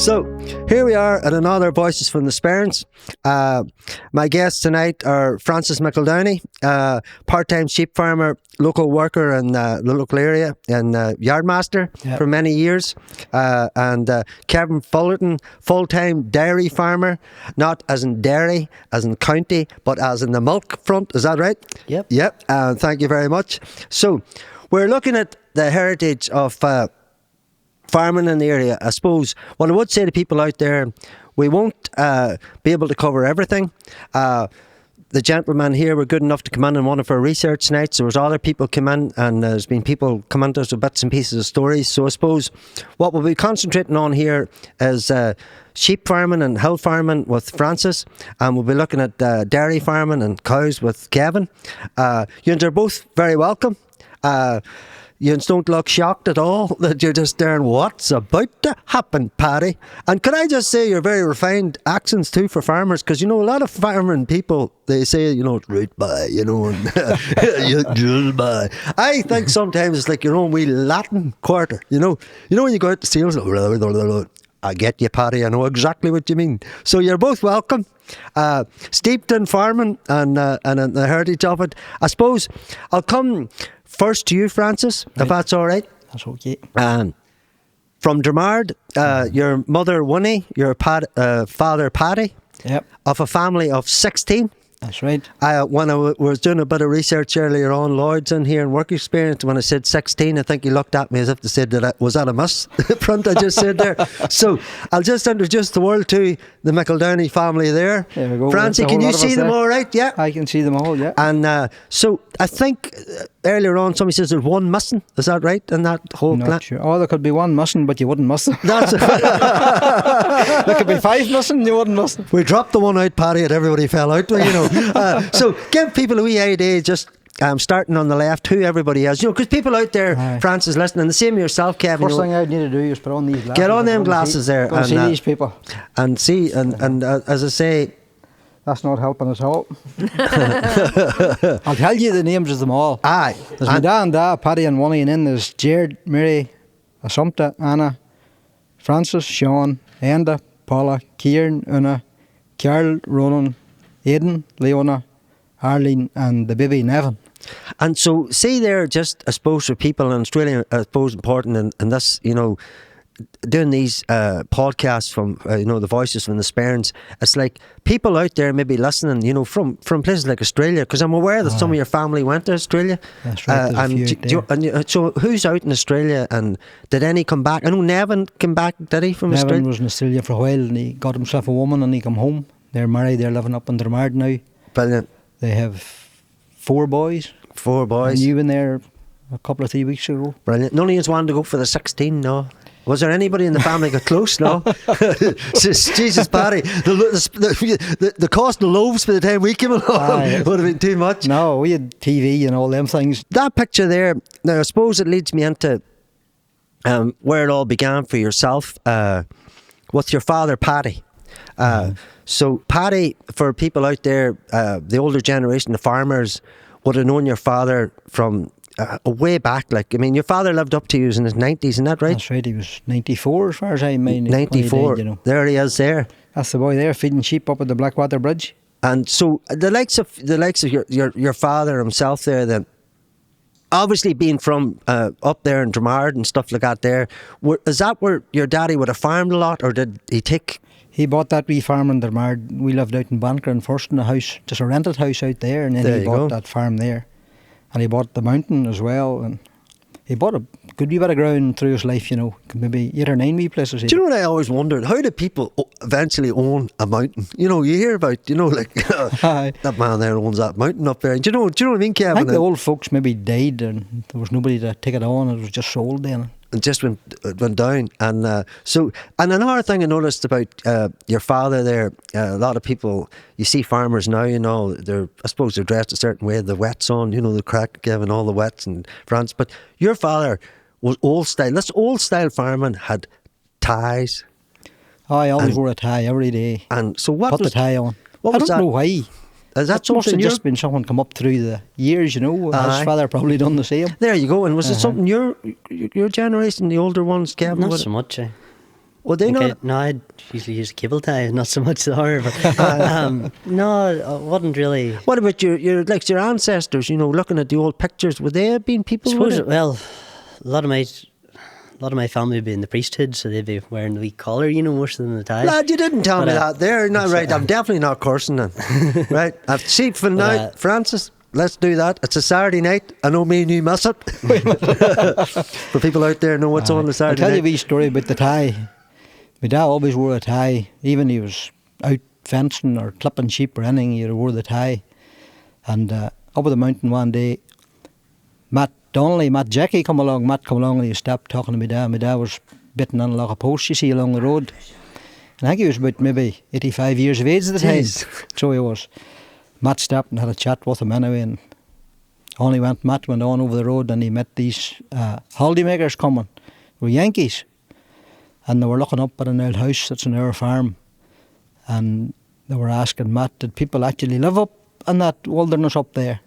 So here we are at another Voices from the Sperrins. My guests tonight are Francis McEldowney, part-time sheep farmer, local worker in the local area and yardmaster for many years, and Kevin Fullerton, full-time dairy farmer, not as in dairy, as in county, but as in the milk front. Is that right? Yep. Yep. Thank you very much. So we're looking at the heritage of farming in the area. I suppose what I would say to people out there, we won't be able to cover everything. The gentlemen here were good enough to come in on one of our research nights. There was other people come in, and there's been people come into us with bits and pieces of stories. So I suppose what we'll be concentrating on here is sheep farming and hill farming with Francis, and we'll be looking at dairy farming and cows with Kevin. You are both very welcome. You don't look shocked at all that you're just there and what's about to happen, Paddy. And can I just say, you're very refined accents too for farmers, because you know a lot of farming people, they say, you know, right by, you know, and you drill by. I think sometimes it's like your own wee Latin quarter, you know when you go out to sales, I get you, Paddy, I know exactly what you mean. So you're both welcome. Steeped in farming and the heritage of it. I suppose I'll come first to you, Francis, if that's all right. That's okay. From Dromard, your mother Winnie, your father Paddy, of a family of 16. That's right. When I was doing a bit of research earlier on Lloyd's in here and work experience, when I said 16, I think he looked at me as if to say, was that a miss print I just said there? So I'll just introduce the world to the McEldowney family there. There we go. Francie, can you see them all right? Yeah. I can see them all, yeah. And so I think earlier on somebody says there's one missing. Is that right? In that whole Not sure. Oh, there could be one missing, but you wouldn't miss them. That's There could be 5 missing, you wouldn't miss them. We dropped the one out, Paddy, and everybody fell out, you know. So give people a wee idea, just starting on the left, who everybody is. You know, because people out there, Francis, listening, the same yourself, Kevin. First thing I need to do is put on these glasses. Get on them glasses there. Go and see these people. And see, and as I say... That's not helping at all. I'll tell you the names of them all. Aye. There's my dad and dad, Paddy and Winnie, and then there's Jared, Mary, Assumpta, Anna, Francis, Sean, Enda, Paula, Kieran, Una, Carol, Ronan, Aidan, Leona, Arlene, and the baby Nevin. And so, see there, just I suppose for people in Australia, I suppose important in this, you know, doing these podcasts from the Voices from the Sperrins, it's like people out there maybe listening, you know, from places like Australia, because I'm aware that some of your family went to Australia. That's right. So who's out in Australia, and did any come back? I know Nevin came back, did he, from Australia? Nevin was in Australia for a while, and he got himself a woman and he come home. They're married, they're living up in Dromard now. Brilliant. They have 4 boys. 4 boys. And you were there a couple of 3 weeks ago. Brilliant. None of you wanted to go for the 16, no? Was there anybody in the family got close? No. Jesus, Paddy, the cost of loaves by the time we came along would have been too much. No, we had TV and all them things. That picture there, now I suppose it leads me into where it all began for yourself with your father, Paddy. So Paddy, for people out there, the older generation, the farmers, would have known your father from way back. Like, I mean, your father lived up to you in his 90s, isn't that right? That's right, he was 94 as far as I mind. 94, you know. There he is there. That's the boy there, feeding sheep up at the Blackwater Bridge. And so the likes of your father himself there, then, obviously being from up there in Dromard and stuff like that there, is that where your daddy would have farmed a lot, or did he take... He bought that wee farm in Dromard. We lived out in Ballinascreen first in a house, just a rented house out there, and then he bought that farm there. And he bought the mountain as well, and he bought a good wee bit of ground through his life, you know, maybe 8 or 9 wee places. Do you know what I always wondered? How do people eventually own a mountain? You know, you hear about, you know, like, that man there owns that mountain up there. Do you know what I mean, Kevin? I think the old folks maybe died and there was nobody to take it on, it was just sold then. It just went down. And and another thing I noticed about your father there, a lot of people, you see farmers now, you know, I suppose they're dressed a certain way, the wets on, you know, the crack given all the wets in France. But your father was old style. This old style farming had ties. I always wore a tie every day. And so what Put the tie on. I don't know why. Is that must have just been someone come up through the years, you know. His father probably done the same. There you go. And was it something your generation, the older ones, Kevin? Not so much. Would they Okay, not? no, I'd usually use a cable tie, not so much the horror. But no, I wouldn't really. What about your like your ancestors? You know, looking at the old pictures, would they have been I people? suppose, would they? well, a lot of my family would be in the priesthood, so they'd be wearing the wee collar, you know, worse than the tie. Lad, you didn't tell But, me that. There, not right. I'm definitely not cursing then. Right? I've seen from now, Francis. Let's do that. It's a Saturday night. I know me and you miss it. For people out there who know what's on the I'll Saturday tell you a night. wee story about the tie. My dad always wore a tie, even he was out fencing or clipping sheep or anything, he wore the tie. And up at the mountain one day, Matt Jackie come along and he stopped talking to my dad. My dad was bitten on a lot of posts, you see, along the road. And I think he was about maybe 85 years of age at the time. Jeez. So he was. Matt stopped and had a chat with him anyway, and Matt went on over the road and he met these holidaymakers coming. They were Yankees. And they were looking up at an old house that's on our farm. And they were asking Matt, did people actually live up in that wilderness up there?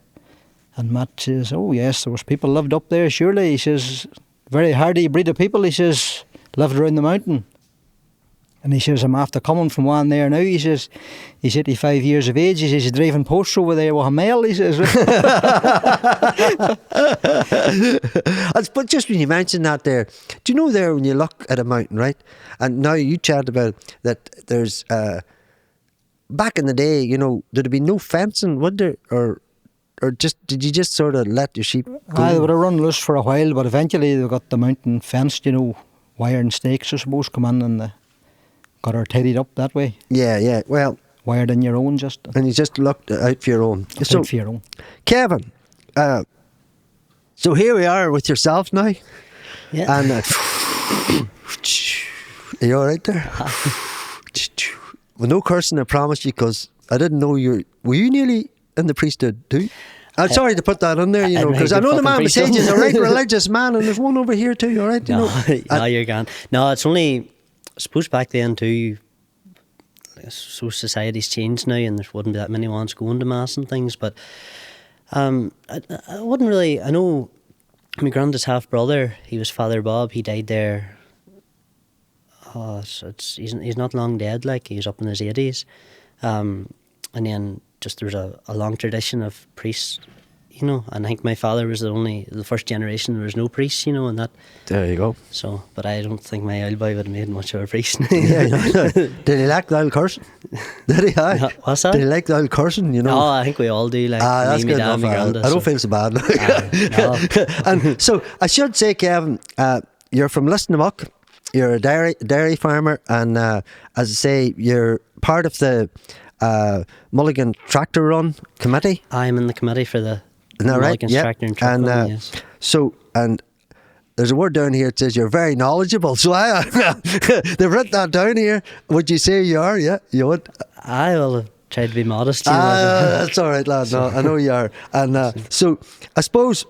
And Matt says, oh yes, there was people lived up there, surely. He says, very hardy breed of people, he says, lived around the mountain. And he says, I'm after coming from one there now. He says, he's 85 years of age. He says, he's driving posts over there with a mail, he says. But just when you mentioned that there, do you know there when you look at a mountain, right? And now you chat about that there's, back in the day, you know, there'd be no fencing, would there? Or just, did you just sort of let your sheep go? They would have run loose for a while, but eventually they got the mountain fenced, you know, wire and stakes, I suppose, come in and got her tidied up that way. Yeah, well. Wired in your own just. And you just looked out for your own. So, for your own. Kevin, so here we are with yourself now. Yeah. And are you all right there? Well, no cursing, I promise you, because I didn't know were you nearly in the priesthood too? I'm sorry to put that on there, you know, because I know the man beside you is a right religious man, and there's one over here too, all right? You know? No, you're gone. No, it's only, I suppose back then too, so society's changed now and there wouldn't be that many ones going to mass and things, but I wouldn't really, I know my granddad's half brother, he was Father Bob, he died there, he's not long dead, like, he was up in his 80s, and then just there was a long tradition of priests, you know, and I think my father was the first generation there was no priests, you know, and that. There you go. So, but I don't think my old boy would have made much of a priest. Yeah, no. Did he like the old cursing? Did he? Aye. What's that? Did he like the old cursing, you know? Oh, I think we all do, like that's me, good my dad, enough. my granddad. I don't feel so bad now. And so I should say, Kevin, you're from Livestock. You're a dairy farmer, and as I say, you're part of the Mulligans Tractor Run committee. I'm in the committee for the Mulligans Mulligans Tractor and Truck Run, yes. So, and there's a word down here that says you're very knowledgeable. So they've written that down here. Would you say you are? Yeah, you would. I will try to be modest. You know. That's all right, lad. No, I know you are. And so I suppose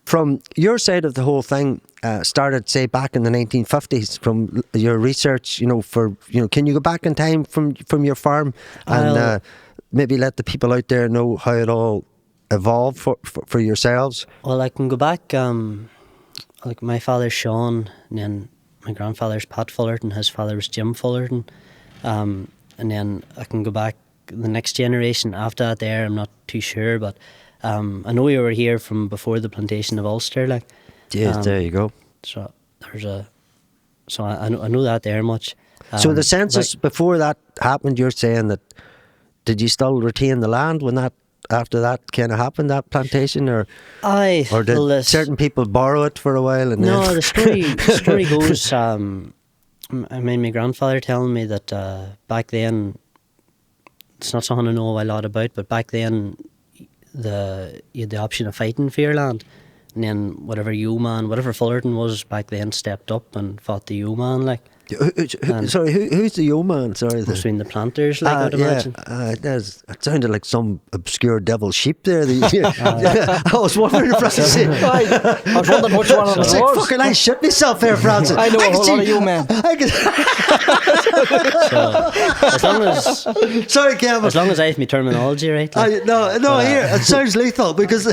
from your side of the whole thing, started say back in the 1950s from your research, you know, can you go back in time from your farm and maybe let the people out there know how it all evolved for yourselves? Well, I can go back, like my father's Sean, and then my grandfather's Pat Fullerton, his father was Jim Fullerton, and then I can go back the next generation after that there, I'm not too sure, but I know we were here from before the plantation of Ulster, like. Yes, there you go. So I know that there much. So the census before that happened, you're saying that, did you still retain the land when after that kind of happened, that plantation, or did certain people borrow it for a while? And no, then the story goes. I mean, my grandfather telling me that back then, it's not something I know a lot about, but back then, you had the option of fighting for your land. And then whatever Fullerton was back then, stepped up and fought the yeoman, like. Sorry, who's the yeoman? Sorry, between the planters, like I'd imagine. It sounded like some obscure devil sheep there. I was wondering, Francis. I was wondering which one of them was. Fucking, I shit myself there, Francis. I know a whole lot of you, man. So, as long as sorry, Kevin. As long as I have my terminology right. Like, no, here it sounds lethal because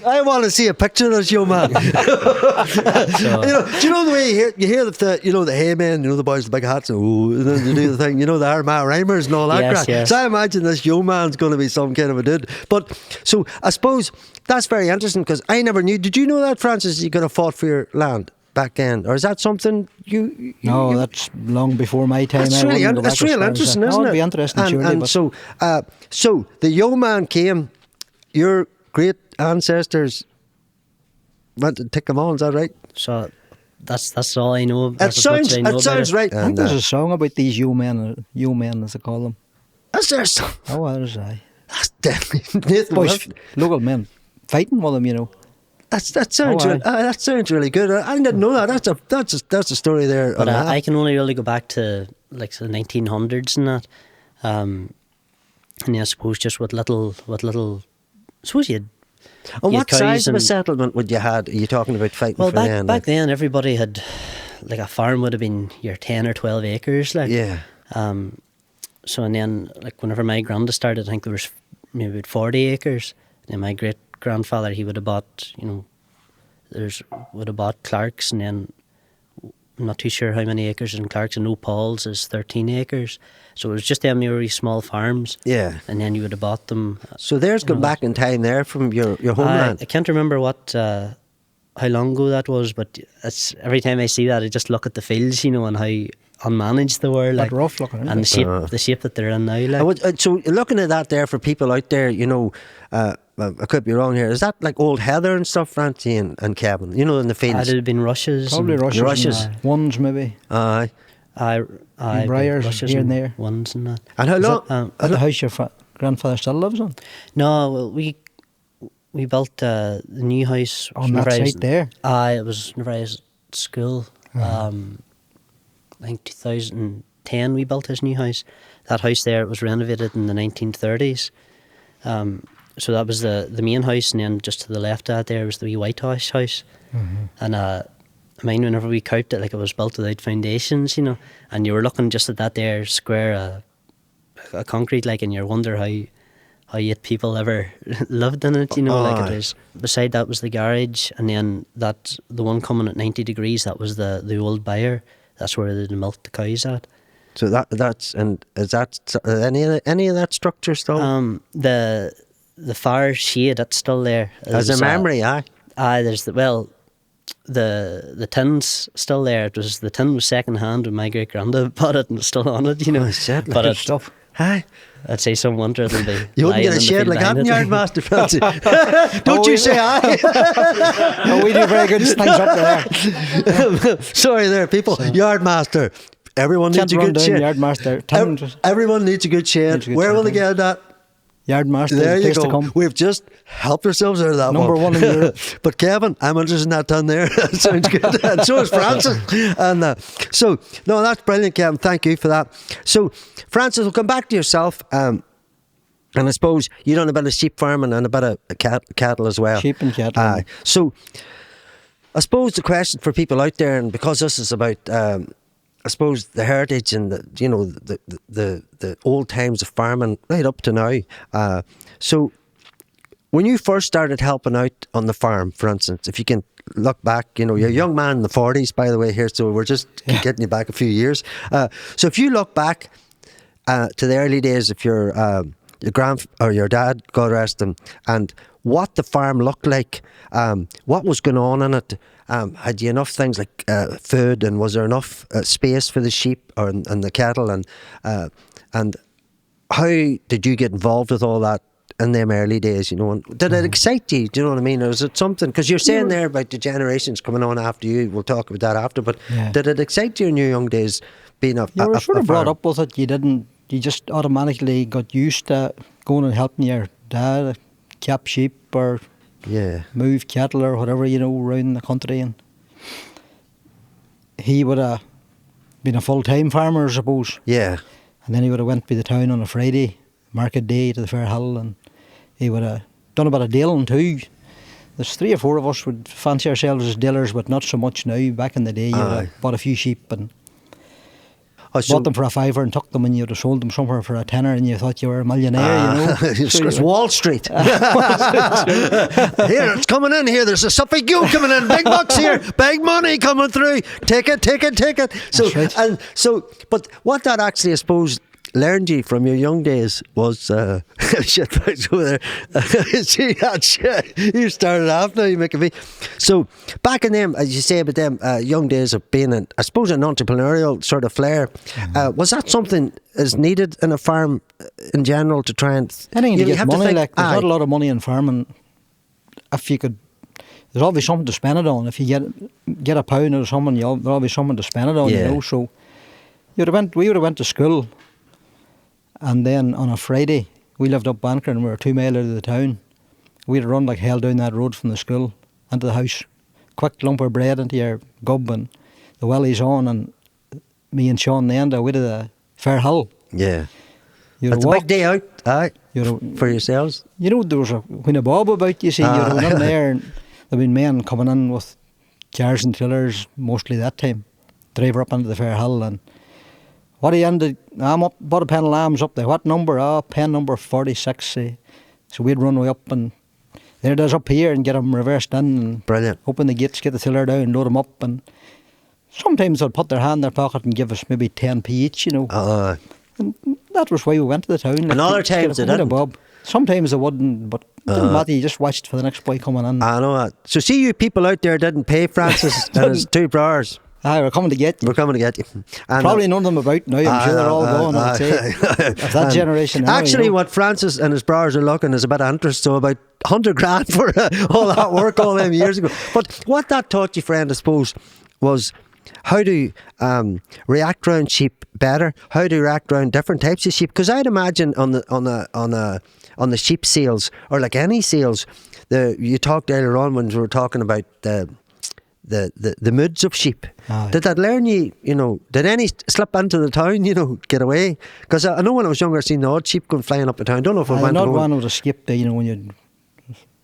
I want to see a picture of this young man. So, Do you know the way you hear the hay men, the boys with the big hats, and they do the thing, the Armagh rhymers and all that Yes, crap. yes. So I imagine this young man's going to be some kind of a dude. But so I suppose that's very interesting because I never knew. Did you know that, Francis? You could have fought for your land back then, or is that something you No, that's long before my time. That's I really wouldn't go back that's as real far as interesting, that. isn't No, it? it'd be interesting, and, surely. and but so the young man came. Your great ancestors went to take them on. Is that right? so that's all I know. It That's as much as I know about sounds it. right. I think there's a song about these young men as they call them. Is there some? Oh, well, there's I. That's definitely Nathan Boys, Wilson. local men fighting with them, That sounds Oh, really, that sounds really good. I didn't know that. That's a story there. But on that. I can only really go back to like the 1900s and that. And I suppose just with little. I suppose you had. And you what had size cows of a and- settlement would you had? Are you talking about fighting Well, for land? back then everybody had like a farm would have been your 10 or 12 acres. Like Yeah. So and then like whenever my granda started, I think there was maybe about 40 acres. And my great grandfather, he would have bought, would have bought Clark's, and then I'm not too sure how many acres in Clark's, and Paul's is 13 acres. So it was just them really small farms. Yeah. And then you would have bought them. So there's gone back in time there from your homeland. I can't remember how long ago that was, but it's every time I see that, I just look at the fields, and how unmanaged they were, like rough looking, isn't and it? the shape that they're in now. Like. So looking at that there for people out there, I could be wrong here. Is that like old heather and stuff, Francie and Kevin? In the fields. It'd have been rushes. Probably and- rushes. rushes. And, ones maybe. Aye. Aye, briars rushes here and there. ones and that. And how Is long? that at the house your grandfather still lives on? No, well, we built the new house On that whenever I was- site there? Aye, it was whenever I was at school. I think 2010 we built his new house. That house there, it was renovated in the 1930s. So that was the main house, and then just to the left of that there was the wee White House house. And I mean, whenever we coped it, like it was built without foundations, and you were looking just at that there square a concrete, like, and you wonder how yet people ever lived in it, like it was. Beside that was the garage, and then the one coming at 90 degrees, that was the old byre. That's where they milked the cows at. So that's and is that any of that structure still? The fire shade, that's still there. As a memory, aye. Aye, there's the tin's still there. The tin was second hand when my great granda bought it and it's still on it, Oh, shit, But good it, stuff. Aye. I'd say some winter it'll be. You wouldn't lying get in a the shed field like that in behind it. Yardmaster, Francie. Don't you say aye. No, we do very good things up there. Sorry there, people. Yardmaster. Everyone needs Can't a run good down shed. Yardmaster. Everyone needs a good shed. Needs a good Where shed, will they yeah. get that? Yardmaster, There the you place to go. come. We've just helped ourselves out of that Number one in Europe. But Kevin, I'm interested in that done there. That sounds good. And so is Francis. And no, that's brilliant, Kevin. Thank you for that. So, Francis, we'll come back to yourself. And I suppose you done a bit of sheep farming and a bit of cattle as well. Sheep and cattle. Aye. So, I suppose the question for people out there, and because this is about, I suppose, the heritage and the old times of farming right up to now. So, when you first started helping out on the farm, for instance, if you can look back, you're a young man in the 40s, by the way, here, so we're just getting you back a few years. So, if you look back to the early days of your your dad, God rest him, and what the farm looked like, what was going on in it. Had you enough things like food, and was there enough space for the sheep and the cattle, and how did you get involved with all that in them early days? And did it excite you? Do you know what I mean? Or is it something? Because you're saying there about the generations coming on after you. We'll talk about that after. But did it excite you in your young days being a You were sort of brought farm? up with it. You just automatically got used to going and helping your dad cap sheep or move cattle or whatever, around the country. And he would have been a full-time farmer, I suppose. Yeah. And then he would have went to the town on a Friday, market day, to the Fair Hill, and he would have done a bit of dealing too. There's 3 or 4 of us would fancy ourselves as dealers, but not so much now. Back in the day, you would have bought a few sheep and... Oh, so bought them for a fiver and took them, and you'd have sold them somewhere for a tenner, and you thought you were a millionaire, you know. It's Wall Street. Here, it's coming in here. There's a Suffolk U coming in. Big bucks here. Big money coming through. Take it. So, That's right. But what that actually, I suppose, learned you from your young days was shit right over there. See that shit? You started off now, you making me. So back in them, as you say about them young days of being I suppose an entrepreneurial sort of flair, was that something is needed in a farm in general to try and Anything to get money, like there's aye. not a lot of money in farming. If you could, there's always something to spend it on. If you get a pound or something, there's always something to spend it on, Yeah. you know. So we would have went to school. And then on a Friday, we lived up Ballinascreen and we were 2 mile out of the town. We'd run like hell down that road from the school into the house. Quick lump of bread into your gob and the wellies on, and me and Sean the Enda, we did a fair hill. Yeah. You'd It's a big day out, aye, You'd for yourselves. You know, there was a when a bob about, you see, you'd have been in there, and there'd been men coming in with cars and trailers, mostly that time. Drive her up into the fair hill, and what he ended, I'm up, bought a pen of lambs up there. What number? Pen number 46. So we'd run way up, and there it is up here, and get them reversed in, and Brilliant. open the gates, get the tiller down, load them up, and sometimes they'd put their hand in their pocket and give us maybe 10p each, you know. And that was why we went to the town. Like, And other to get times a they bit of didn't. bob. Sometimes they wouldn't, but it didn't matter. You just watched for the next boy coming in. I know that. So see, you people out there didn't pay Francis and his 2 brothers. Aye, we're coming to get you. We're coming to get you. And Probably none of them about now. I'm sure they're all gone, I'd say. Of that generation now, Actually, you know. what Francis and his brothers are looking is a bit of interest, so about 100 grand for all that work all them years ago. But what that taught you, friend, I suppose, was how to react around sheep better, how to react around different types of sheep. Because I'd imagine on the sheep sales, or like any sales, you talked earlier on when we were talking about the moods of sheep. Did that learn you, did any slip into the town, get away? Because I know when I was younger, I seen the odd sheep going flying up the town. Don't know if I went not to one would escape there, when you'd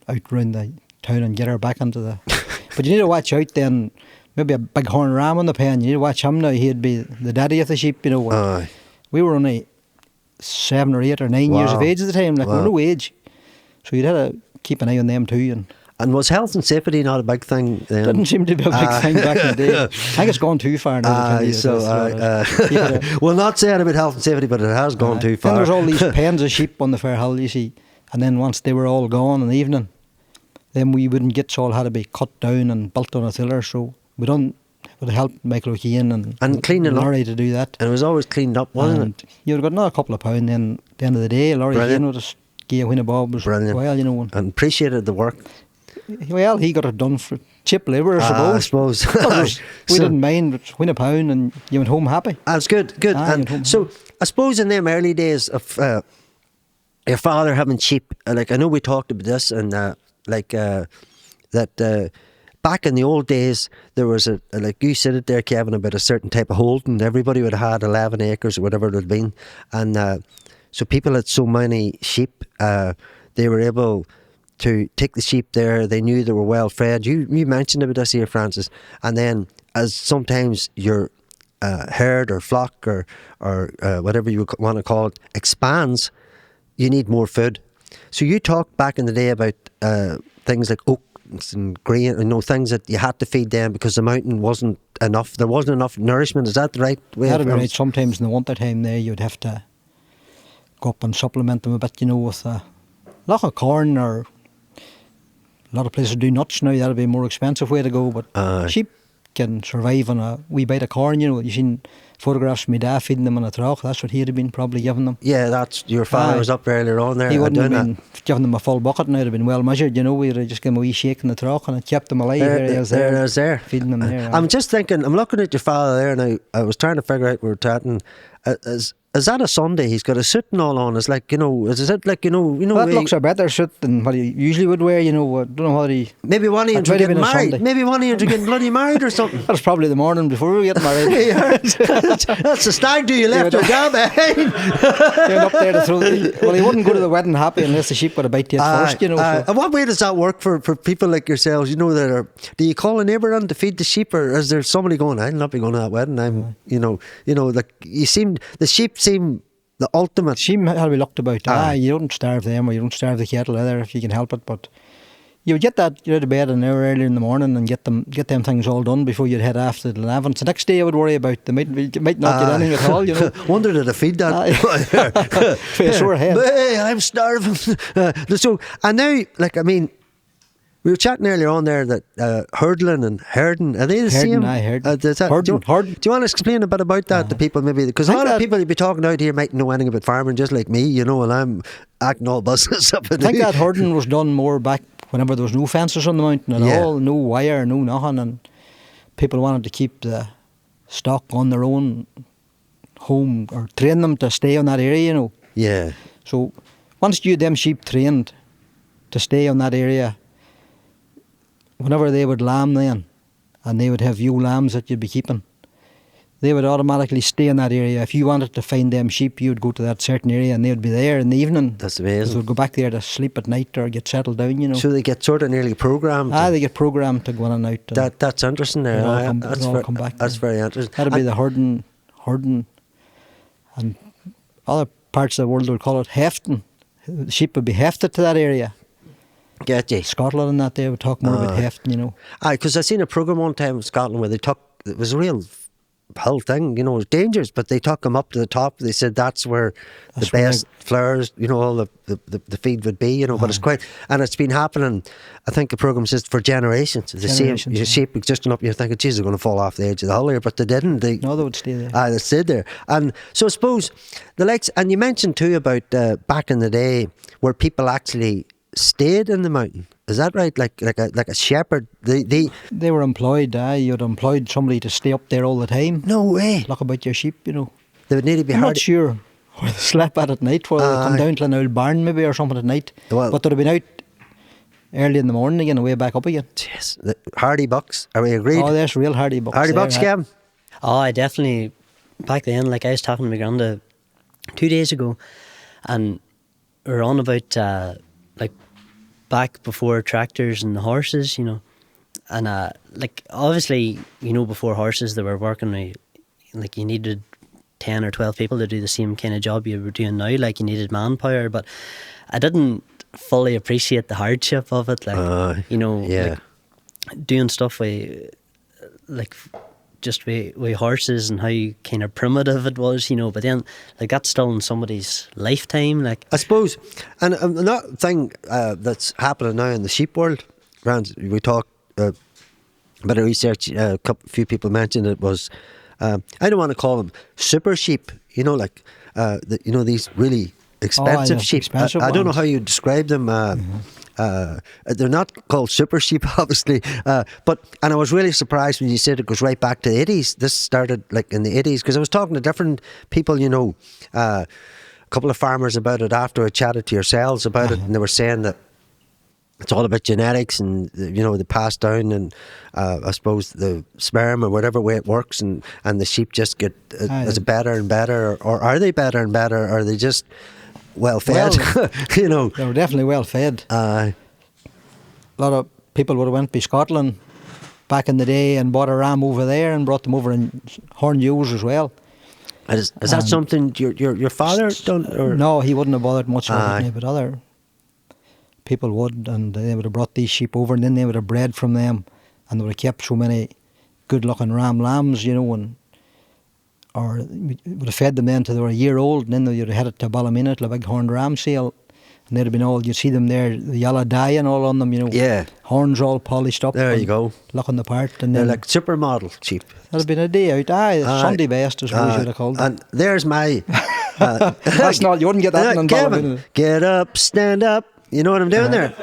out round the town and get her back into the... But you need to watch out then. Maybe a big horn ram on the pen. You need to watch him now. He'd be the daddy of the sheep, We were only 7 or 8 or 9 years of age at the time. Like, we were no age. So you'd have to keep an eye on them too. And was health and safety not a big thing then? Didn't seem to be a big thing back in the day. I think it's gone too far now. We'll not say about health and safety, but it has gone too far. Then there's all these pens of sheep on the fair hill, you see. And then once they were all gone in the evening, then we wouldn't get, so all had to be cut down and built on a tiller. So we done would help Michael O'Keefe and cleaning up. Laurie to do that. And it was always cleaned up, wasn't it? You'd got another couple of pound then at the end of the day. Laurie Keane would just give a win of bob. Brilliant. Well, and appreciated the work. Well, he got it done for cheap labour, I suppose. We didn't mind, but win a pound and you went home happy. That's good. And so I suppose in them early days of your father having sheep, like I know we talked about this, and that back in the old days there was like you said it there, Kevin, about a certain type of holding. Everybody would have had 11 acres or whatever it would have been, and so people had so many sheep, they were able to take the sheep there. They knew they were well fed. You mentioned about this here, Francis, and then as sometimes your herd or flock or whatever you want to call it expands, you need more food. So you talked back in the day about things like oats and grain, things that you had to feed them because the mountain wasn't enough. There wasn't enough nourishment. Is that the right way? That'd be right. Sometimes in the winter time there, you'd have to go up and supplement them a bit, with a lot of corn, or a lot of places do nuts now. That'd be a more expensive way to go. But sheep can survive on a wee bite of corn. You've seen photographs of my dad feeding them on a trough. That's what he'd have been probably giving them. Yeah, that's your father was up earlier on there. He wouldn't have been giving them a full bucket. Now it'd have been well measured. We'd have just given them a wee shake in the trough and it kept them alive. There. Feeding them there. I'm just thinking. I'm looking at your father there now. I was trying to figure out where we're chatting. is that a Sunday? He's got a suit and all on. It's like, is it like, That looks a better suit than what he usually would wear, I don't know what he... maybe one of you are getting married. Maybe one of you are getting bloody married or something. That's probably the morning before we get married. That's the stag do you left your job behind. He up there to throw he wouldn't go to the wedding happy unless the sheep would have bite you at first, So. And what way does that work for people like yourselves, that are... Do you call a neighbour on to feed the sheep, or is there somebody going, I'll not be going to that wedding, like, the sheep seem the ultimate. Sheep had to be looked about. You don't starve them, or you don't starve the cattle either if you can help it, but you would get that, you're out of bed an hour early in the morning and get them things all done before you'd head after the Levens. The next day I would worry about they might not get anything at all, Wonder did I feed that? For a sore head. Hey, I'm starving. So, and now, like, I mean, we were chatting earlier on there that hurdling and herding, are they the same? Herding. Do you want to explain a bit about that to people, maybe? Because a lot of people you'd be talking out here might know anything about farming, just like me, and I'm acting all business up. I think that herding was done more back whenever there was no fences on the mountain at all, no wire, no nothing, and people wanted to keep the stock on their own home or train them to stay on that area, Yeah. So once you had them sheep trained to stay on that area, whenever they would lamb then, and they would have ewe lambs that you'd be keeping, they would automatically stay in that area. If you wanted to find them sheep, you'd go to that certain area and they would be there in the evening. That's amazing. They would go back there to sleep at night or get settled down, So they get sort of nearly programmed. They get programmed to go in and out. That's interesting there. That's very interesting. That'd be the herding, and other parts of the world would call it hefting. The sheep would be hefted to that area. Get you. Scotland and that, they would talk more about hefting, Because I seen a programme one time in Scotland where it was a real whole thing, it was dangerous, but they took them up to the top. They said that's where the best flowers, all the feed would be, but it's quite, and it's been happening, I think the programme says for generations. The same sheep existing up, you're thinking, geez, they're going to fall off the edge of the hull here, but they didn't. They would stay there. They stayed there. And so I suppose the likes, and you mentioned too about back in the day where people actually stayed in the mountain. Is that right? Like a shepherd? They were employed. You'd employed somebody to stay up there all the time. No way. Look about your sheep, They would need to be I'm not sure where they slept at night, whether they come down to an old barn maybe or something at night. But they'd have been out early in the morning again and way back up again. Yes. The hardy bucks, are we agreed? Oh, there's real hardy bucks. Hardy bucks, Kevin? Oh, I definitely, back then, like I was talking to my granda 2 days ago, and we were on about back before tractors and horses, and obviously, before horses they were working, like you needed 10 or 12 people to do the same kind of job you were doing now, like you needed manpower, but I didn't fully appreciate the hardship of it, like doing stuff with with horses and how kind of primitive it was, but then that's still in somebody's lifetime, I suppose. And another thing that's happening now in the sheep world, we talked a bit of research, a few people mentioned it was, I don't want to call them super sheep, these really expensive sheep. I don't know how you describe them. They're not called super sheep, obviously, and I was really surprised when you said it goes right back to the 80s. This started in the 80s, because I was talking to different people, a couple of farmers about it after I chatted to yourselves about it, and they were saying that it's all about genetics and, they pass down, and I suppose the sperm or whatever way it works, and the sheep just get as better and better, or are they better and better, or are they just well fed? They were definitely well fed. A lot of people would have went to Scotland back in the day and bought a ram over there and brought them over in horn ewes as well. Is that something your father done? Or? No, he wouldn't have bothered much with it, but other people would, and they would have brought these sheep over, and then they would have bred from them, and they would have kept so many good looking ram lambs, or would have fed them then till they were a year old, and then they would have headed to Ballymena to a big horned ram sale, and they'd have been you'd see them there, the yellow dye and all on them, horns all polished up. There you go. Looking the part. And they're like supermodel sheep. That'd have been a day out. Sunday best, I suppose you'd have called them. And there's my... That's not, you wouldn't get that in Kevin, get up, stand up. You know what I'm doing there?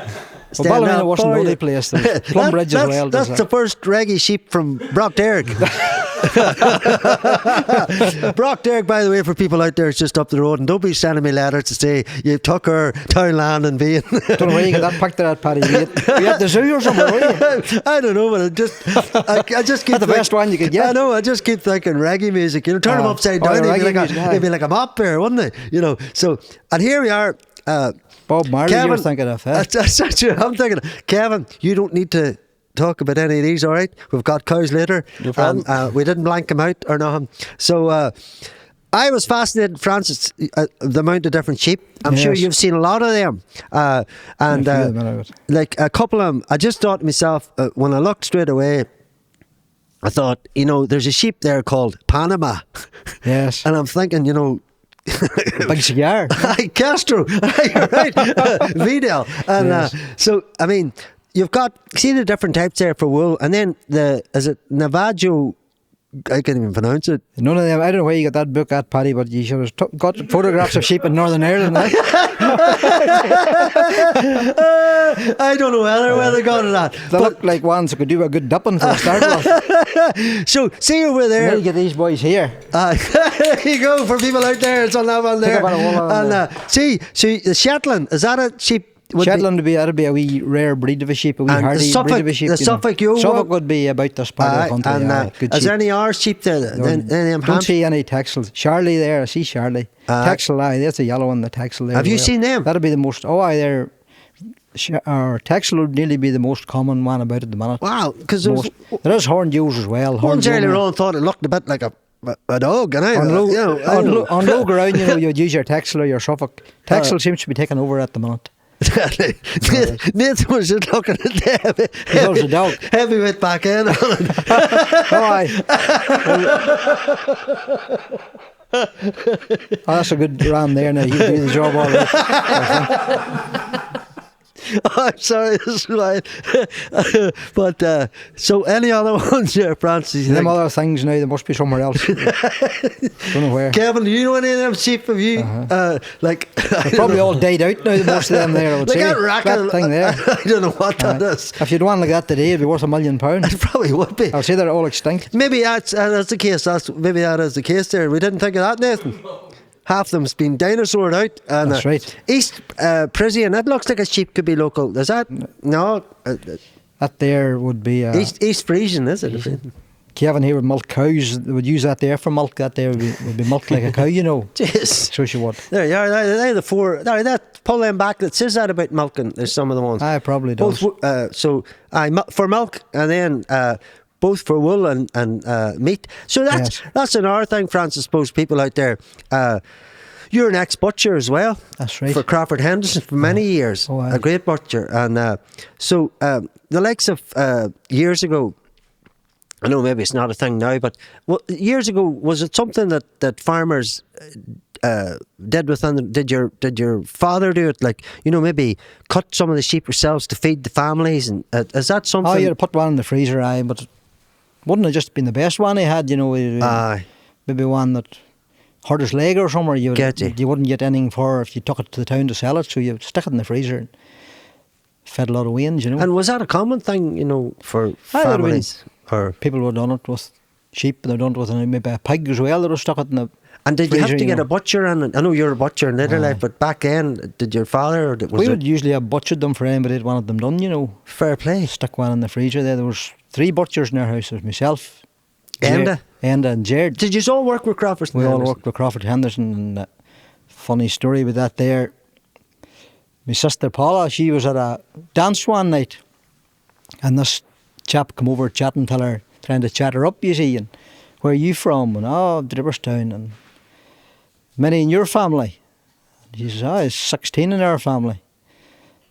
Well, Ballymena wasn't the only place. There's Plumbridge as well. That's the first reggae sheep from Brockderg. Brock Derrick, by the way, for people out there, it's just up the road, and don't be sending me letters to say you took her Townland and Bean. Don't know where you got that picture at, Paddy. You at the zoo or something, were you? I don't know, but I just keep That's the best one you could get. I know, I just keep thinking reggae music, you know, turn them upside down, it'd be like a mop bear, wouldn't it? You know, so, and here we are. Bob Marley, Kevin, you're thinking of, eh? That's I'm thinking, Kevin, you don't need to talk about any of these, all right? We've got cows later. No problem. We didn't blank them out or nothing. So I was fascinated, Francis, the amount of different sheep. I'm sure you've seen a lot of them. Like a couple of them, I just thought to myself, when I looked straight away, I thought, you know, there's a sheep there called Panama. Yes. And I'm thinking, you know, big cigar. Castro, you're right. Vidal. And so, I mean, you've got, see the different types there for wool, and then is it Navajo? I can't even pronounce it. None of them. I don't know where you got that book at, Paddy, but you should have got photographs of sheep in Northern Ireland. Eh? I don't know where they got it at. They look like ones who could do a good dupping for a start with. So, see over there. Now you get these boys here. There you go, for people out there, it's on that one there. See, the Shetland, is that a sheep? Shetland would be a wee rare breed of a sheep, a wee hardy breed of a sheep. The Suffolk would be about this part of the country. Is there any R sheep there? Don't see any Texels. Charlie there, I see Charlie. Texel, that's a yellow one, the Texel there. Have you seen them? That'd be the most, they're... Or Texel would nearly be the most common one about at the minute. Wow, because there is horned ewes as well. Ones earlier on thought it looked a bit like a dog, and on low ground, you know, you'd use your Texel or your Suffolk. Texel seems to be taking over at the minute. Nathan was just looking at them. He loves a dog. Heavyweight back end on it. That's a good ram there. Now you do the job all right. I'm sorry, this is right. But so any other ones here, Francis? Them other things now, they must be somewhere else. Don't know where. Kevin, do you know any of them sheep? Have you they're probably all died out now, most of them there, I would say. That thing there. I don't know what that is. If you'd one like that today, it'd be worth £1 million. It probably would be. I'll say they're all extinct. Maybe that's the case. Maybe that is the case there. We didn't think of that, Nathan. Half of them's been dinosaured out. And, that's right. East Prisian, that looks like a sheep could be local. Is that? No. That there would be... East Frisian, is it? Kevin here would milk cows. They would use that there for milk. That there would be milked like a cow, you know. Jeez. So she would. There you are. They're the four. Pull them back. That says that about milking. There's some of the ones. I probably does. Both, for milk, and then... both for wool and meat. So that's another thing, Francis. I suppose people out there, you're an ex-butcher as well. That's right. For Crawford Henderson for many years, a great butcher. And so the likes of years ago, I know maybe it's not a thing now, but years ago, was it something that farmers did within? Did your father do it? Like, you know, maybe cut some of the sheep yourselves to feed the families, and is that something? Oh, you'd put one in the freezer, but wouldn't have just been the best one he had, you know. Maybe one that hurt his leg or somewhere. You wouldn't get anything for if you took it to the town to sell it, so you stick it in the freezer and fed a lot of wains, you know. And was that a common thing, you know, for families? Or people would have done it with sheep, they've done it with maybe a pig as well, that was stuck it in the And did freezer, you have to get a butcher in? I know you're a butcher in later life, but back then, did your father? We would usually have butchered them for anybody that wanted them done, you know. Fair play. Stick one in the freezer there. There was 3 butchers in our house. There was myself, Enda and Jared. Did you all work with Crawford Henderson? We all worked with Crawford Henderson, and funny story with that there. My sister Paula, she was at a dance one night, and this chap come over chatting to her, trying to chat her up, you see, and where are you from? And Dribberstown, and many in your family? And she says, it's 16 in our family.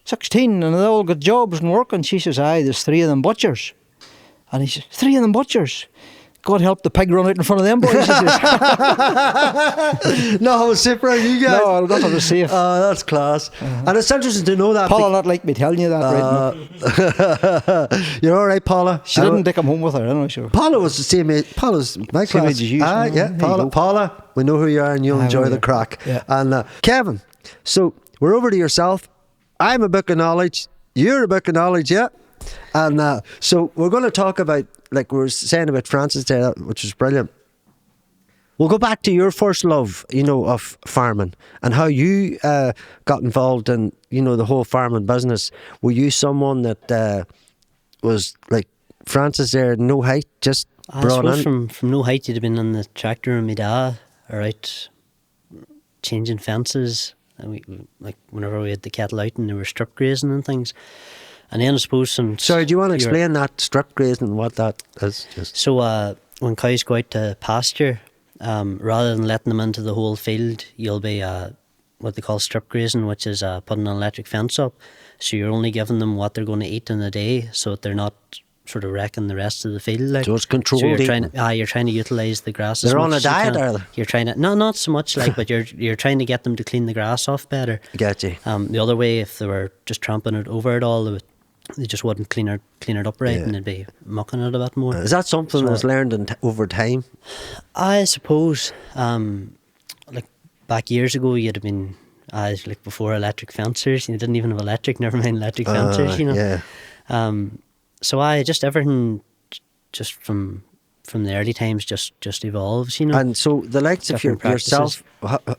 16, and they all got jobs and work. And she says, there's 3 of them butchers. And he says, 3 of them butchers? God help the pig run out in front of them boys. No, super, you guys. No, that's not safe. Oh, that's class. And it's interesting to know that. Paula not like me telling you that right now. You're all right, Paula. She didn't take him home with her, I know. Sure. Paula was the same age. Paula's my same class. Age as you. Yeah, Paula, we know who you are, and you'll enjoy the crack. Yeah. And Kevin, so we're over to yourself. I'm a book of knowledge. You're a book of knowledge, yeah. And so we're going to talk about, like we were saying about Francis there, which was brilliant. We'll go back to your first love, of farming and how you got involved in, the whole farming business. Were you someone that was like Francis there, no height, just brought in? From no height, you'd have been on the tractor and my dad, or out changing fences. And like whenever we had the cattle out and they were strip grazing and things. And then I suppose Sorry, do you want to explain that strip grazing and what that is? So when cows go out to pasture, rather than letting them into the whole field, you'll be what they call strip grazing, which is putting an electric fence up. So you're only giving them what they're going to eat in a day, so that they're not sort of wrecking the rest of the field. Like. So it's controlled. So you're trying to utilise the grass. They're as on much a as you diet, can. are they? You're trying to not so much like, but you're trying to get them to clean the grass off better. Get you. The other way, if they were just tramping it over it all, they just wouldn't clean it up right, and they'd be mucking it a bit more. Is that something that's learned over time? I suppose, like back years ago, you'd have been, like before electric fencers, you didn't even have electric, never mind electric fencers, Yeah. So just everything, just from the early times, just evolves, And so the likes of yourself,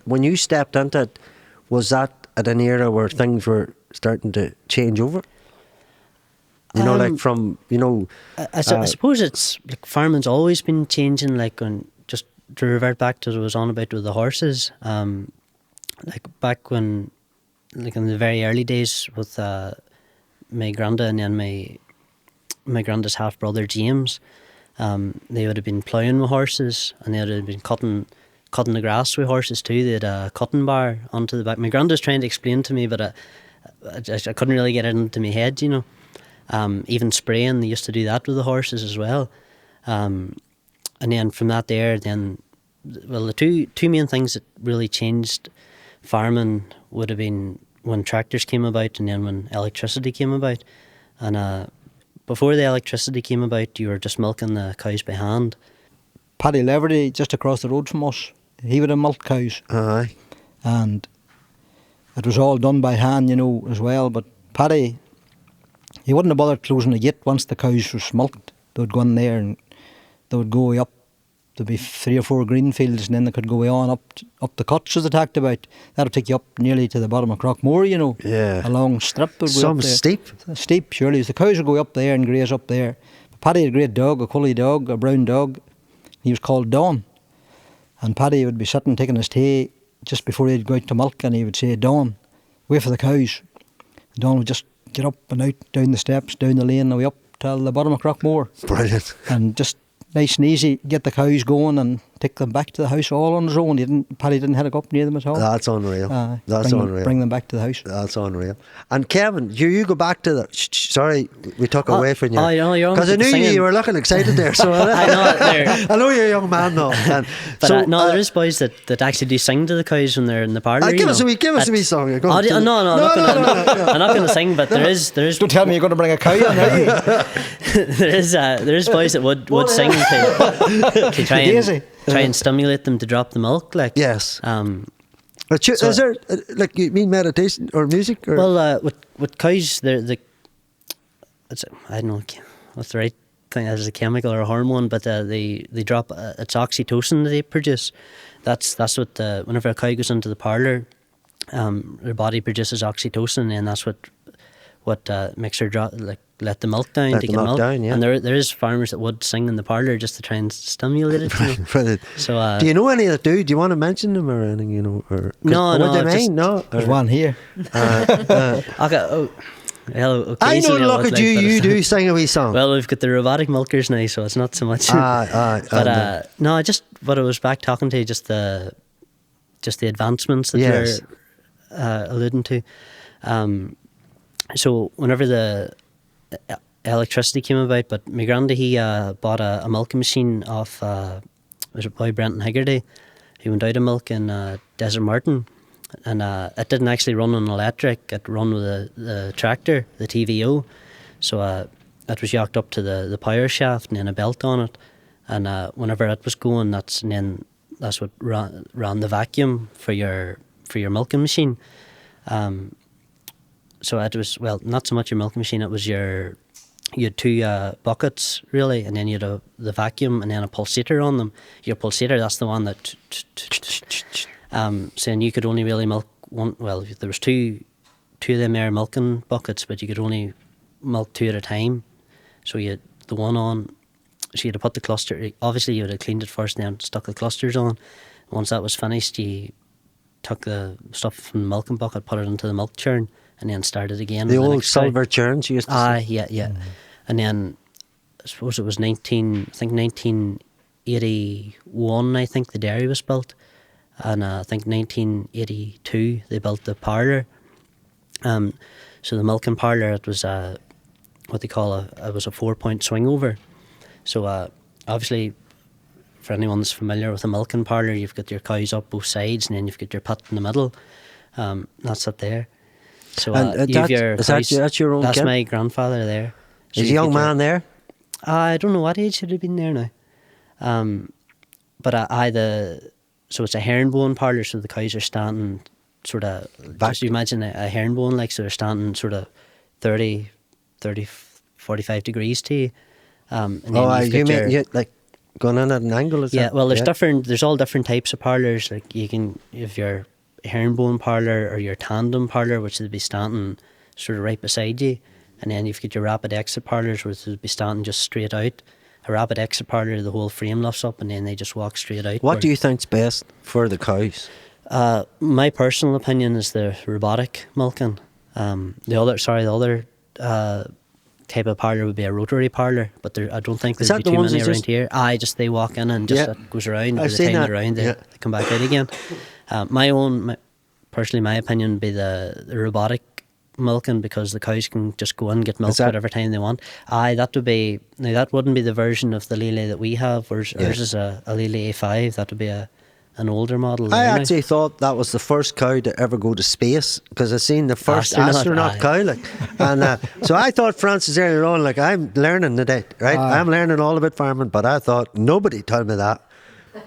when you stepped into it, was that at an era where things were starting to change over? Like from, I suppose it's like farming's always been changing. Like just to revert back to what I was on about with the horses. Like back when, like in the very early days with my granda and then my granda's half brother James, they would have been ploughing with horses and they would have been cutting the grass with horses too. They had a cutting bar onto the back. My granda's trying to explain to me, but I couldn't really get it into my head, Even spraying, they used to do that with the horses as well. And then from that the two main things that really changed farming would have been when tractors came about and then when electricity came about. And before the electricity came about, you were just milking the cows by hand. Paddy Leverty, just across the road from us, he would have milked cows. Aye. And it was all done by hand, as well. But Paddy, he wouldn't have bothered closing the gate once the cows was milked. They would go in there and they would go way up. There'd be 3 or 4 green fields and then they could go way on up the cuts as they talked about. That would take you up nearly to the bottom of Crockmore, Yeah. A long strip would go Some up there. steep. Steep, surely. The cows would go up there and graze up there. But Paddy had a great dog, a cully dog, a brown dog. He was called Don. And Paddy would be sitting taking his tea just before he'd go out to milk and he would say, Don, wait for the cows. And Don would just get up and out, down the steps, down the lane, and way up till the bottom of Crockmore. Brilliant. And just nice and easy, get the cows going and take them back to the house all on his own. Paddy didn't have to go up near them at all. That's unreal. Bring them back to the house. That's unreal. And Kevin, you go back to the... Sorry, we took away from you. I know you're on. Because I knew you were looking excited there. So I know. I know you're a young man though. But there is boys that actually do sing to the cows when they're in the parlour. Give us a wee song. No, I'm not going to sing. But there is. Don't tell me you're going to bring a cow in, are you? there is boys that would sing to try and stimulate them to drop the milk. Like yes. Is there like you mean meditation or music? Or? Well, with cows, I don't know what's the right thing. There's a chemical or a hormone, but they drop it's oxytocin that they produce. That's what whenever a cow goes into the parlour, their body produces oxytocin, and that's what makes her let the milk down to get milk. Down, yeah. And there is farmers that would sing in the parlour just to try and stimulate it. Brilliant. So do you know any that do? Do you want to mention them or anything? Or no. What they mean? No. There's one here. Okay. Well, I know. Look at you. You do sing a wee song. Well, we've got the robotic milkers now, so it's not so much. But no, just what I was back talking to, just the advancements that you're alluding to. So whenever the electricity came about, but my granda, he bought a milking machine off was it boy Brenton Higgerty. He went out of milk in Desert Martin, and it didn't actually run on electric. It run with the tractor, the TVO. So it was yacked up to the power shaft and then a belt on it. And whenever it was going, that's what ran the vacuum for your milking machine. So it was, well, not so much your milking machine, it was your you had two buckets really, and then you had the vacuum and then a pulsator on them. Your pulsator, that's the one that saying you could only really milk one. Well, there was two of them there milking buckets, but you could only milk two at a time. So you had the one on, so you had to put the cluster, obviously you would have cleaned it first and then stuck the clusters on. Once that was finished, you took the stuff from the milking bucket, put it into the milk churn, and then started again. The old silver churns you used to say? Yeah. And then I suppose it was 1981, I think the dairy was built. And I think 1982 they built the parlour. So the milking parlour, it was what they call it was a 4-point swing over. So obviously, for anyone that's familiar with a milking parlour, you've got your cows up both sides, and then you've got your pit in the middle. That's it there. So you have your cows, that's your own That's kid? my grandfather there. So Is a young man there? I don't know what age he'd have been there now. But so it's a herringbone parlour, so the cows are standing sort of, just you imagine a herringbone, like, so they're standing sort of 30, 45 degrees to you. And then you mean you, like going in at an angle? Is yeah, that? well, there's all different types of parlours. Like you can, if your herringbone parlour or your tandem parlour, which would be standing sort of right beside you, and then you've got your rapid exit parlours, which would be standing just straight out. A rapid exit parlour, the whole frame lifts up and then they just walk straight out. What do you think's best for the cows? My personal opinion is the robotic milking. The other type of parlour would be a rotary parlour, but I don't think there's too many around here. They walk in and just it goes around. By the time they're around, they come back out again. My opinion would be the robotic milking, because the cows can just go in and get milk whatever time they want. That wouldn't be the version of the Lely that we have. Ours is a Lely A5. That would be an older model. I actually thought that was the first cow to ever go to space, because I seen the first astronaut cow, like, and so I thought Francis earlier on, like, I'm learning today, right? I'm learning all about farming, but I thought nobody told me that.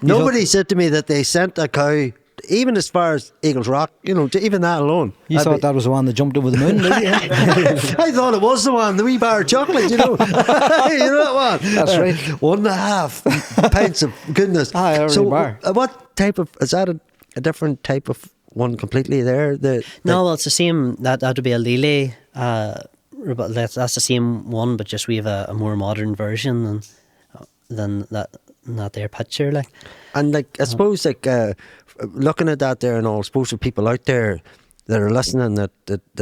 Nobody said to me that they sent a cow even as far as Eagles Rock, even that alone. You thought that was the one that jumped over the moon, did you? I thought it was the one, the wee bar of chocolate, you know. You know that one? That's right. 1.5 pints of goodness. So what type of, is that a different type of one completely there? No, well, it's the same, that would be a Lely, that's the same one, but just we have a more modern version than that there picture, like. And like, I suppose, like, looking at that there, and all, I suppose for people out there that are listening that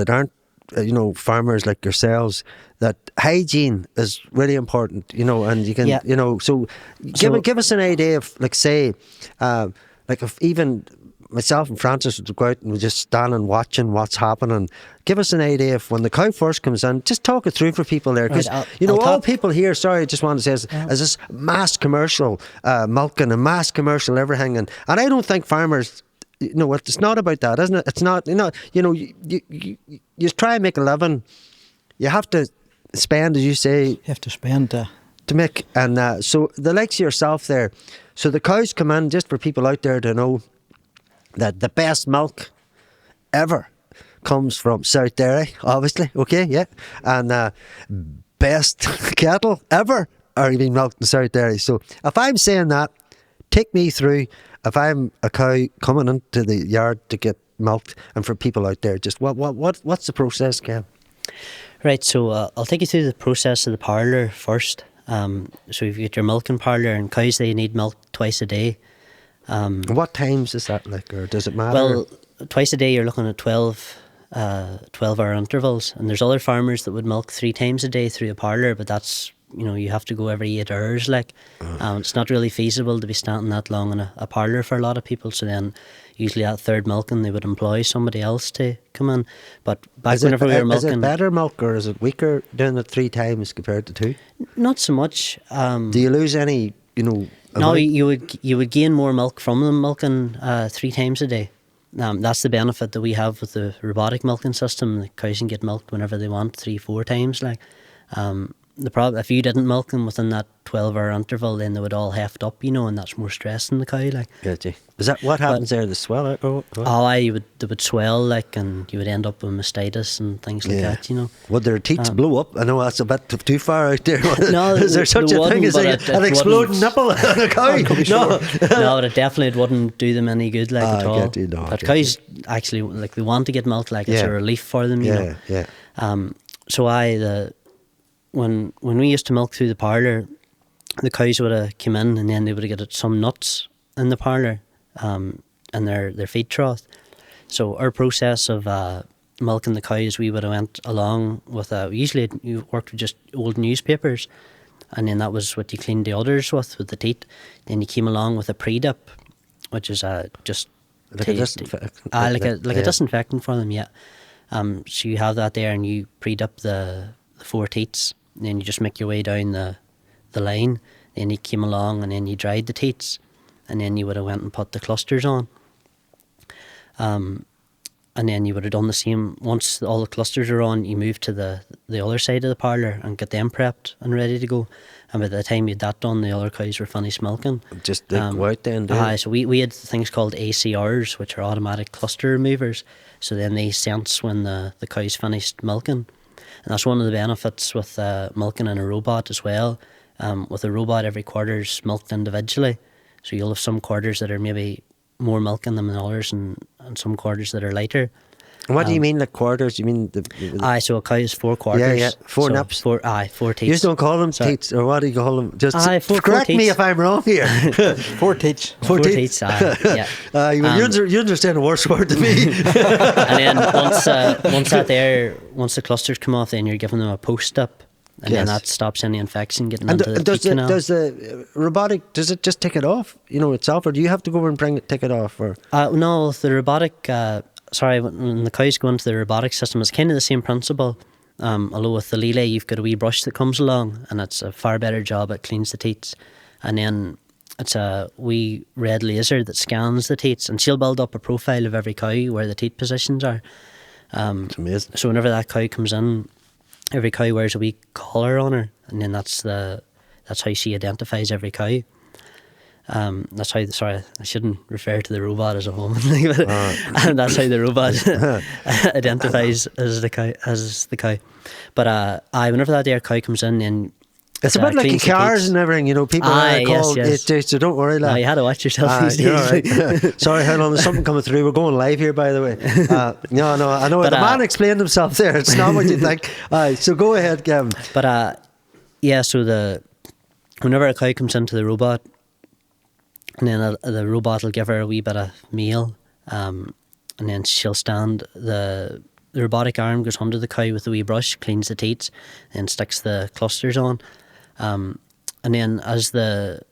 aren't, farmers like yourselves, that hygiene is really important, and you can, so give us an idea of, like, say, like, if even myself and Francis would go out and we just stand and watching what's happening. Give us an idea of when the cow first comes in. Just talk it through for people there, because all people here. Sorry, I just want to say is this mass commercial milking and mass commercial everything, and I don't think farmers. It's not about that, isn't it? It's not. You try and make a living. You have to spend, as you say. You have to spend to make, and so the likes of yourself there. So the cows come in, just for people out there to know that the best milk ever comes from South Dairy, obviously, okay, yeah, and best cattle ever are being milked in South Dairy. So if I'm saying that, take me through, if I'm a cow coming into the yard to get milked, and for people out there, just what's the process, Kev? Right, so I'll take you through the process of the parlour first. So you've got your milking parlour, and cows, they need milk twice a day. What times is that, like, or does it matter? Well, twice a day you're looking at 12-hour intervals, and there's other farmers that would milk 3 times a day through a parlour, but that's, you have to go every 8 hours, like. It's not really feasible to be standing that long in a parlour for a lot of people, so then usually at third milking they would employ somebody else to come in. But back whenever we were milking... Is it better milk, or is it weaker doing it 3 times compared to 2? Not so much. Do you lose any, No, you would gain more milk from them milking 3 times a day. That's the benefit that we have with the robotic milking system. The cows can get milked whenever they want, 3-4 times. Like, the problem, if you didn't milk them within that 12-hour interval, then they would all heft up, and that's more stress on the cow, like. Gotcha. Is that what happens there? The swell out or what? Oh, they would swell, like, and you would end up with mastitis and things like that, Would their teats blow up? I know that's a bit too far out there. No, is there such a thing as an exploding nipple on a cow? No, but it wouldn't do them any good, like, at all. But cows actually, like, they want to get milk, like, it's a relief for them, you know. Yeah. So when we used to milk through the parlour, the cows would have come in, and then they would have got some nuts in the parlour, and their feed trough. So our process of milking the cows, we would have went along with usually you worked with just old newspapers, and then that was what you cleaned the udders with the teat. Then you came along with a pre-dip, which is just like a disinfectant. A disinfectant for them, yeah. So you have that there, and you pre-dip the 4 teats, and then you just make your way down the line. Then you came along, and then you dried the teats, and then you would have went and put the clusters on. And then you would have done the same. Once all the clusters are on, you move to the other side of the parlour and get them prepped and ready to go. And by the time you had that done, the other cows were finished milking. Just go out then, so we had things called ACRs, which are automatic cluster removers. So then they sense when the cow's finished milking. And that's one of the benefits with milking in a robot as well. With a robot, every quarter's milked individually. So you'll have some quarters that are maybe more milk in them than others, and some quarters that are lighter. And what do you mean, like quarters? You mean so a cow is 4 quarters. Yeah, 4 nips. 4 teats. You just don't call them teats, or what do you call them? Just correct four me if I'm wrong here. 4 teats. 4 teats. Yeah. You understand a worse word than me. And then once the clusters come off, then you're giving them a post-dip. And then that stops any infection getting into the teat canal. Does the robotic, does it just take it off, itself, or do you have to go over and take it off? Or no, the robotic, when the cows go into the robotic system, it's kind of the same principle. Although with the Lele, you've got a wee brush that comes along, and it's a far better job. It cleans the teats. And then it's a wee red laser that scans the teats, and she'll build up a profile of every cow where the teat positions are. It's amazing. So whenever that cow comes in, every cow wears a wee collar on her, and then that's how she identifies every cow. That's how. Sorry, I shouldn't refer to the robot as a woman, but that's how the robot identifies as the cow. But whenever that there cow comes in, then it's a bit like cars and everything, people call it. So don't worry, lad. No, you had to watch yourself these days. Right. Sorry, hold on, there's something coming through. We're going live here, by the way. No, I know. But the man explained himself there. It's not what you think. So go ahead, Kevin. But so whenever a cow comes into the robot, and then the robot will give her a wee bit of meal, and then she'll stand. The robotic arm goes under the cow with a wee brush, cleans the teats, and sticks the clusters on. And then as the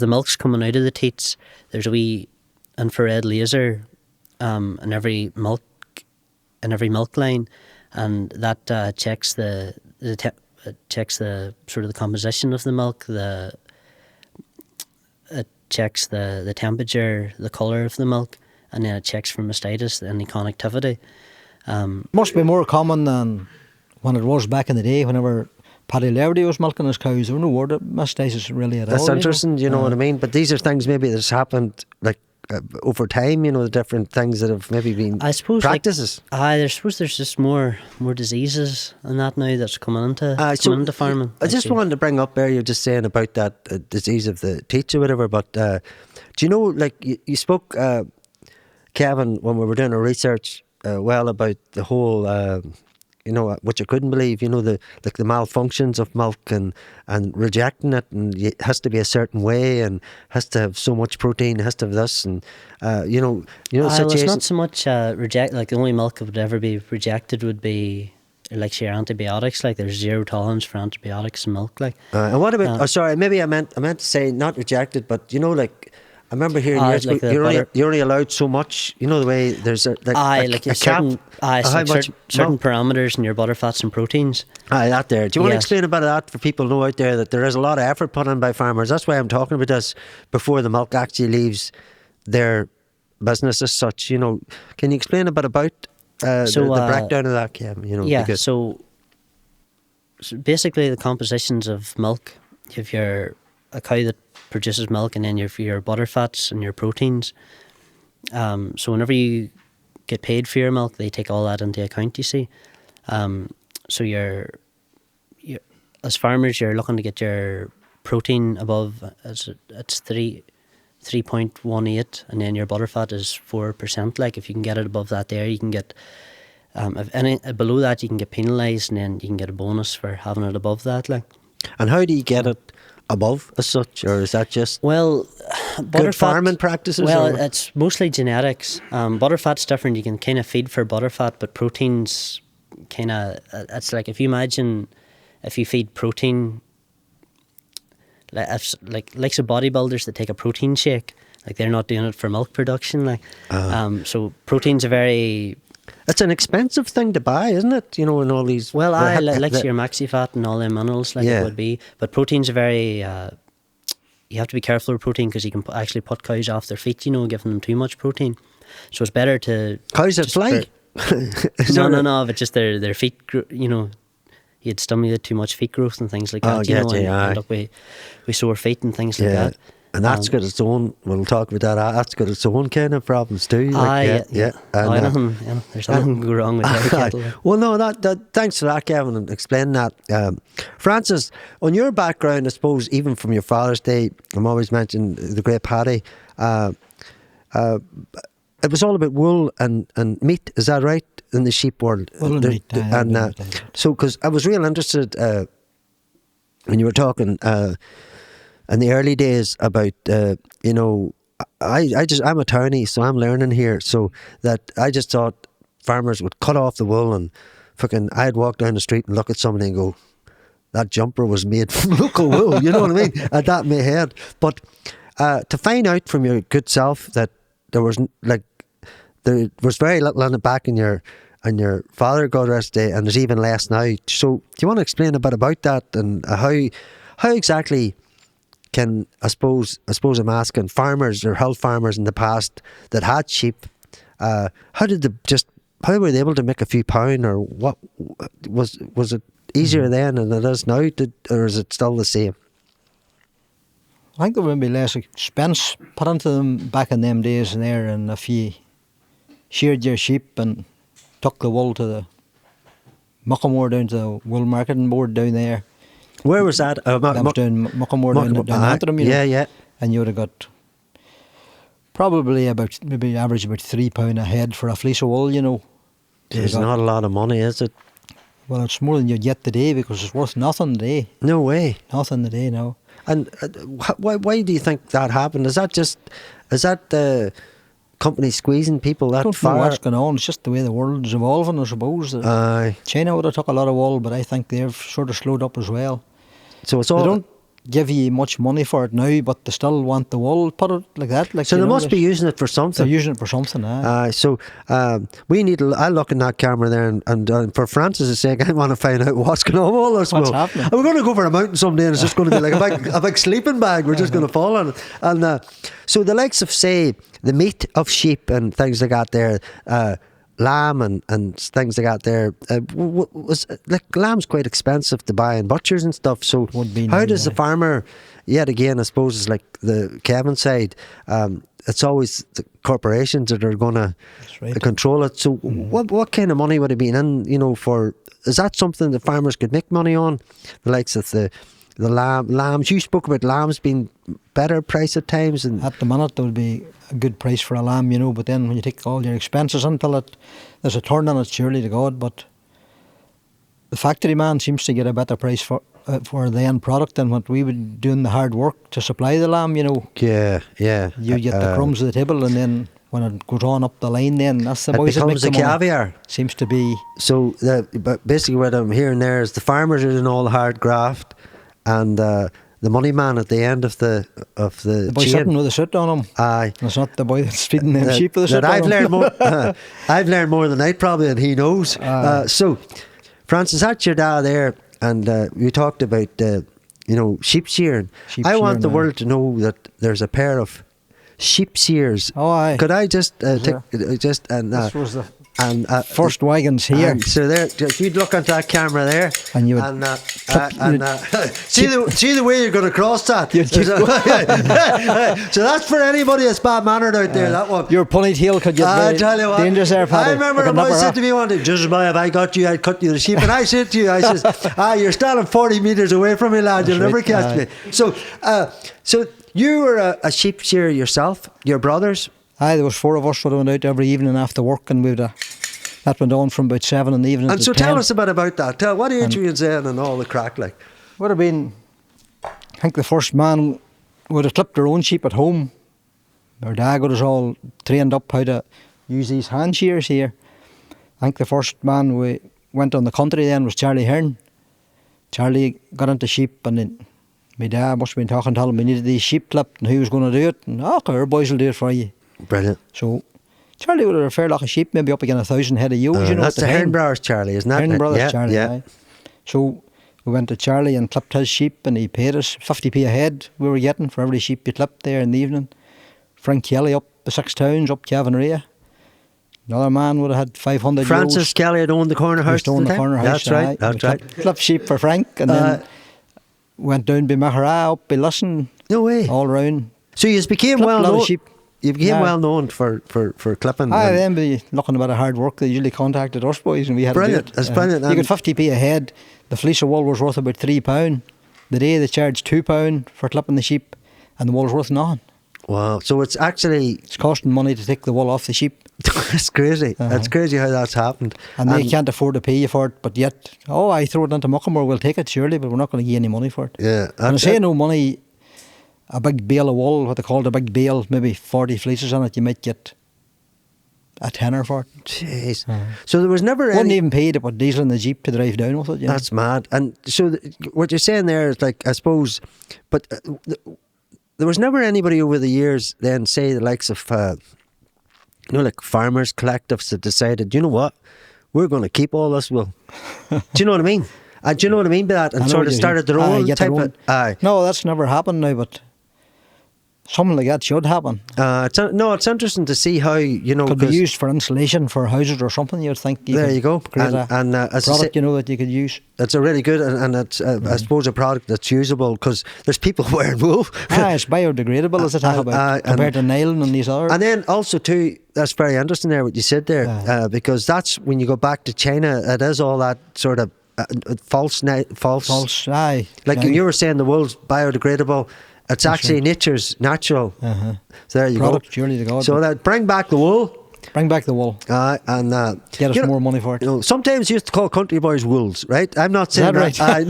milk's coming out of the teats, there's a wee infrared laser in every milk line, and that checks the sort of the composition of the milk. It checks the temperature, the colour of the milk, and then it checks for mastitis, any connectivity. Must be more common than when it was back in the day, whenever Paddy Glasgow was milking his cows. There was no word of mastitis really at all. That's interesting, you know what I mean? But these are things maybe that's happened like over time, the different things that have maybe been practices. I suppose there's just more diseases and that now that's coming into farming. I just wanted to bring up there, you're just saying about that disease of the teats or whatever, but do you know, like you spoke, Kevin, when we were doing our research, about the whole, what you couldn't believe, the malfunctions of milk and rejecting it, and it has to be a certain way and has to have so much protein, has to have this, and it's not so much reject. Like the only milk that would ever be rejected would be like your antibiotics. Like there's zero tolerance for antibiotics in milk. Like and what about? Maybe I meant to say not rejected, but like. I remember hearing years ago, you're only allowed so much. You know the way there's a cap. Certain parameters in your butter, fats and proteins. That there. Do you want to explain about that for people who know out there that there is a lot of effort put in by farmers? That's why I'm talking about this before the milk actually leaves their business as such. Can you explain a bit about the breakdown of that, Kim? So basically the compositions of milk you've a cow that produces milk, and then you've your butter fats and your proteins. So whenever you get paid for your milk, they take all that into account, you see. So you're as farmers, you're looking to get your protein above, it's 3.18, and then your butter fat is 4%. Like, if you can get it above that there, you can get, if any below that, you can get penalised, and then you can get a bonus for having it above that. Like. And how do you get it above as such, or is that just butter good farming practices? Well, it's mostly genetics. Butter fat's different. You can kind of feed for butter fat, but proteins kind of, it's like, if you imagine if you feed protein, like some bodybuilders that take a protein shake, like, they're not doing it for milk production. Like, so proteins are very. It's an expensive thing to buy, isn't it? You know, and all these. Well, like your maxi fat and all them minerals, like, it would be. But proteins are very. You have to be careful with protein, because you can actually put cows off their feet, you know, giving them too much protein. So it's better to. Cows that fly? No, but just their feet, you know. You'd stimulate too much feet growth and things like that, you know, and end up with sore feet and things like that. And that's got its own, we'll talk about that, that's got its own kind of problems too. Like, yeah. And, there's nothing go wrong with dairy cattle. Well, no, that thanks for that, Kevin, and explaining that. Francis, on your background, I suppose, even from your father's day, I'm always mentioning the great Paddy, it was all about wool and meat, is that right, in the sheep world? Wool and meat. So, because I was real interested when you were talking in the early days about, you know, I'm a townie, so I'm learning here, so that I just thought farmers would cut off the wool, and fucking, I'd walk down the street and look at somebody and go, that jumper was made from local wool, you know what I mean? And that in my head. But to find out from your good self that there was very little in it back in your father, God rest day, and there's even less now. So do you want to explain a bit about that, and how exactly can, I suppose I'm asking, farmers or hill farmers in the past that had sheep, how were they able to make a few pound, or what was it easier then than it is now, or is it still the same? I think there would be less expense put into them back in them days and there, and if you sheared your sheep and took the wool to the Muckamore, down to the wool marketing board down there. Where was that? That was down Muckamore, down Antrim, you know. Yeah. And you would have got probably maybe average about £3 a head for a fleece of wool, you know. It's not a lot of money, is it? Well, it's more than you get today, because it's worth nothing today. No way. Nothing today, no. And why do you think that happened? Is that the company squeezing people that far? I don't know what's going on. It's just the way the world's evolving, I suppose. China would have took a lot of wool, but I think they've sort of slowed up as well. So it's all. They don't give you much money for it now, but they still want the wool, put it like that. Like, so they must be using it for something. They're using it for something, so we need. I'll look in that camera there, and for Francis' sake, I want to find out what's going on with all this wool. What's happening? And we're going to go for a mountain someday, and it's just going to be like a big sleeping bag. We're just going to fall on it. And so the likes of, say, the meat of sheep and things like that there, lamb and things like that there, was like, lamb's quite expensive to buy in butchers and stuff. So how does the farmer, yet again, I suppose it's like the Kevin side, it's always the corporations that are going to control it. So what kind of money would it be in, you know, for, is that something the farmers could make money on? The likes of the lambs, you spoke about lambs being better price at times, and at the minute there would be a good price for a lamb, you know, but then when you take all your expenses until there's a turn on it, surely to God. But the factory man seems to get a better price for the end product than what we would doing the hard work to supply the lamb, you know. Yeah. You get the crumbs of the table, and then when it goes on up the line, then that's the boys that make the money. Caviar. Seems to be. So but basically what I'm hearing there is the farmers are doing all the hard graft, and the money man at the end of the boy chain, sitting with a suit on him. Aye. It's not the boy that's feeding them sheep with a suit I've on learned him. more. I've learned more than I probably, and he knows. So, Francis, that's your dad there, and we talked about sheep shearing. I want the world to know that there's a pair of sheep shears. Oh, aye. Could I just Sure. this was the And First wagons here. And so there, you'd look at that camera there, And you would see the way you're going to cross that. So that's for anybody that's bad mannered out there. That one. Your ponytail could get very dangerous there, Paddy. I remember a boy said to me one day, "Just if I got you, I'd cut you the sheep." And I said to you, I says, "You're standing 40 metres away from me, lad. You'll never catch me." So, so you were a sheep shearer yourself. Your brothers. Aye, there was 4 of us that went out every evening after work, and that went on from about 7 in the evening. And to so 10. tell us a bit about that. Tell what age were you in and all the crack like. Would have been, I think the first man would have clipped their own sheep at home. Our dad got us all trained up how to use these hand shears here. I think the first man we went on the country then was Charlie Hearn. Charlie got into sheep, and then my dad must have been talking to him, we needed these sheep clipped and who was going to do it. And our boys will do it for you. Brilliant. So Charlie would have a fair lot of sheep, maybe up against 1,000 head of ewes. That's the Hearn Brothers Charlie, isn't that? Hearn Brothers Charlie, yeah. aye. So we went to Charlie and clipped his sheep, and he paid us 50p a head we were getting for every sheep you clipped there in the evening. Frank Kelly up the 6 towns, up Cavanria. Another man would have had 500 Francis Kelly had owned the corner house. Owned the corner house. That's right. That's right. Clipped sheep for Frank, and then went down by Mahara, up by Lisson. No way. All round. So you became Clipped well a lot known. of sheep. You became well known for clipping. Then be looking about a hard work. They usually contacted us boys, and we had brilliant. to do it. That's brilliant. You got 50p a head. The fleece of wool was worth about £3. The day they charged £2 for clipping the sheep, and the wool was worth nothing. Wow. So it's costing money to take the wool off the sheep. It's crazy. That's crazy how that's happened. And they can't afford to pay you for it, but yet, I throw it into Muckamore, we'll take it surely, but we're not going to give any money for it. Yeah. And I say no money, a big bale of wool, what they call a big bale, maybe 40 fleeces on it, you might get a tenner for it. Jeez. So there was never Wouldn't even pay to put diesel in the Jeep to drive down with it. That's mad. And so what you're saying there is like, I suppose, but there was never anybody over the years then, say the likes of, like farmers collectives that decided, you know what, we're going to keep all this wool. Do you know what I mean? Do you know what I mean by that? And sort of started their own type of... No, that's never happened now, but something like that should happen. It's interesting to see how, could be used for insulation for houses or something, you'd think. There you go. Create a product, that you could use. It's a really good, and it's, I suppose, a product that's usable, because there's people wearing wool. It's biodegradable, as they talk about, compared to nylon and these others. And then also, too, that's very interesting there, what you said there, because that's, when you go back to China, it is all that sort of false. Aye. Like you were saying, the wool's biodegradable. It's actually nature's natural. So there you product, go. Surely to God. So that bring back the wool. Bring back the wool. And get us more money for it. Sometimes you used to call country boys wolves, right? I'm not saying that. I'm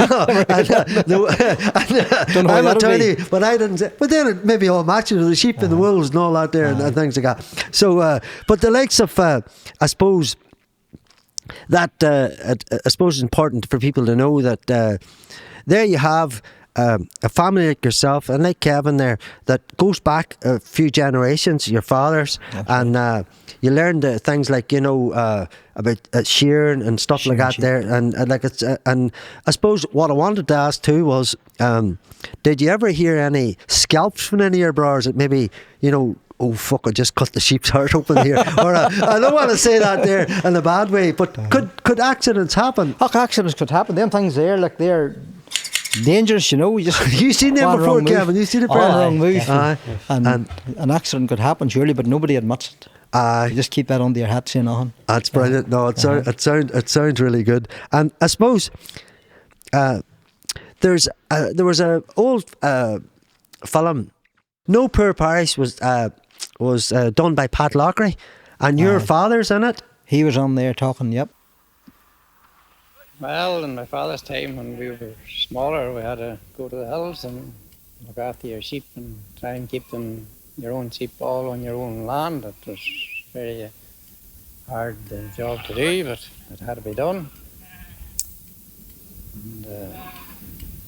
not telling you, but I didn't say. But then it maybe all matches with the sheep and the wolves and all that there and things like that. So, but the likes of, I suppose, that I suppose it's important for people to know that there you have a family like yourself and like Kevin there that goes back a few generations, your fathers, and you learn the things like about shearing and stuff like that there, and like it's and I suppose what I wanted to ask too was, did you ever hear any scalps from any of your brothers that maybe oh fuck, I just cut the sheep's heart open here, or I don't want to say that there in a bad way, but could accidents happen? Accidents could happen. Them things there, like they're dangerous, You just you seen them before, Kevin? You seen it? Wrong move, and an accident could happen surely, but nobody admits it. You just keep that under your hat, saying nothing. That's brilliant. No, it sounds really good. And I suppose there was a old film. No Poor Parish was done by Pat Lockery, and your father's in it. He was on there talking. Yep. Well, in my father's time, when we were smaller, we had to go to the hills and look after your sheep and try and keep them, your own sheep, all on your own land. It was very hard job to do, but it had to be done. And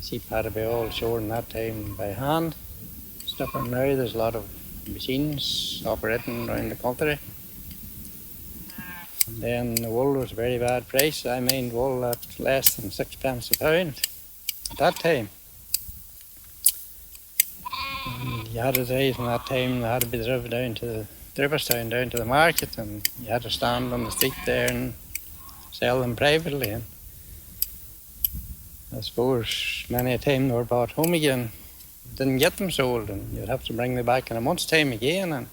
sheep had to be all shorn that time by hand. Different now, there's a lot of machines operating around the country. And then the wool was a very bad price. I mined wool at less than 6 pence a pound at that time. And you had to drive from that time, they had to be driven down to Riverstown down to the market, and you had to stand on the street there and sell them privately. And I suppose many a time they were brought home again, didn't get them sold, and you'd have to bring them back in a month's time again, and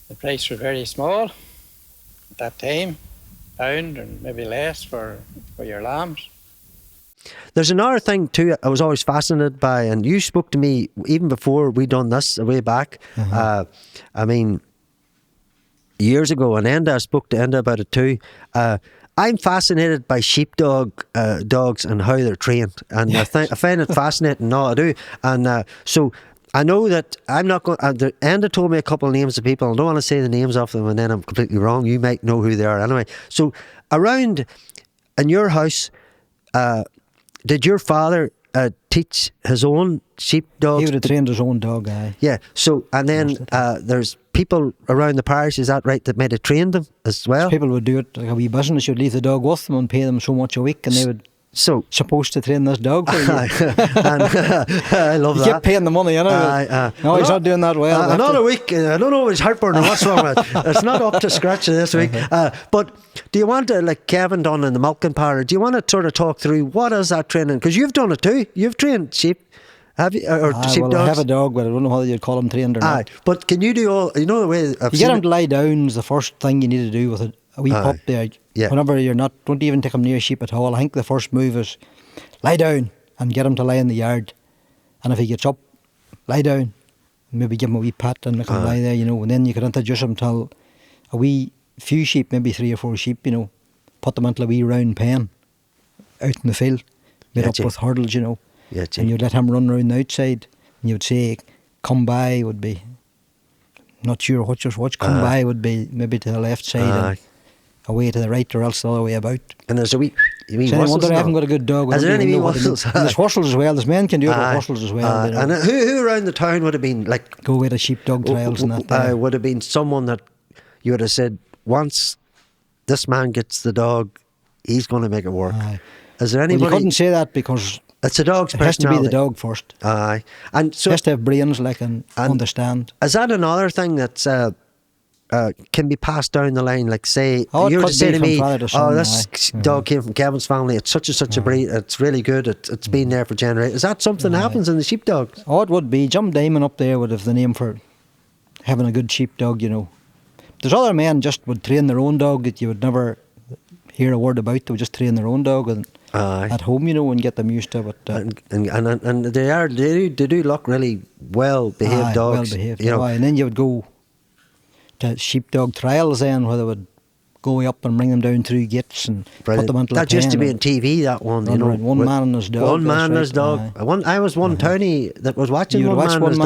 the price was very small at that time, pound and maybe less for your lambs. There's another thing too I was always fascinated by, and you spoke to me even before we done this way back. I mean, years ago, and I spoke to Enda about it too. I'm fascinated by sheepdog dogs and how they're trained, and I find it fascinating. No, I do, and so I know that I'm not going. Enda told me a couple of names of people. I don't want to say the names of them, and then I'm completely wrong. You might know who they are anyway. So around in your house. Did your father teach his own sheepdogs? He would have trained his own dog, aye. Yeah, so, and then there's people around the parish, is that right, that might have trained them as well? People would do it like a wee business. You'd leave the dog with them and pay them so much a week, and they would supposed to train this dog for you. And, I love you that. keep paying the money, you know. No, he's not doing that well. Another week, I don't know if it's heartburn or what's wrong with it. It's not up to scratch this week. But do you want to, like Kevin done in the milking parlour, do you want to sort of talk through what is that training? Because you've done it too. You've trained sheep. Have you? Or sheepdogs? Well, I have a dog, but I don't know whether you'd call him trained or not. But can you do all, you know the way you get him to lie down is the first thing you need to do with a wee pup there. Yeah. Whenever you're not, don't even take him near sheep at all. I think the first move is lie down and get him to lie in the yard. And if he gets up, lie down. Maybe give him a wee pat and let him lie there, you know. And then you can introduce him to a wee few sheep, maybe 3 or 4 sheep, you know. Put them into a wee round pen out in the field, made up with hurdles, you know. Yeah, and you'd let him run around the outside. And you'd say, come by would be, not sure which come by would be maybe to the left side and away to the right, or else the other way about. And there's a wee so I wonder I haven't got a good dog. Is there any wee whistles? And there's whistles as well. There's men can do it with whistles as well. You know. And who around the town would have been like... Go away to sheepdog trials and that. Would have been someone that you would have said, once this man gets the dog, he's going to make it work. Is there anybody... Well, you couldn't say that because... It's a dog's personality. It has to be the dog first. Aye. And so... It has to have brains, like, and understand. Is that another thing that's... can be passed down the line, like say you were to say to me, this dog came from Kevin's family, it's such and such a breed, it's really good, it's been there for generations. Is that something that happens in the sheepdogs? Oh, it would be. Jim Diamond up there would have the name for having a good sheepdog, you know. There's other men just would train their own dog that you would never hear a word about. They would just train their own dog and at home, you know, and get them used to it. And they do look really well behaved dogs. Well behaved, you know. And then you would go to sheepdog trials then, where they would go up and bring them down through gates and put them into that used to be on TV, that one, you know. One man and his dog. One man and his dog. I was one townie that was watching one man and his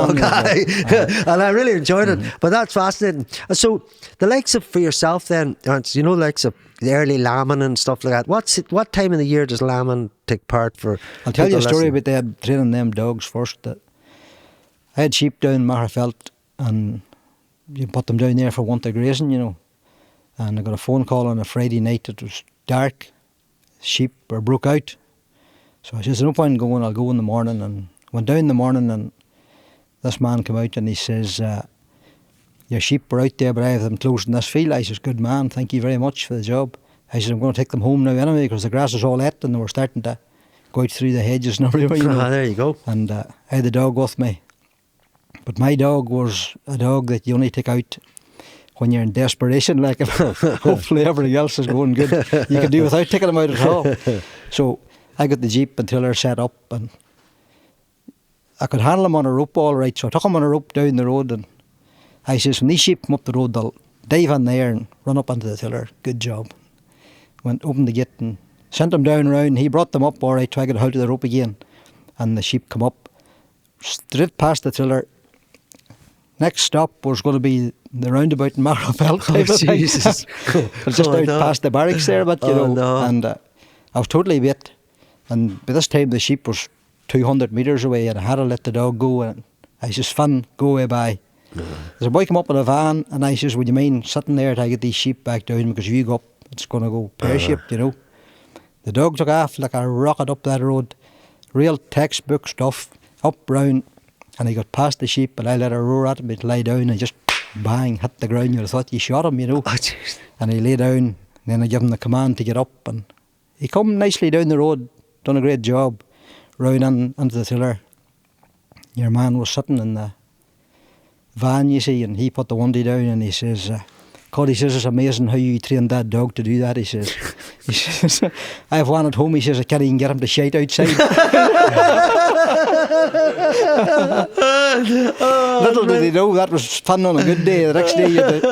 dog. And I really enjoyed it. But that's fascinating. So the likes of, for yourself then, you know, likes of the early lambing and stuff like that. What time of the year does lambing take part for? I'll tell you a story about them training them dogs first. That I had sheep down Maherfelt, and you put them down there for winter grazing, you know. And I got a phone call on a Friday night. It was dark. Sheep were broke out. So I said, there's no point in going, I'll go in the morning. And went down in the morning, and this man came out and he says, your sheep were out there, but I have them closed in this field. I says, good man, thank you very much for the job. I said, I'm going to take them home now anyway, because the grass is all et and they were starting to go out through the hedges and everywhere, you know. There you go. And I had the dog with me. But my dog was a dog that you only take out when you're in desperation, like hopefully everything else is going good. You can do without taking them out at all. So I got the Jeep and trailer set up, and I could handle them on a rope all right. So I took them on a rope down the road, and I says, when these sheep come up the road, they'll dive in there and run up onto the tiller. Good job. Went, opened the gate and sent them down around. He brought them up all right, so I got hold of the rope again. And the sheep come up, straight past the tiller. Next stop was going to be the roundabout in Maherfelt type of thing. Jesus. Just out past the barracks there, but you know. No. And I was totally bit. And by this time the sheep was 200 metres away, and I had to let the dog go. And I says, Finn, go away by. There's a boy come up in a van, and I says, would you mind sitting there till I get these sheep back down, because if you go up, it's going to go pear-shaped, you know. The dog took off like a rocket up that road. Real textbook stuff, up round. And he got past the sheep, and I let her roar at him to lie down, and just bang, hit the ground. You thought you shot him, you know. Oh, jeez. And he lay down. Then I give him the command to get up, and he come nicely down the road, done a great job, round into the tiller. Your man was sitting in the van, you see, and he put the onesie down, and he says, God, he says, it's amazing how you trained that dog to do that, he says. He says, I have one at home, he says, I can't even get him to shite outside. Little did he know that was fun on a good day. The next day you had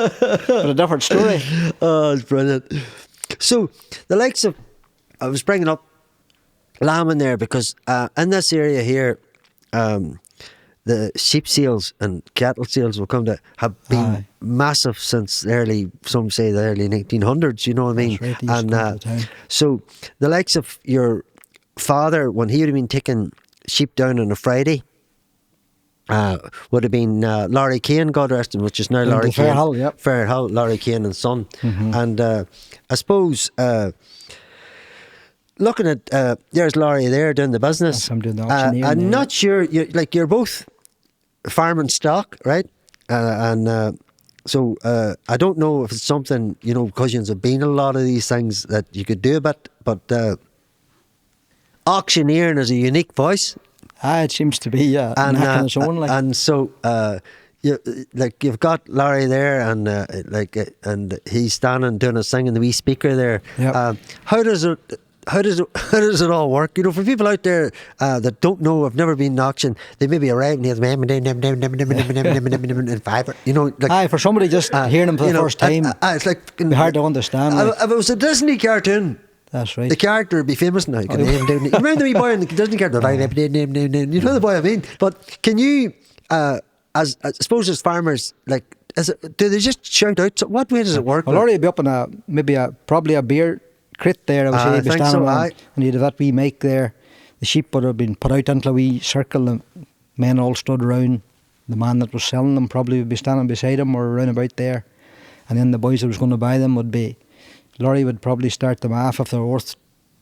a different story. Oh, it's brilliant. So, the likes of, I was bringing up lambing there because in this area here, the sheep sales and cattle sales will come to have been massive since some say the early 1900s, you know what I mean? Right, and so the likes of your father, when he would have been taking sheep down on a Friday, would have been Laurie Kane, God rest him, which is now Laurie Kane. Fairhill, yep. Fairhill, Laurie Kane and son. Mm-hmm. And I suppose looking at there's Laurie there doing the business. Yes, I'm doing the auctioneering. I'm not sure. You're both farming stock, right? So I don't know if it's something, you know, because you've been a lot of these things that you could do a bit, but auctioneering is a unique voice. It seems to be And on its own. and so you've got Larry there, and and he's standing doing his thing in the wee speaker there. Yep. How does it all work? You know, for people out there that don't know, have never been in auction, they maybe arrive and hear and five. You know, like, for somebody just hearing them for the first time, it's like it'd be hard to understand. If it was a Disney cartoon, that's right. the character would be famous now. You remember the wee boy in the Disney character? You know the boy I mean. But can you, I suppose as farmers, like, do they just shout out? So what way does it work? Well, Laurie would be up in probably a beer crate there. I would say, think so, and you'd have that wee make there. The sheep would have been put out into a wee circle, and men all stood around. The man that was selling them probably would be standing beside him or around about there. And then the boys that was going to buy them would be, Laurie would probably start them off if they were worth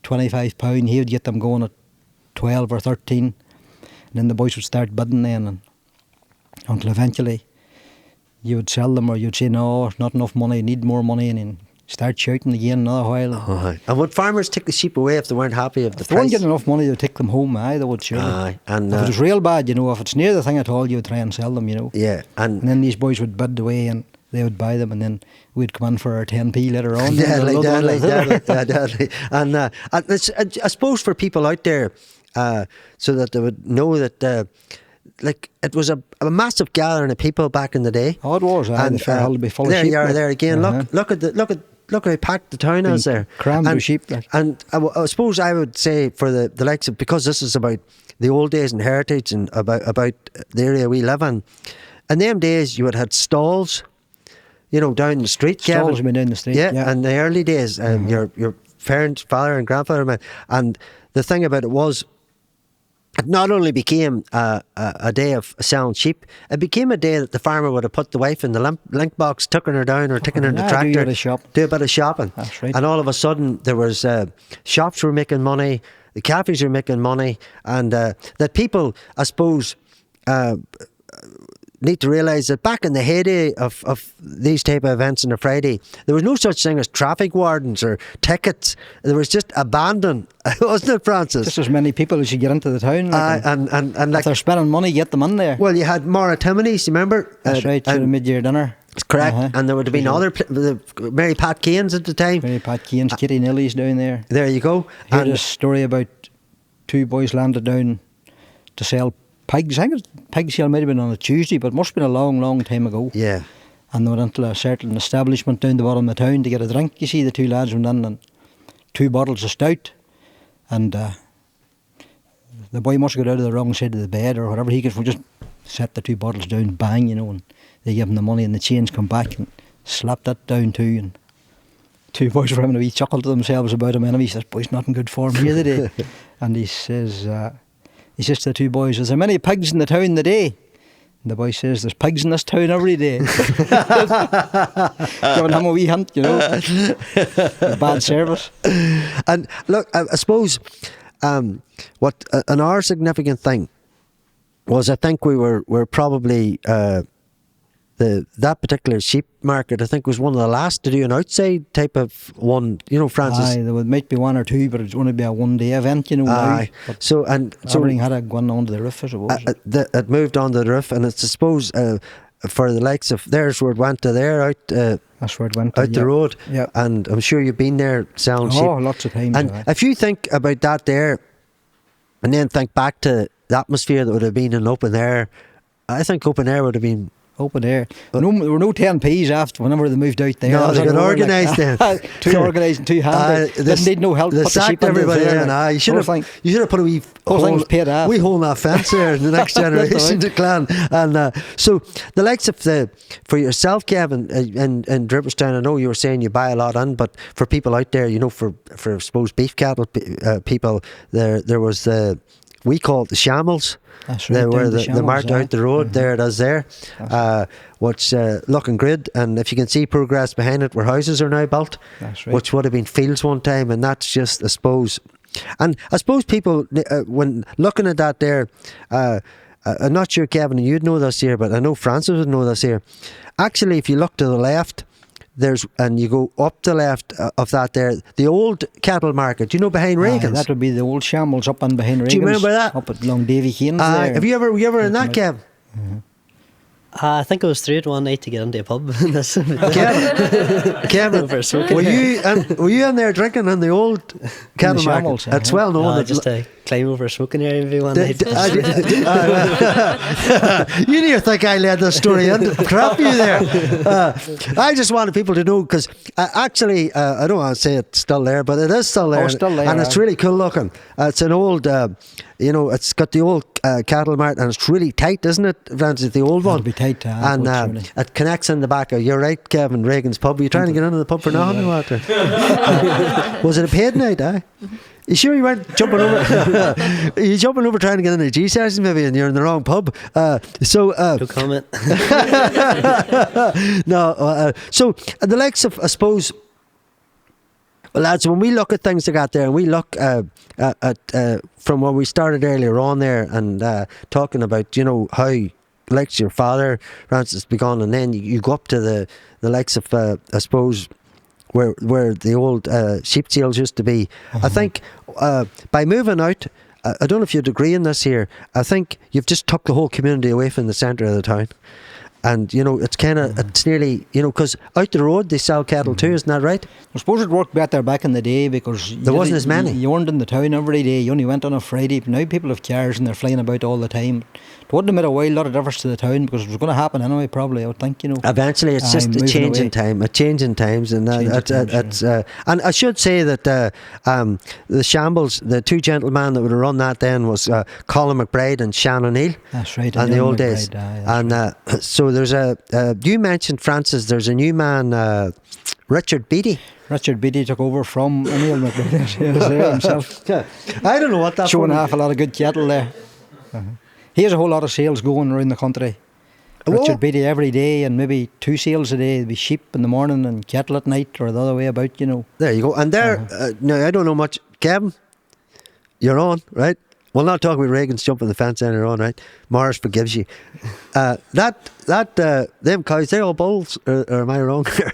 £25. He would get them going at 12 or 13. And then the boys would start bidding then, and until eventually you would sell them, or you'd say, no, not enough money, need more money, and then start shouting again another while. And would farmers take the sheep away if they weren't happy with the If they price? weren't getting enough money to take them home, they would surely. And if it was real bad, you know, if it's near the thing at all, you would try and sell them, you know. Yeah, and then these boys would bid away, and they would buy them, and then we'd come in for our 10p later on. Deadly. And I suppose for people out there, so that they would know that, like, it was a massive gathering of people back in the day. Oh, it was. And the Fairhill would be full of sheep. There you are, there again. Look how packed the town is there. Crammed with sheep. And I suppose I would say for the likes of, because this is about the old days and heritage and about the area we live in them days you would have had stalls, you know, down the street. Stalls have been down the street. Yeah, in the early days, your parents, father and grandfather, and the thing about it was, it not only became a day of selling sheep, it became a day that the farmer would have put the wife in the link box, tucking her down or taking her in the tractor, do a bit of shopping. That's right. And all of a sudden there was shops were making money, the cafes were making money, and that people, I suppose, need to realise that back in the heyday of these type of events on a Friday, there was no such thing as traffic wardens or tickets. There was just abandon, wasn't it, Francis? Just as many people as you get into the town. Like, and if like they're spending money, get them in there. Well, you had Mauritanies, you remember? That's right, the mid-year dinner. Correct. And there would have been other Mary Pat Kane's at the time. Mary Pat Kane's, Kitty Nilly's down there. There you go. I heard a story about two boys landed down to sell pigs. I think pig sale might have been on a Tuesday, but it must have been a long, long time ago. Yeah. And they went into a certain establishment down the bottom of the town to get a drink. You see, the two lads went in and 2 bottles of stout. And the boy must have got out of the wrong side of the bed or whatever. He could just set the 2 bottles down, bang, you know, and they gave him the money, and the change come back and slapped that down too. And 2 boys were having a wee chuckle to themselves about him. And he says, boy's not in good form here today. And he says to the 2 boys, is there many pigs in the town today? And the boy says, there's pigs in this town every day. Giving him a wee hint, you know. Bad service. And look, I suppose what another significant thing was, I think we were probably the that particular sheep market, I think, was one of the last to do an outside type of one. You know, Francis. Aye, there might be one or two, but it's only be a one-day event, you know. Aye. So everything had to go onto the roof, I suppose. It moved onto the roof, and it's, I suppose, for the likes of there's where it went to there out. That's where it went out the road. Yeah. And I'm sure you've been there selling sheep. Oh, lots of times. And if you think about that there, and then think back to the atmosphere that would have been in open air, I think open air would have been open air. There were no 10Ps after whenever they moved out there. No, they got organised then. Too organised and too handy. Didn't need no help. They Put the sheep sacked everybody in. there. You should have put a wee hole in that fence there in the next generation to clan. And so the likes of for yourself, Kevin, in Dripperstown, I know you were saying you buy a lot in, but for people out there, you know, for I suppose beef cattle people, there was we call it the shambles. That's right. Where the marked out the road, there it is there, which looking good. And if you can see progress behind it, where houses are now built, that's right, which would have been fields one time, and that's just, I suppose. And I suppose people, when looking at that there, I'm not sure, Kevin, you'd know this here, but I know Francis would know this here. Actually, if you look to the left, and you go up the left of that there, the old cattle market, you know, behind Reagan's. That would be the old shambles up and behind Reagan's. Do you remember that? Up at Long Davy Keynes there. Were you ever in that, Kev? Mm-hmm. I think I was through it one night to get into a pub. Kevin, were you in there drinking in the old cattle market? It's well known. Just to climb over a smoking area every one night. You need to think I led this story in. Crap you there. I just wanted people to know, because actually, I don't want to say it's still there, but it is still there. Oh, still there, and it's really cool looking. It's an old, it's got the old cattle market, and it's really tight, isn't it, Francis? The old one. It'll be tight, and it connects in the back of, you're right, Kevin, Reagan's pub. Are you trying to get into the pub for nothing? Was it a paid night, You sure you weren't jumping over? You're jumping over trying to get into G sessions maybe, and you're in the wrong pub. No comment. No. So the likes of, I suppose, well, lads, when we look at things like that there, and we look at from when we started earlier on there, and talking about, you know, how likes your father, Francis, begun, and then you go up to the likes of, I suppose, where the old sheep sales used to be. I think by moving out, I don't know if you'd agree in this here, I think you've just took the whole community away from the centre of the town. And, you know, it's kind of, it's nearly, you know, because out the road they sell cattle too, isn't that right? I suppose it worked better back in the day, because there wasn't as many. You weren't in the town every day, you only went on a Friday. But now people have cars and they're flying about all the time. It wouldn't have made a wild lot of difference to the town, because it was going to happen anyway, probably, I would think, you know. Eventually, it's just a change in time, a change in times. And and I should say that the shambles, the two gentlemen that would have run that then was Colin McBride and Shannon Neal. That's right. In the old days. So there's you mentioned, Francis, there's a new man, Richard Beattie. Richard Beattie took over from Neil McBride. He was there himself. I don't know what that's showing off a lot of good cattle there. He has a whole lot of sales going around the country. Richard Beattie every day, and maybe 2 sales a day. There'd be sheep in the morning and cattle at night, or the other way about, you know. There you go. And there, now I don't know much. Kevin, you're on, right? We'll not talk about Reagan's jumping the fence later on, right? Morris forgives you. Them cows, they're all bulls, or am I wrong here?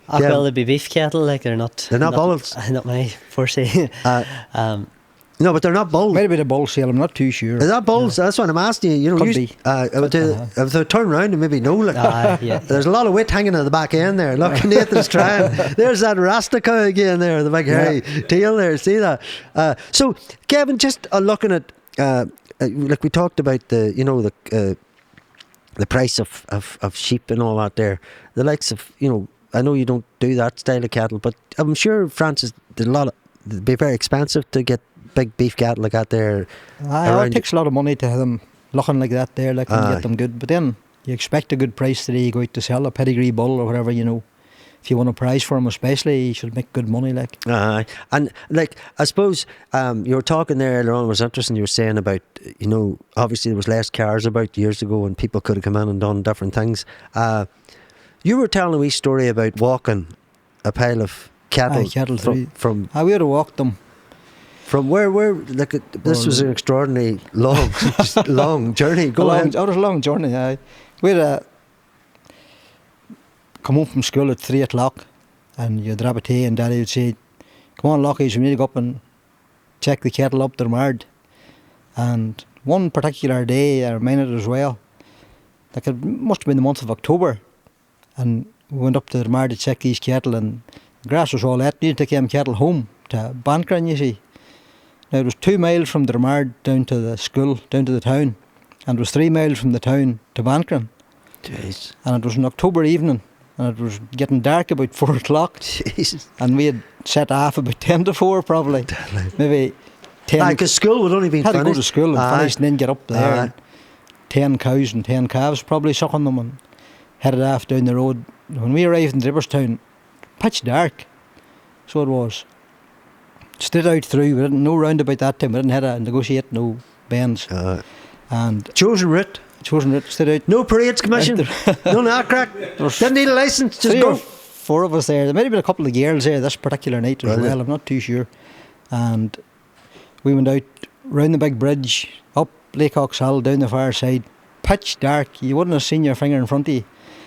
Well, they'd be beef cattle, like they're not. They're not bulls. Not my forte. No, but they're not bulls. Might have been a bull sale, I'm not too sure. Is that bulls? No. That's what I'm asking you. You know, could be. If they turn around and maybe no. Yeah. There's a lot of weight hanging at the back end there. Look, Nathan's trying. There's that Rasta cow again there, the big hairy tail there. See that? So, Kevin, just looking at, like we talked about the, you know, the price of sheep and all that there. The likes of, you know, I know you don't do that style of cattle, but I'm sure, Francis, it'd be very expensive to get big beef cattle like that there. It takes a lot of money to have them looking like that there, like, and get them good. But then you expect a good price today. You go out to sell a pedigree bull or whatever, you know. If you want a prize for him, especially, you should make good money, like. And like, I suppose you were talking there earlier on. It was interesting. You were saying about, you know, obviously there was less cars about years ago, and people could have come in and done different things. You were telling a wee story about walking a pile of cattle from we would have walked them. From where like this was an extraordinary long journey. Go on. It was a long journey. We had come home from school at 3 o'clock and you'd grab a tea and Daddy would say, come on, Lockies, we need to go up and check the cattle up their mard. And one particular day, I remember it as well, like it must have been the month of October, and we went up to the mard to check these cattle, and the grass was all that. We needed to take them cattle home to Ballinascreen, you see. Now it was 2 miles from the mard down to the school, down to the town, and it was 3 miles from the town to Ballinascreen. Jeez. And it was an October evening, and it was getting dark about 4 o'clock. Jesus. And we had set off about 10 to 4 probably. Maybe 10. Because school would only been had finished. to go to school and finish and then get up there. And 10 cows and 10 calves probably sucking them and headed off down the road. When we arrived in Dribberstown, pitch dark. So it was. Stood out through, we didn't know round about that time. We didn't have to negotiate no bends. And chosen route. Stood out. No parades commission. No not crack. Didn't need a licence, just 3 go. or 4 of us there. There might have been a couple of girls there this particular night as well, I'm not too sure. And we went out round the big bridge, up Laycock's Hill, down the far side. Pitch dark, you wouldn't have seen your finger in front of you.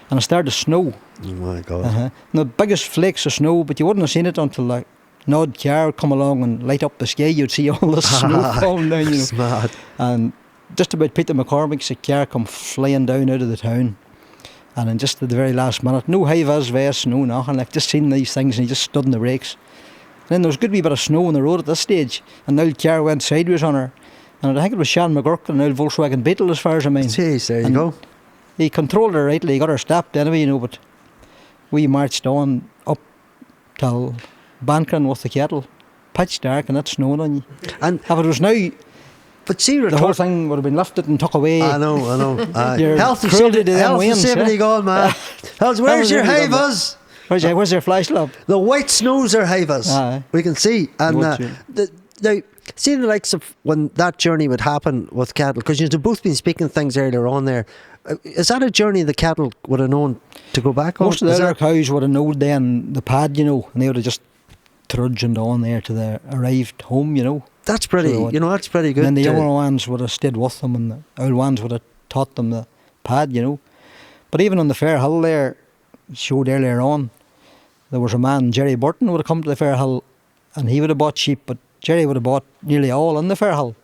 And it started to snow. Oh my God. And the biggest flakes of snow, but you wouldn't have seen it until like an odd car would come along and light up the sky. You'd see all the snow falling down, you know. Mad. And just about Peter McCormick's car come flying down out of the town. And then just at the very last minute, no high-vis vest, no nothing, like just seen these things and he just stood on the brakes. And then there was a good wee bit of snow on the road at this stage, and the old car went sideways on her. And I think it was Sean McGurk and an old Volkswagen Beetle as far as I mean. Jeez, there you go. He controlled her rightly, he got her stopped anyway, you know, but we marched on up till Ballinascreen with the cattle. Pitch dark and it's snowing on you. And if it was now, but see, the whole thing would have been lifted and took away. I know. Health and cruelty to them health and wins, safety gone, man. Where's your high-vis? Where's your flash lamp? The white snows are high-vis. We can see. And now, see the likes of when that journey would happen with cattle, because you've both been speaking things earlier on there. Is that a journey the cattle would have known to go back on? Most of the other cows would have known then the pad, you know, and they would have just trudged on there to the arrived home, you know. That's pretty, so that's pretty good. And then the younger ones would have stayed with them, and the old ones would have taught them the pad, you know. But even on the Fair Hill there, showed earlier on, there was a man, Jerry Burton, would have come to the Fair Hill, and he would have bought sheep, but Jerry would have bought nearly all in the Fair Hill.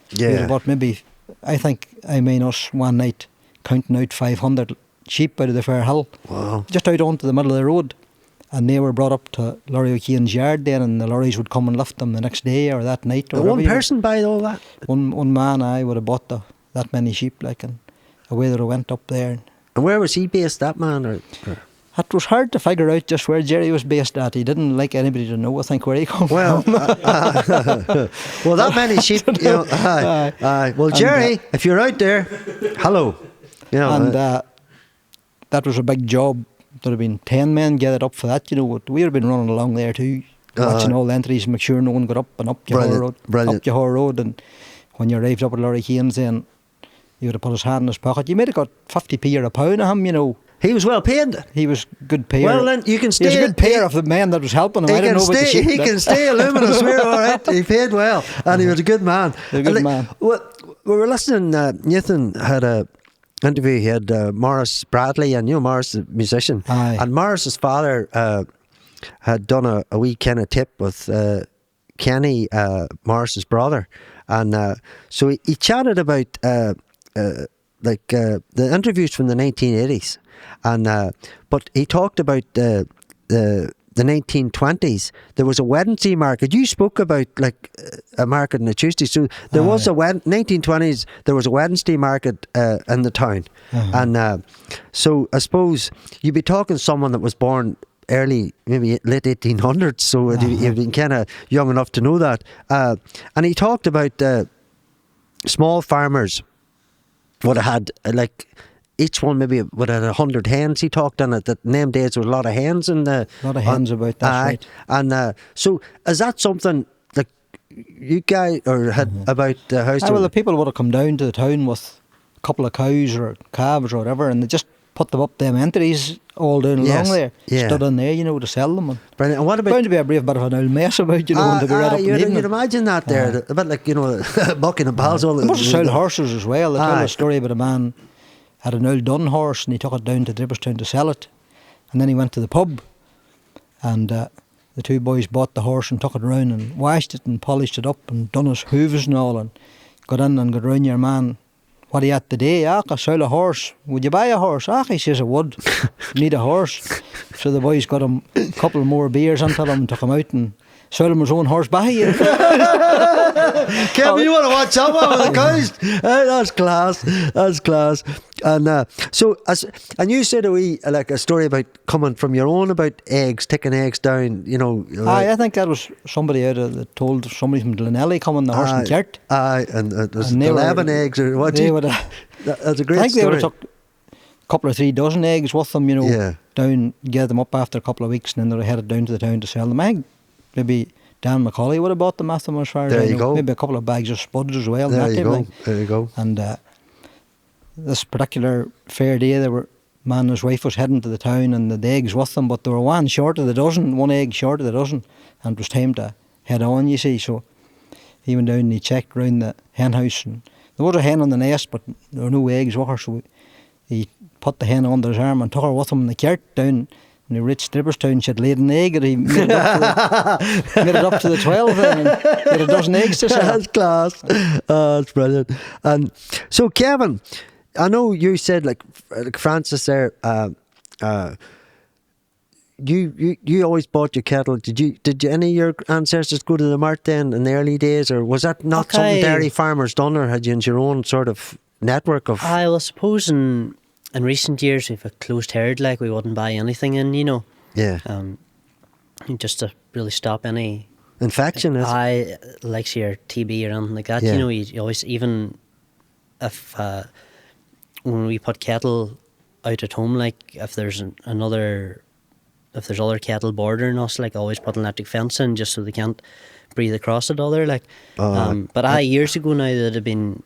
Yeah. He would have bought maybe, I think, us one night counting out 500 sheep out of the Fair Hill. Wow. Just out onto the middle of the road. And they were brought up to Laurie O'Keehan's yard then, and the lorries would come and lift them the next day or that night. Or one person buy all that? One man, I would have bought that many sheep, like, and away they went up there. And where was he based, that man? Or? It was hard to figure out just where Jerry was based at. He didn't like anybody to know, I think, where he come from. Well, that many sheep, you know. Well, Jerry, if you're out there, hello. You know, and that was a big job. There would have been 10 men gathered up for that, you know. But we would have been running along there too, watching all the entries, make sure no one got up and up Johor Road. Up Johor Road. And when you arrived up at Laurie O'Keehan's, then he would have put his hand in his pocket. You might have got 50p or a pound of him, you know. He was well paid. He was good payer. Well, then you can stay. He was a good payer of the man that was helping him. I don't know about the sheep. He can stay luminous. We're all right. He paid well, and he was a good man. A good man. Well, we were listening. Nathan had a interview. He had Morris Bradley, and Morris, the musician. Aye. And Morris's father had done a wee kind of tip with Kenny, Morris's brother, and so he chatted about the interviews from the 1980s. And but he talked about the 1920s. There was a Wednesday market. You spoke about like a market on a Tuesday. So there was 1920s. There was a Wednesday market in the town, and so I suppose you'd be talking to someone that was born early, maybe late 1800s. So you've been kind of young enough to know that. And he talked about small farmers would have had like. Each one maybe would have 100 hens. He talked on it that in them days there were a lot of hens in the. A lot of hens about that, right. And so is that something like you guys or had about the house? Well, the people would have come down to the town with a couple of cows or calves or whatever, and they just put them up them entries all down along there. Yeah. Stood in there, to sell them. Brilliant. And what about? Bound to be a brave bit of an old mess about, when they be read up in the evening. You'd imagine that there, a bit like Buckingham Palace. They must have sold horses as well. They tell a story about a man had an old dun horse and he took it down to Dribberstown to sell it, And then he went to the pub, and the two boys bought the horse and took it round and washed it and polished it up and done his hooves and all, and got in and got round your man. What are you at today? I sell a horse. Would you buy a horse? He says I would. Need a horse. So the boys got him a couple more beers into him and took him out and sold him his own horse back. Kevin, you want to watch that one with the cows? That's class. That's class. And and you said a story about coming from your own about eggs, taking eggs down. You know. I think that was somebody that told somebody from Glenelly coming the horse and cart. And it was 11 eggs or what? That's a great story. I think they would have took a couple or 3 dozen eggs with them. You know, down, get them up after a couple of weeks, and then they were headed down to the town to sell them. I think maybe Dan McCauley would have bought them after them as far as I know. Go. Maybe a couple of bags of spuds as well. There you go. And this particular fair day, man and his wife was heading to the town and the eggs with them, but they were one egg short of the dozen, and it was time to head on, you see. So he went down and he checked round the hen house, and there was a hen on the nest, but there were no eggs with her, so he put the hen under his arm and took her with him in the cart down. When he reached Stripperstown, she had laid an egg, and he made it up to the 12 and had a dozen eggs to sell. That's class. That's brilliant. And so, Kevin, I know you said like Francis there. You always bought your cattle. Did any of your ancestors go to the mart then in the early days, or was that not something dairy farmers done, or had you your own sort of network of? I suppose in recent years we've a closed herd, like we wouldn't buy anything in, you know. Yeah. Just to really stop any infection. Like your TB or anything like that. Yeah. You know, you always, even if when we put cattle out at home, like if there's other cattle bordering us, like always put an electric fence in just so they can't breathe across it other, like. But years ago now that had been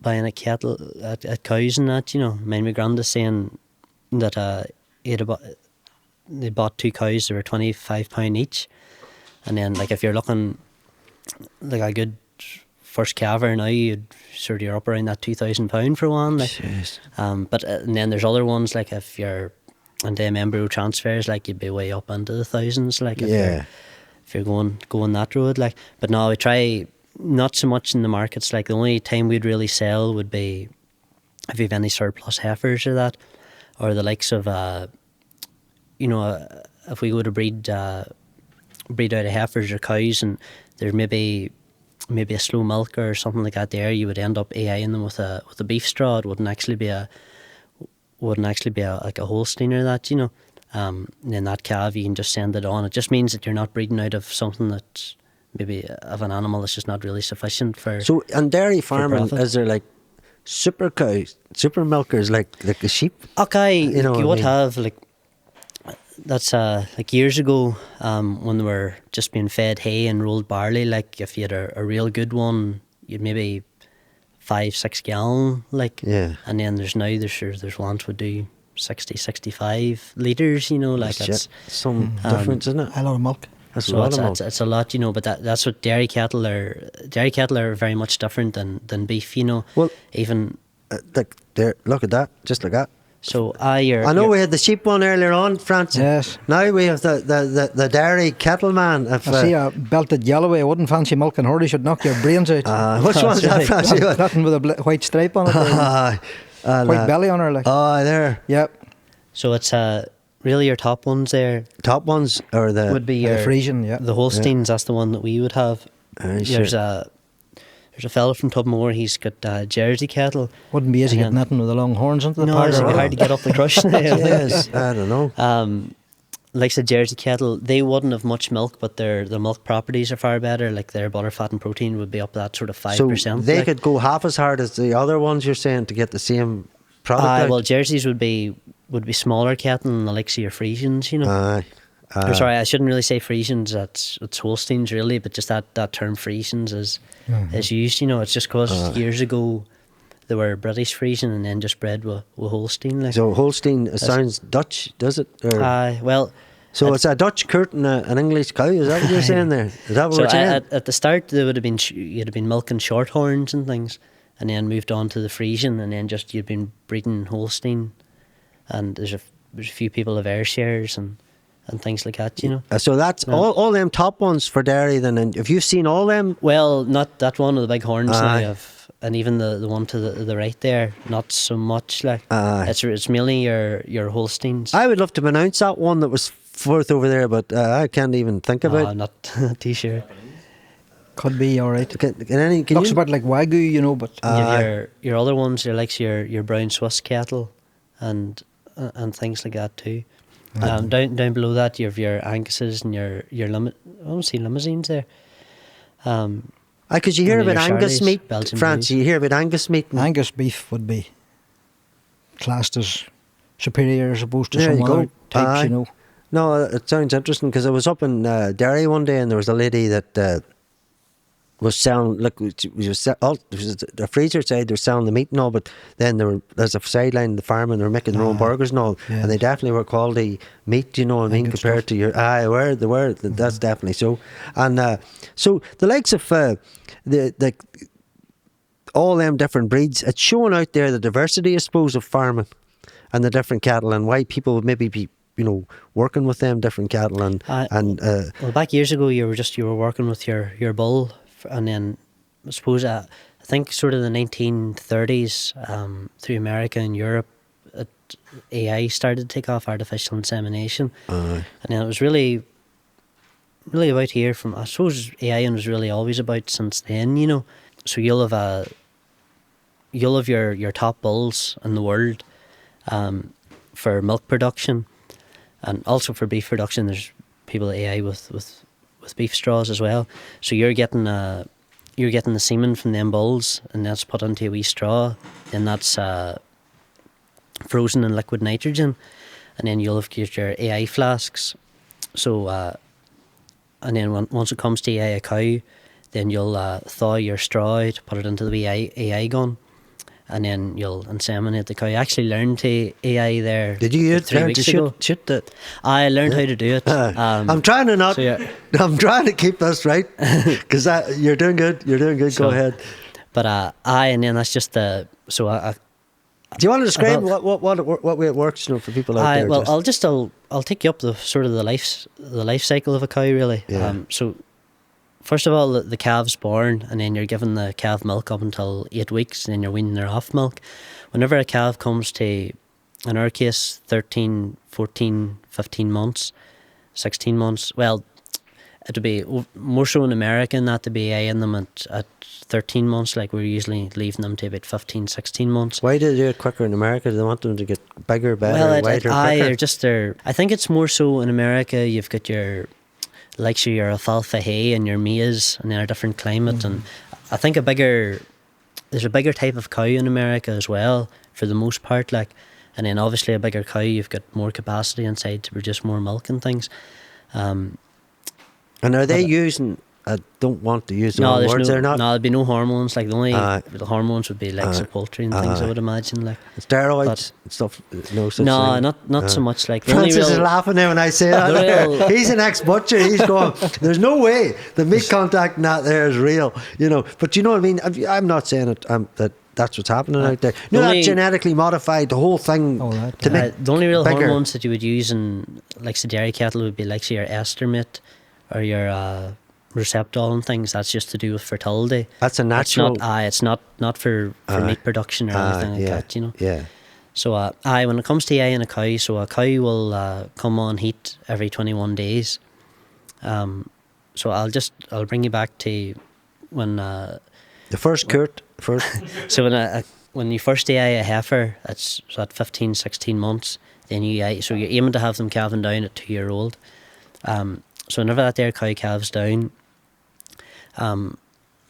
buying a cattle at cows and that, you know. My granda saying that they bought 2 cows, they were £25 each, and then like if you're looking like a good first calver now, you're up around that £2,000 for one, like. But and then there's other ones, like if you're and them embryo transfers, like you'd be way up into the thousands, like if you're going that road, like. But no, we try not so much in the markets. Like the only time we'd really sell would be if you've any surplus heifers or that, or the likes of if we go to breed out of heifers or cows, and there's maybe a slow milk or something like that there, you would end up AIing them with a beef straw. It wouldn't actually be a like a Holstein or that, you know. And then that calf, you can just send it on. It just means that you're not breeding out of something that's maybe of an animal that's just not really sufficient for. So, and dairy farming, is there like super cows, super milkers, like the sheep? Okay, you would have like. That's like years ago, when they were just being fed hay and rolled barley. Like if you had a real good one, you'd maybe 5-6 gallon, like. Yeah. And then there's ones would do 60-65 litres, you know, like. That's some difference, isn't it? A lot of milk. That's a lot of milk. It's a lot, you know, but that's what dairy cattle are. Dairy cattle are very much different than beef, you know. Well, even like there, look at that, just like that. So I know we had the sheep one earlier on, Francis. Yes. Now we have the dairy cattle man. I see a belted yellow. I wouldn't fancy milking her. He should knock your brains out. Which one's that, Francis? Nothing with a white stripe on it. White belly on her, like. Oh, there. Yep. So it's really your top ones there. Top ones or would be your Frisian, yeah. The Holsteins. Yeah. That's the one that we would have. There's a fella from Tubmore, he's got Jersey cattle. Wouldn't be easy getting nothing with the long horns into the parlour. No, it's hard to get up the crush. Yes, I don't know. Like the Jersey cattle, they wouldn't have much milk, but their milk properties are far better. Like their butter, fat and protein would be up that sort of 5%. So they could go half as hard as the other ones you're saying to get the same product. Well, Jerseys would be smaller cattle than the likes of your Friesians, you know. Sorry, I shouldn't really say Friesians. It's Holsteins really, but just that term Friesians is used. You know, it's just because years ago they were British Friesian and then just bred with Holstein. Like. So Holstein sounds Dutch, does it? Well. So it's a Dutch court and an English cow. Is that what you're saying there? Is that what we're saying? At the start, there would have been you'd have been milking shorthorns and things, and then moved on to the Friesian, and then just you'd been breeding Holstein. and there's a few people of air shares and things like that, you know. So that's all them top ones for dairy then. And have you seen all them? Well, not that one of the big horns now, and even the one to the right there, not so much. Like it's mainly your Holsteins. I would love to pronounce that one that was fourth over there, but I can't even think about. I'm not too sure. Could be all right. Can Looks you? a bit like Wagyu, you know, but You have your other ones, your brown Swiss cattle, and things like that too. Down below that, you have your Anguses and your I don't see limousines there. Because you hear and about your Angus Charlies, meat, Belgian France. Blues. You hear about Angus meat. Angus beef would be classed as superior as opposed to There some you go. other types, you know. No, it sounds interesting because I was up in Derry one day and there was a lady that was selling. Look, there was a freezer side. They were selling the meat and all, but then there's a sideline, the farm, and they were making their own burgers and all, yeah. and they definitely were quality meat. You know what I mean? good Compared stuff. to your they were. That's definitely so. And so the likes of the all them different breeds, it's showing out there the diversity, I suppose, of farming and the different cattle and why people would maybe be, you know, working with them different cattle and well, back years ago you were working with your bull, and then I suppose I think sort of the 1930s through America and Europe, AI started to take off, artificial insemination, and then it was really about here from, I suppose AI was really always about since then, you know. So you'll have your top bulls in the world for milk production, and also for beef production. There's people at AI with beef straws as well. So you're getting the semen from them bulls, and that's put into a wee straw, and that's frozen in liquid nitrogen, and then you'll have your AI flasks. So and then once it comes to AI cow, then you'll thaw your straw out, put it into the wee AI gun, and then you'll inseminate the cow. I actually learned to AI there. Did you like 3 learn to weeks ago. shoot that? I learned how to do it. I'm trying to not. so yeah. I'm trying to keep this right because you're doing good. You're doing good. Go ahead. But and then that's just the so I Do you want to describe About- what way it works, you know, for people out there? well, just- I'll take you up the sort of the life cycle of a cow, really. Yeah. So first of all, the calf's born, and then you're giving the calf milk up until 8 weeks, and then you're weaning her off milk. Whenever a calf comes to, in our case, 13, 14, 15 months, 16 months, well, it would be more so in America and that to be eyeing them at 13 months, like we're usually leaving them to about 15, 16 months. Why do they do it quicker in America? Do they want them to get bigger, better, Well, wider, quicker? I think it's more so in America. You've got your your alfalfa hay and your maize, and then a different climate, and I think there's a bigger type of cow in America as well, for the most part, like, and then obviously a bigger cow, you've got more capacity inside to produce more milk and things. And are they using? I don't want to use the wrong words. They're not. No, there'd be no hormones. Like the hormones would be like poultry and things. I would imagine, like Steroids and stuff. No such no, thing. not so much. Like the only Francis is real, laughing now when I say The that. real- He's an ex-butcher. He's going, there's no way the meat contact in that there is real, you know. But you know what I mean? I'm not saying it, that that's what's happening out there. No, only- that's genetically modified, the whole thing. All that, to yeah. make the only real bigger. hormones that you would use in like the dairy cattle would be like say your estermate or your receptol and things. That's just to do with fertility. That's a natural. It's not for meat production or anything like that, you know. Yeah. So when it comes to in a cow, so a cow will come on heat every 21 days. So I'll bring you back to when The first Kurt, so when you first AI a heifer, that's at 15, 16 months, then so you're aiming to have them calving down at 2 year old. So whenever that there cow calves down,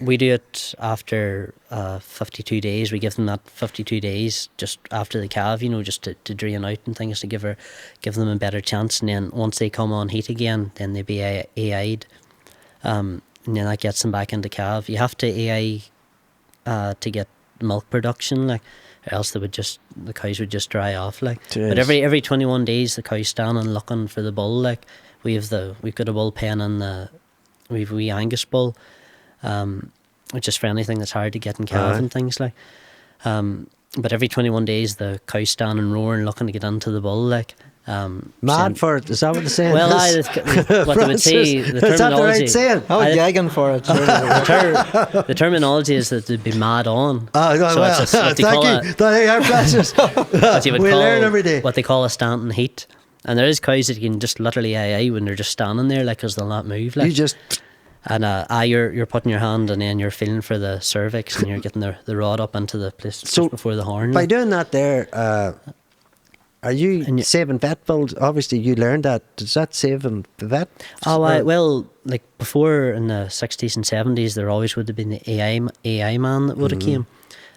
we do it after 52 days. We give them that 52 days just after the calve, you know, just to drain out and things, to give them a better chance. And then once they come on heat again, then they be AI'd. And then that gets them back into calve. You have to AI to get milk production, like, or else the cows would just dry off, like. Jeez. But every 21 days, the cow's standing looking for the bull, like. We've got a bull pen and we've a wee Angus bull, which is for anything that's hard to get in calf and things like. but every 21 days the cow's standing roaring looking to get into the bull, like. Mad for it, is that what they're saying? Well, what they would say, the terminology. Is that the right saying? I was gagging for it. The terminology is that they'd be mad on. Oh, So well, it's what they thank call you. Thank you, our pleasures. what you would We call, learn every day. what they call a standing heat. And there is cows that you can just literally aye when they're just standing there, like, because they'll not move. Like. You just... And you're putting your hand and then you're feeling for the cervix and you're getting the rod up into the place just before the horn. By like. doing that there, are you saving vet bills? Obviously, you learned that. Does that save the vet? Well, like before in the 60s and 70s, there always would have been the AI man that would have came.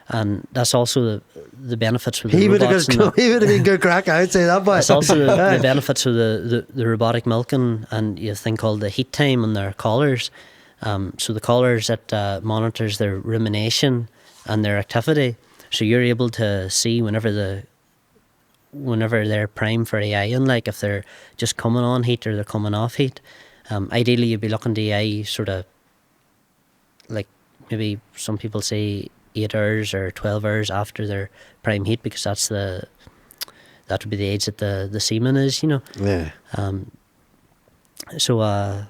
And that's also the benefits with the robots. He would have been good crack, I'd say that, boy. It's also the benefits of the robotic milking, and you have a thing called the heat time on their collars. So the collars that monitors their rumination and their activity. So you're able to see whenever they're prime for AI, and like if they're just coming on heat or they're coming off heat. Ideally, you'd be looking to AI sort of like maybe some people say 8 hours or 12 hours after their prime heat, because that would be the age that the semen is, you know. Yeah. So and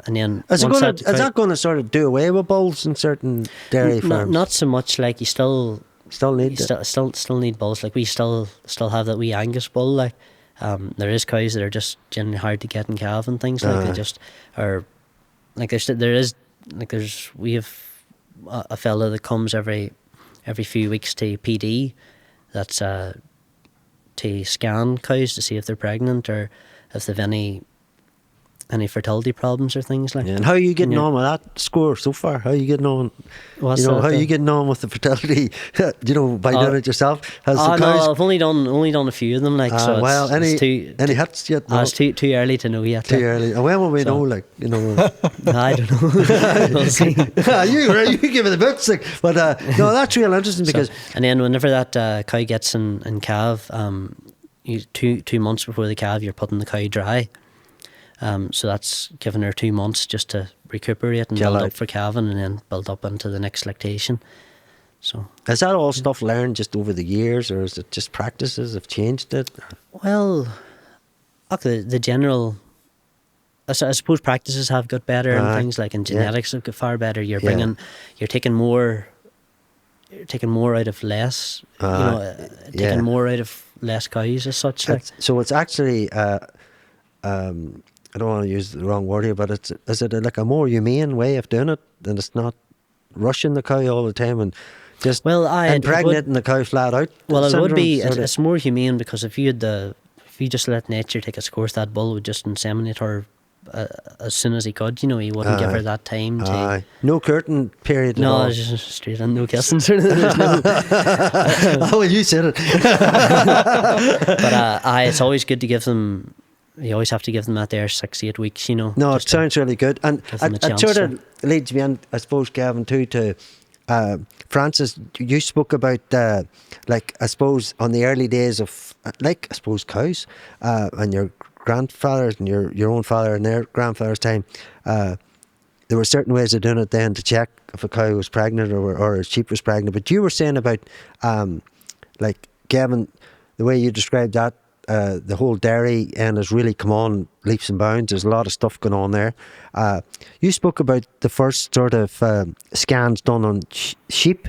then Is that going to sort of do away with bulls in certain dairy farms? Not so much. Like you still need still need bulls. Like we still have that wee Angus bull. Like there is cows that are just generally hard to get in calf and things like they just are. Like we have a fella that comes every few weeks to PD. That's to scan cows to see if they're pregnant or if they've any fertility problems or things like that. And how are you getting on with that score so far? How are you getting on? How are you getting on with the fertility? By doing it yourself? No, I've only done a few of them. Like any hits yet? No? It's too early to know yet. Too early. And when will we know? I don't know. We'll see. you give it a bit, but no, that's real interesting because. And then whenever that cow gets in calve, you 2 months before the calve, you're putting the cow dry. So that's giving her 2 months just to recuperate and build up for calving and then build up into the next lactation. So is that all stuff learned just over the years, or is it just practices have changed it? Well, the general, I suppose practices have got better and things like, and genetics have got far better. You're taking more out of less, taking more out of less cows as such. So it's actually. I don't want to use the wrong word here, but is it like a more humane way of doing it? And it's not rushing the cow all the time and just impregnating the cow flat out. Well, it would be. It's more humane because if you just let nature take its course, that bull would just inseminate her as soon as he could. He wouldn't give her that time to. No curtain period. No, it's just straight in, no kissing. There's no. Oh, well, you said it. But it's always good to give them. You always have to give them that there 6 to 8 weeks, No, it sounds really good. And it sort of leads me on, I suppose, Gavin, too, to Francis, you spoke about, I suppose, on the early days of, cows and your grandfathers and your own father and their grandfather's time, there were certain ways of doing it then to check if a cow was pregnant or a sheep was pregnant. But you were saying about, Gavin, the way you described that, the whole dairy end has really come on leaps and bounds. There's a lot of stuff going on there. You spoke about the first sort of scans done on sheep,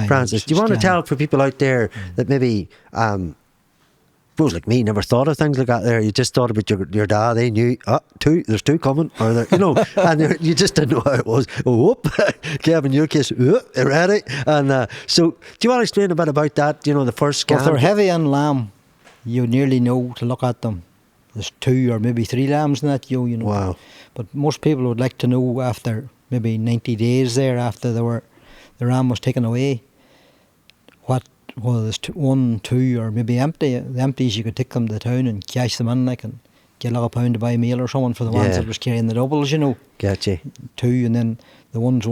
Francis. Do you want to tell for people out there that maybe, suppose like me, never thought of things like that there. You just thought about your dad. They knew, there's two coming, or and you just didn't know how it was. Oh, whoop, Kevin, your case, ready. And so, do you want to explain a bit about that? The first scan? If they're heavy on lamb, you nearly know to look at them. There's 2 or maybe 3 lambs in that Wow. But most people would like to know after maybe 90 days there, after the ram was taken away, there's 1, 2 or maybe empty. The empties, you could take them to the town and cash them in, and get like £1 to buy meal or someone for the ones that was carrying the doubles, Gotcha. 2, and then the ones,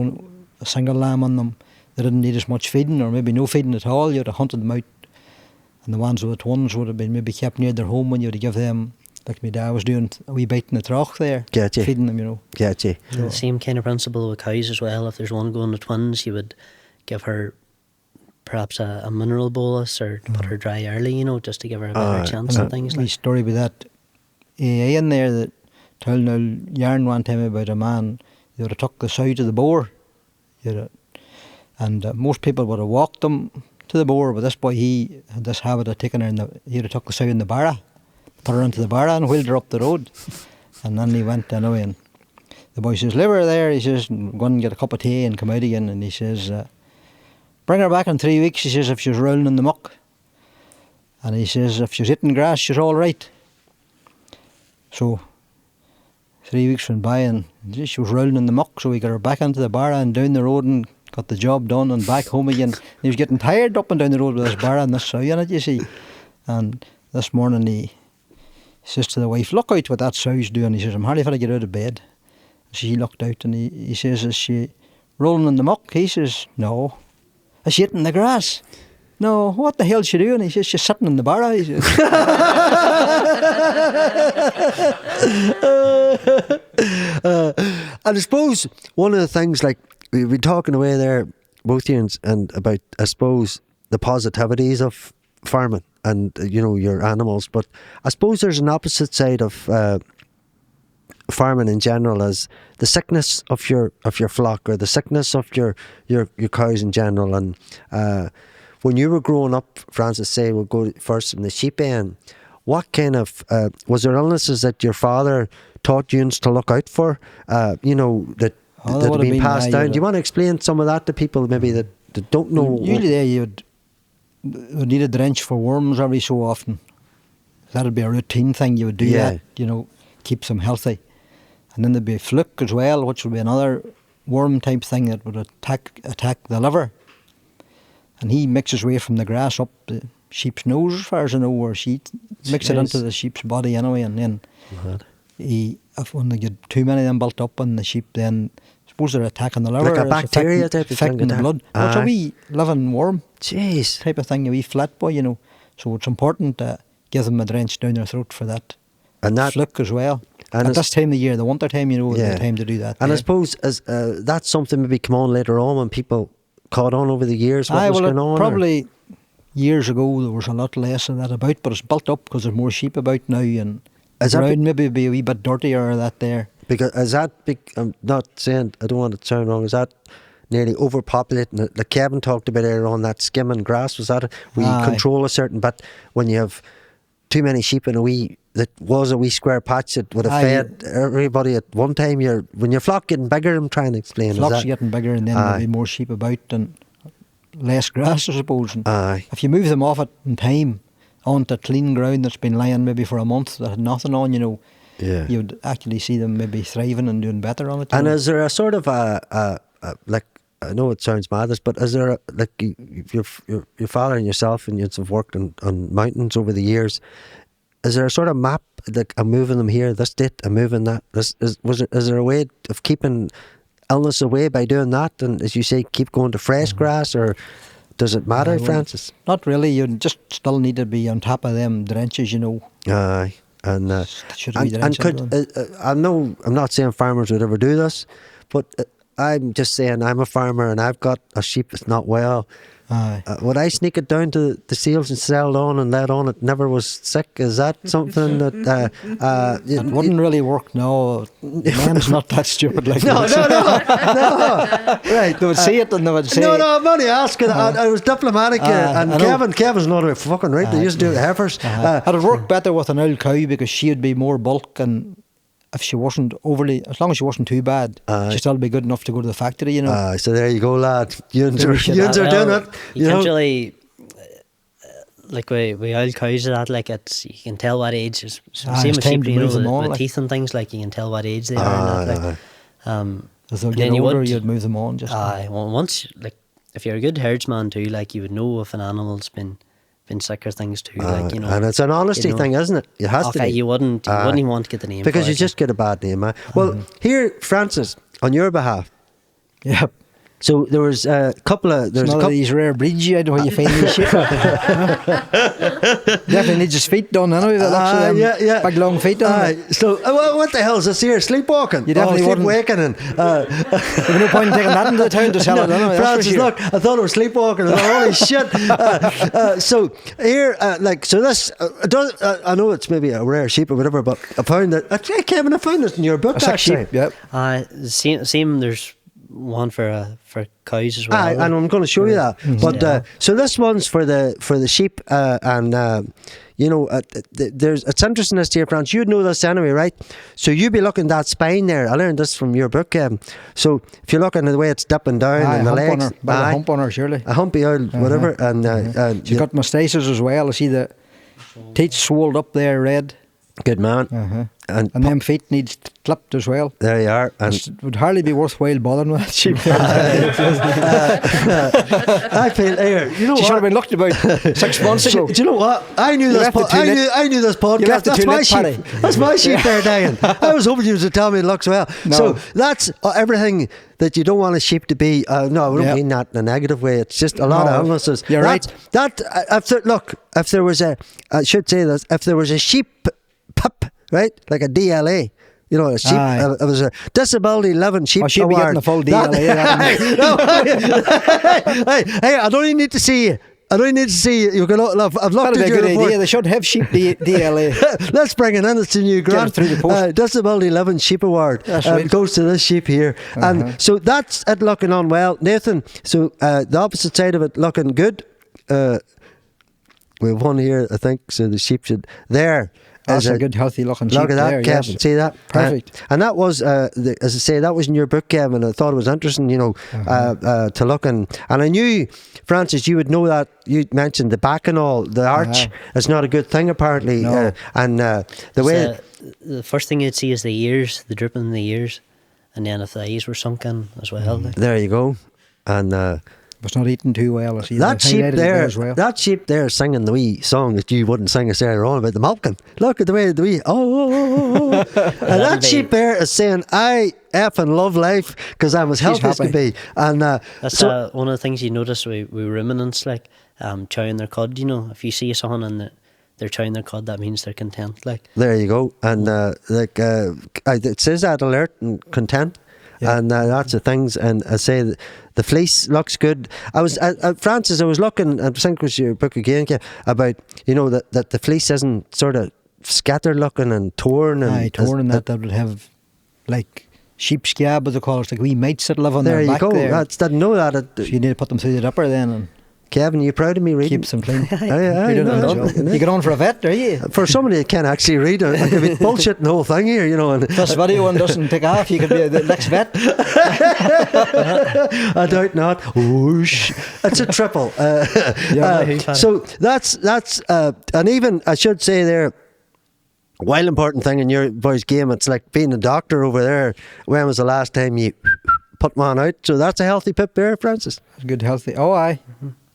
a single lamb on them, they didn't need as much feeding or maybe no feeding at all. You'd have hunted them out. And the ones with the twins would have been maybe kept near their home when you would have give them, like my dad was doing, a wee bite in the trough there. Gotcha. Feeding them, Gotcha. So the same kind of principle with cows as well. If there's one going to twins, you would give her perhaps a mineral bolus or to put her dry early, you know, just to give her a better chance and things wee like. story about that. In there that told an yarn one time about a man who would have took the sow to the boar. And most people would have walked them to the boar, but this boy, he had this habit of taking her he would have took the sow in the barra, put her into the barra and wheeled her up the road. And then he went anyway, and the boy says, leave her there, he says, go and get a cup of tea and come out again. And he says, bring her back in 3 weeks, he says, if she's rolling in the muck. And he says, if she's eating grass, she's all right. So 3 weeks went by and she was rolling in the muck, so we got her back into the barra and down the road and got the job done and back home again. He was getting tired up and down the road with this barra and this sow in it, you see. And this morning he says to the wife, look out what that sow's doing. He says, I'm hardly going to get out of bed. She looked out and he says, is she rolling in the muck? He says, no. Is she eating the grass? No. What the hell's she doing? He says, she's sitting in the barra. He says. And I suppose one of the things, like, we've been talking away there, both you and about, I suppose, the positivities of farming and, you know, your animals. But I suppose there's an opposite side of farming in general, as the sickness of your flock, or the sickness of your cows in general. And when you were growing up, Francis, say we'll go first from the sheep end, what kind of was there illnesses that your father taught you to look out for, you know, that have been passed down? Do you want to explain some of that to people maybe that don't know? Usually there you would need a drench for worms every so often. That'd be a routine thing. You would do that, you know, keeps them healthy. And then there'd be fluke as well, which would be another worm type thing that would attack the liver. And he makes his way from the grass up the sheep's nose, as far as I know, where she mix it into the sheep's body anyway. And then when they get too many of them built up on the sheep, then I suppose they're attacking the liver. Like a bacteria type of thing. Affecting the blood. It's a wee living worm. Jeez. Type of thing, a wee flat boy, you know. So it's important to give them a drench down their throat for that. And that fluke as well. And at this time of the year, the winter time, you know, the time to do that. And I suppose as that's something maybe come on later on when people caught on over the years. What was going on? Probably years ago there was a lot less of that about, but it's built up because there's more sheep about now, and the ground maybe be a wee bit dirtier that there. Because is that big? I'm not saying, I don't want it to sound wrong. Is that nearly overpopulating? Like Kevin talked about earlier on, that skimming grass. Was that we control a certain? But when you have too many sheep in a wee square patch that would have fed everybody at one time, when your flock getting bigger, I'm trying to explain. Flock's getting bigger, and then there'll be more sheep about and less grass, I suppose. And if you move them off it in time onto clean ground that's been lying maybe for a month that had nothing on, you know, you would actually see them maybe thriving and doing better on it. And is there a sort of like, I know it sounds madness, but is there like your father and yourself and you have worked on mountains over the years? Is there a sort of map, like I'm moving them here, this date, I'm moving that? Is there a way of keeping illness away by doing that? And as you say, keep going to fresh grass, or does it matter, Francis? Not really. You just still need to be on top of them drenches, you know. Aye. And I know I'm not saying farmers would ever do this, but I'm just saying I'm a farmer and I've got a sheep that's not well. Would I sneak it down to the seals and sell it on and let on it never was sick? Is that something that it wouldn't really work? No, man's not that stupid like no. Right, they would see it and they would say no. I'm only asking. I was diplomatic here, and Kevin's not a fucking right. They used to do the heifers. It'd work better with an old cow because she'd be more bulk, and if she wasn't overly, as long as she wasn't too bad, she'd still be good enough to go to the factory, you know. So there you go, lad. Yous are doing it. You can't really, like with old cows and that, like you can tell what age. It's the same with sheep, you know, the teeth and things, like you can tell what age they are. As they'll get older, you'd move them on. Just once, like if you're a good herdsman too, like you would know if an animal's been sick or things too, like, you know. And it's an honesty thing, isn't it? It has to be. You wouldn't even want to get the name because you just get a bad name. Well, here, Francis, on your behalf, So there was a couple of... There's none of these rare breeds. I don't know how you find these sheep. Definitely needs his feet done anyway. The looks of them. Yeah. Big long feet on them. So what the hell is this here? Sleepwalking? You definitely wouldn't. Sleepwaking. And, There's no point in taking that into the town to sell it anyway. Francis, look, I thought it was sleepwalking. I thought, holy shit. So here, so this, I know it's maybe a rare sheep or whatever, but I found that, Kevin, I found this in your book, actually. Sheep, yep. Same. There's one for cows as well. And I'm going to show you that. But so this one's for the sheep, and it's interesting this here, France. You'd know this anyway, right? So you'd be looking at that spine there. I learned this from your book. So if you're looking at the way it's dipping down and the legs, a hump on her, surely. A humpy old whatever, and she's got moustaches as well. I see the teeth swelled up there, red. Good man. And them feet needs clipped as well. There you are. And it would hardly be worthwhile bothering with that sheep. I feel here. You know she what? should have been looked about 6 months ago. Do you know what? I knew this. I knew this podcast. That's my sheep. That's my sheep there, Diane. I was hoping you would tell me it looks well. No. So that's everything that you don't want a sheep to be. No, I don't mean that in a negative way. It's just a lot of illnesses. You're right. If there was a, I should say this, if there was a sheep pup, right, like a DLA. You know, a sheep. It was a disability living sheep she'd award. Be getting the full DLA. Hey, I don't even need to see you. You can. I've looked at your report. Idea. They should have sheep DLA. Let's bring it in. It's a new grant. Through the post. Disability Living Sheep Award. That's right. It goes to this sheep here. And so that's it looking on well. Nathan, so the opposite side of it looking good. We have one here, I think, so the sheep should... There. That's a good, healthy looking sheep. Look at that, there, Kevin. Yes. See that? Perfect. And that was, as I say, that was in your book, Kevin. I thought it was interesting, to look and I knew, Francis, you would know that. You mentioned the back and all, the arch is not a good thing, apparently. No. The way... the first thing you'd see is the ears, the dripping in the ears, and then if the eyes were sunken as well. There you go. And... was not eating too well. I see that sheep there, as well. That sheep there singing the wee song that you wouldn't sing us earlier on about the milking. Look at the way the wee and that sheep there is saying, I effing love life because I'm as healthy as can be. And that's one of the things you notice with ruminants, like chowing their cud. You know, if you see someone and they're chowing their cud, that means they're content. Like there you go. And it says that alert and content. Yeah. And that's the things, and I say the fleece looks good. I was Francis. I was looking. I think it was your book again, about that the fleece isn't sort of scattered looking and torn and torn, and that would have like sheep scab, as they call it, like wee mites that live on their back. There you go. Didn't know that. So you need to put them through the dipper then. And Kevin, you proud of me reading? Keeps them clean. You get on for a vet, are you? For somebody that can't actually read, I could be bullshitting the whole thing here, And this video one doesn't take off, you could be the next vet. I doubt not. Whoosh! It's a triple. So that's and even I should say there. While important thing in your boys' game, it's like being a doctor over there. When was the last time you put one out? So that's a healthy pip there, Francis. Good, healthy. Oh, aye.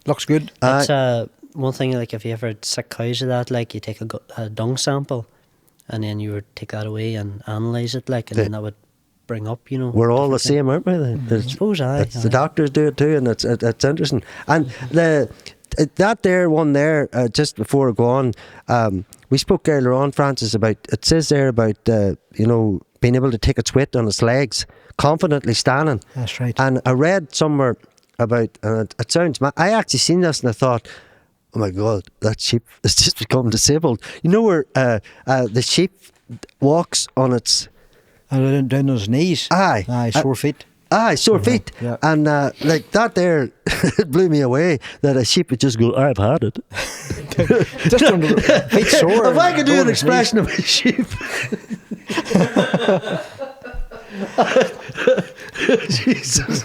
Looks good. That's one thing, like if you ever had sick cows or that, like you take a dung sample and then you would take that away and analyse it, like, and then that would bring up, We're all the same, aren't we? I suppose the doctors do it too, and it's interesting. And that there one there, just before I go on, we spoke earlier on, Francis, about, it says there about, being able to take its weight on its legs, confidently standing. That's right. And I read somewhere about, it sounds mad. I actually seen this and I thought, oh my God, that sheep has just become disabled. Where the sheep walks on its... And down on his knees. Aye. Sore feet. Aye, sore feet. Yeah. And like that there, it blew me away that a sheep would just go, I've had it. Just on the feet sore. If I could do an expression of a sheep. Jesus.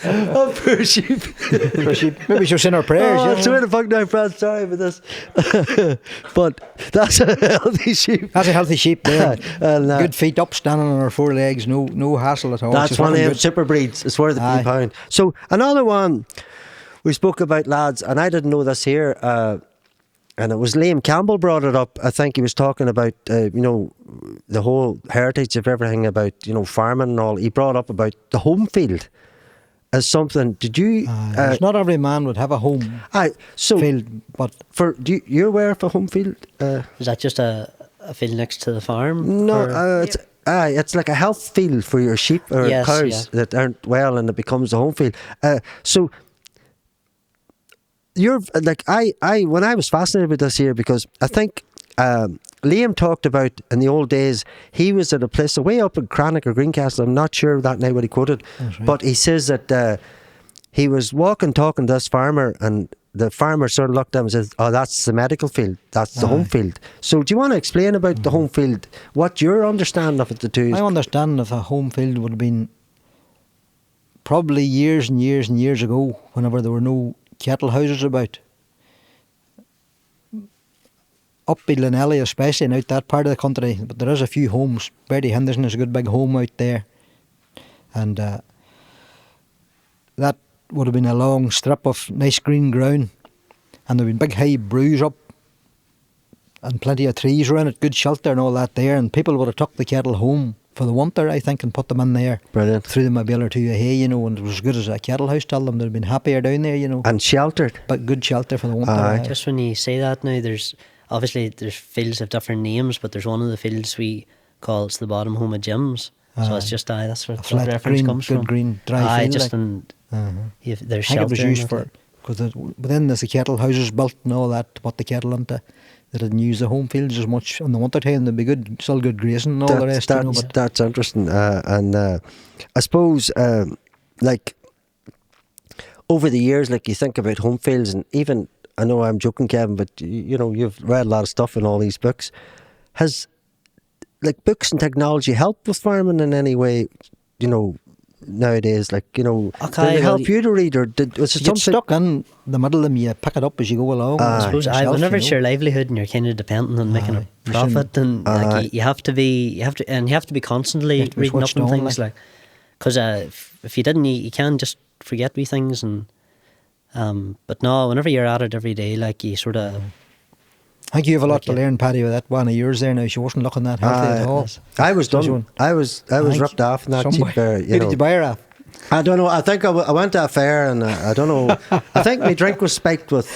Oh, poor sheep. Maybe she'll send her prayers. I'm trying to fuck now, Fran. Sorry about this. But that's a healthy sheep. That's a healthy sheep, yeah. And, good feet up, standing on her 4 legs, no hassle at all. That's one of them super breeds. It's worth a few pound. So another one we spoke about, lads, and I didn't know this here, and it was Liam Campbell brought it up. I think he was talking about, the whole heritage of everything about, farming and all. He brought up about the home field. as something. Did you? Not every man would have a home So field, but you're aware of a home field? Is that just a field next to the farm? No, or- it's like a health field for your sheep or Yes, cows that aren't well, and it becomes a home field. So you're like I when I was fascinated with this here, because I think Liam talked about in the old days he was at a place way up in Crannock or Greencastle. I'm not sure that now what he quoted, but he says that he was talking to this farmer, and the farmer sort of looked at him and says, "Oh, that's the medical field. That's the home field." So, do you want to explain about the home field? What your understanding of it to do? my understanding of a home field would have been probably years and years and years ago, whenever there were no cattle houses about. Up Ballinascreen especially, and out that part of the country, but there is a few homes. Bertie Henderson is a good big home out there, and that would have been a long strip of nice green ground, and there would have been big high brews up and plenty of trees around it, good shelter and all that there, and people would have took the cattle home for the winter, I think, and put them in there. Brilliant. Threw them a bale or two of hay, and it was as good as a cattle house. Tell them they'd have been happier down there, And sheltered. But good shelter for the winter. Aye. Just when you say that now, there's fields of different names, but there's one of the fields we call it's the bottom home of Jims. So it's just that's where a that flat reference green, comes good from. green dry field. just like. in there's I think it shelter. was used for, because within there's the cattle houses built and all that to put the cattle into. They didn't use the home fields as much in the winter time. They'd be good, still good grazing and all the rest. But That's interesting. And I suppose, like, over the years, like, you think about home fields, and even, I know I'm joking, Kevin, but you've read a lot of stuff in all these books. Has, like, books and technology helped with farming in any way, nowadays? Like, did it help you to read, or was it you get something? stuck in the middle of them, you pick it up as you go along. I suppose whenever it's you your livelihood and you're kind of dependent on making a you profit, and like, you have to be constantly You have to be reading up switched on on, things, like, because if you didn't, you can just forget wee things, and but no, whenever you're at it every day, like, you sort of. I think you have a lot to learn, Paddy, with that one of yours there now. She wasn't looking that healthy at all. I was done. I was ripped off in that cheap bear. Who did you buy her off? I don't know. I think I went to a fair, and I don't know. I think my drink was spiked with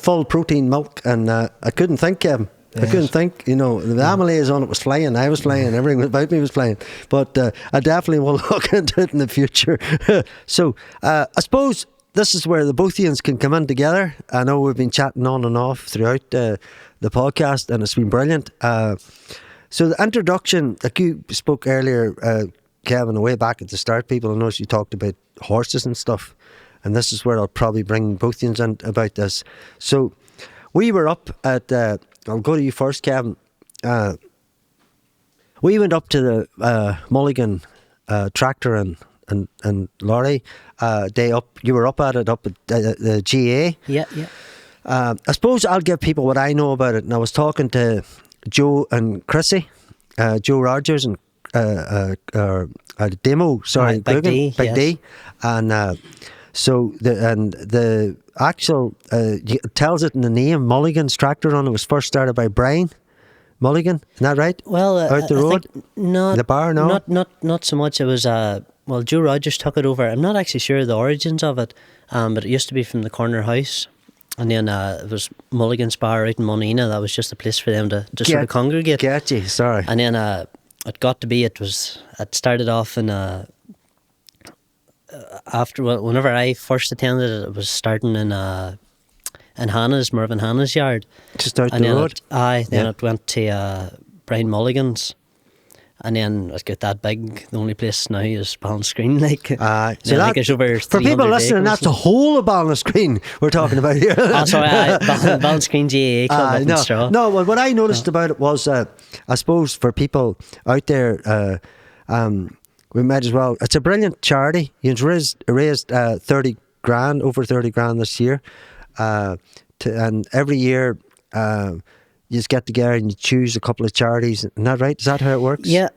full protein milk, and I couldn't think, Kevin. I couldn't think. The amylase on it was flying. I was flying. Everything about me was flying. But I definitely will look into it in the future. So I suppose this is where the both of you can come in together. I know we've been chatting on and off throughout the podcast, and it's been brilliant. So the introduction, like you spoke earlier, Kevin, way back at the start, people, I noticed you talked about horses and stuff, and this is where I'll probably bring both of you in about this. So we were up at, I'll go to you first, Kevin. We went up to the Mulligan Tractor and lorry day up. You were up at it, up at the GA. Yeah. I suppose I'll give people what I know about it. And I was talking to Joe and Chrissy, Joe Rogers and Demo, sorry, Big D, Big yes. D, and so the actual it tells it in the name, Mulligans Tractor Run. It was first started by Brian Mulligan, isn't that right? Well, out the I road, think not the bar, no, not so much. It was Joe Rogers took it over. I'm not actually sure of the origins of it, but it used to be from the corner house. And then it was Mulligan's Bar out in Monina. That was just a place for them to just sort of congregate. Get you, sorry. And then it got to be, it started off in whenever I first attended it, it was starting in Hannah's, Mervyn Hannah's yard. Just out and the then road? Then it went to Brian Mulligan's. And then it got that big. The only place now is Ballinascreen. So that, there's over for people listening, that's the whole of Ballinascreen we're talking about here. Oh, sorry, Ballinascreen GAA Club up in Straw. No, well, what I noticed about it was, I suppose for people out there, we might as well. It's a brilliant charity. You've raised 30 grand, over 30 grand this year, and every year. You just get together and you choose a couple of charities. Isn't that right? Is that how it works? Yeah.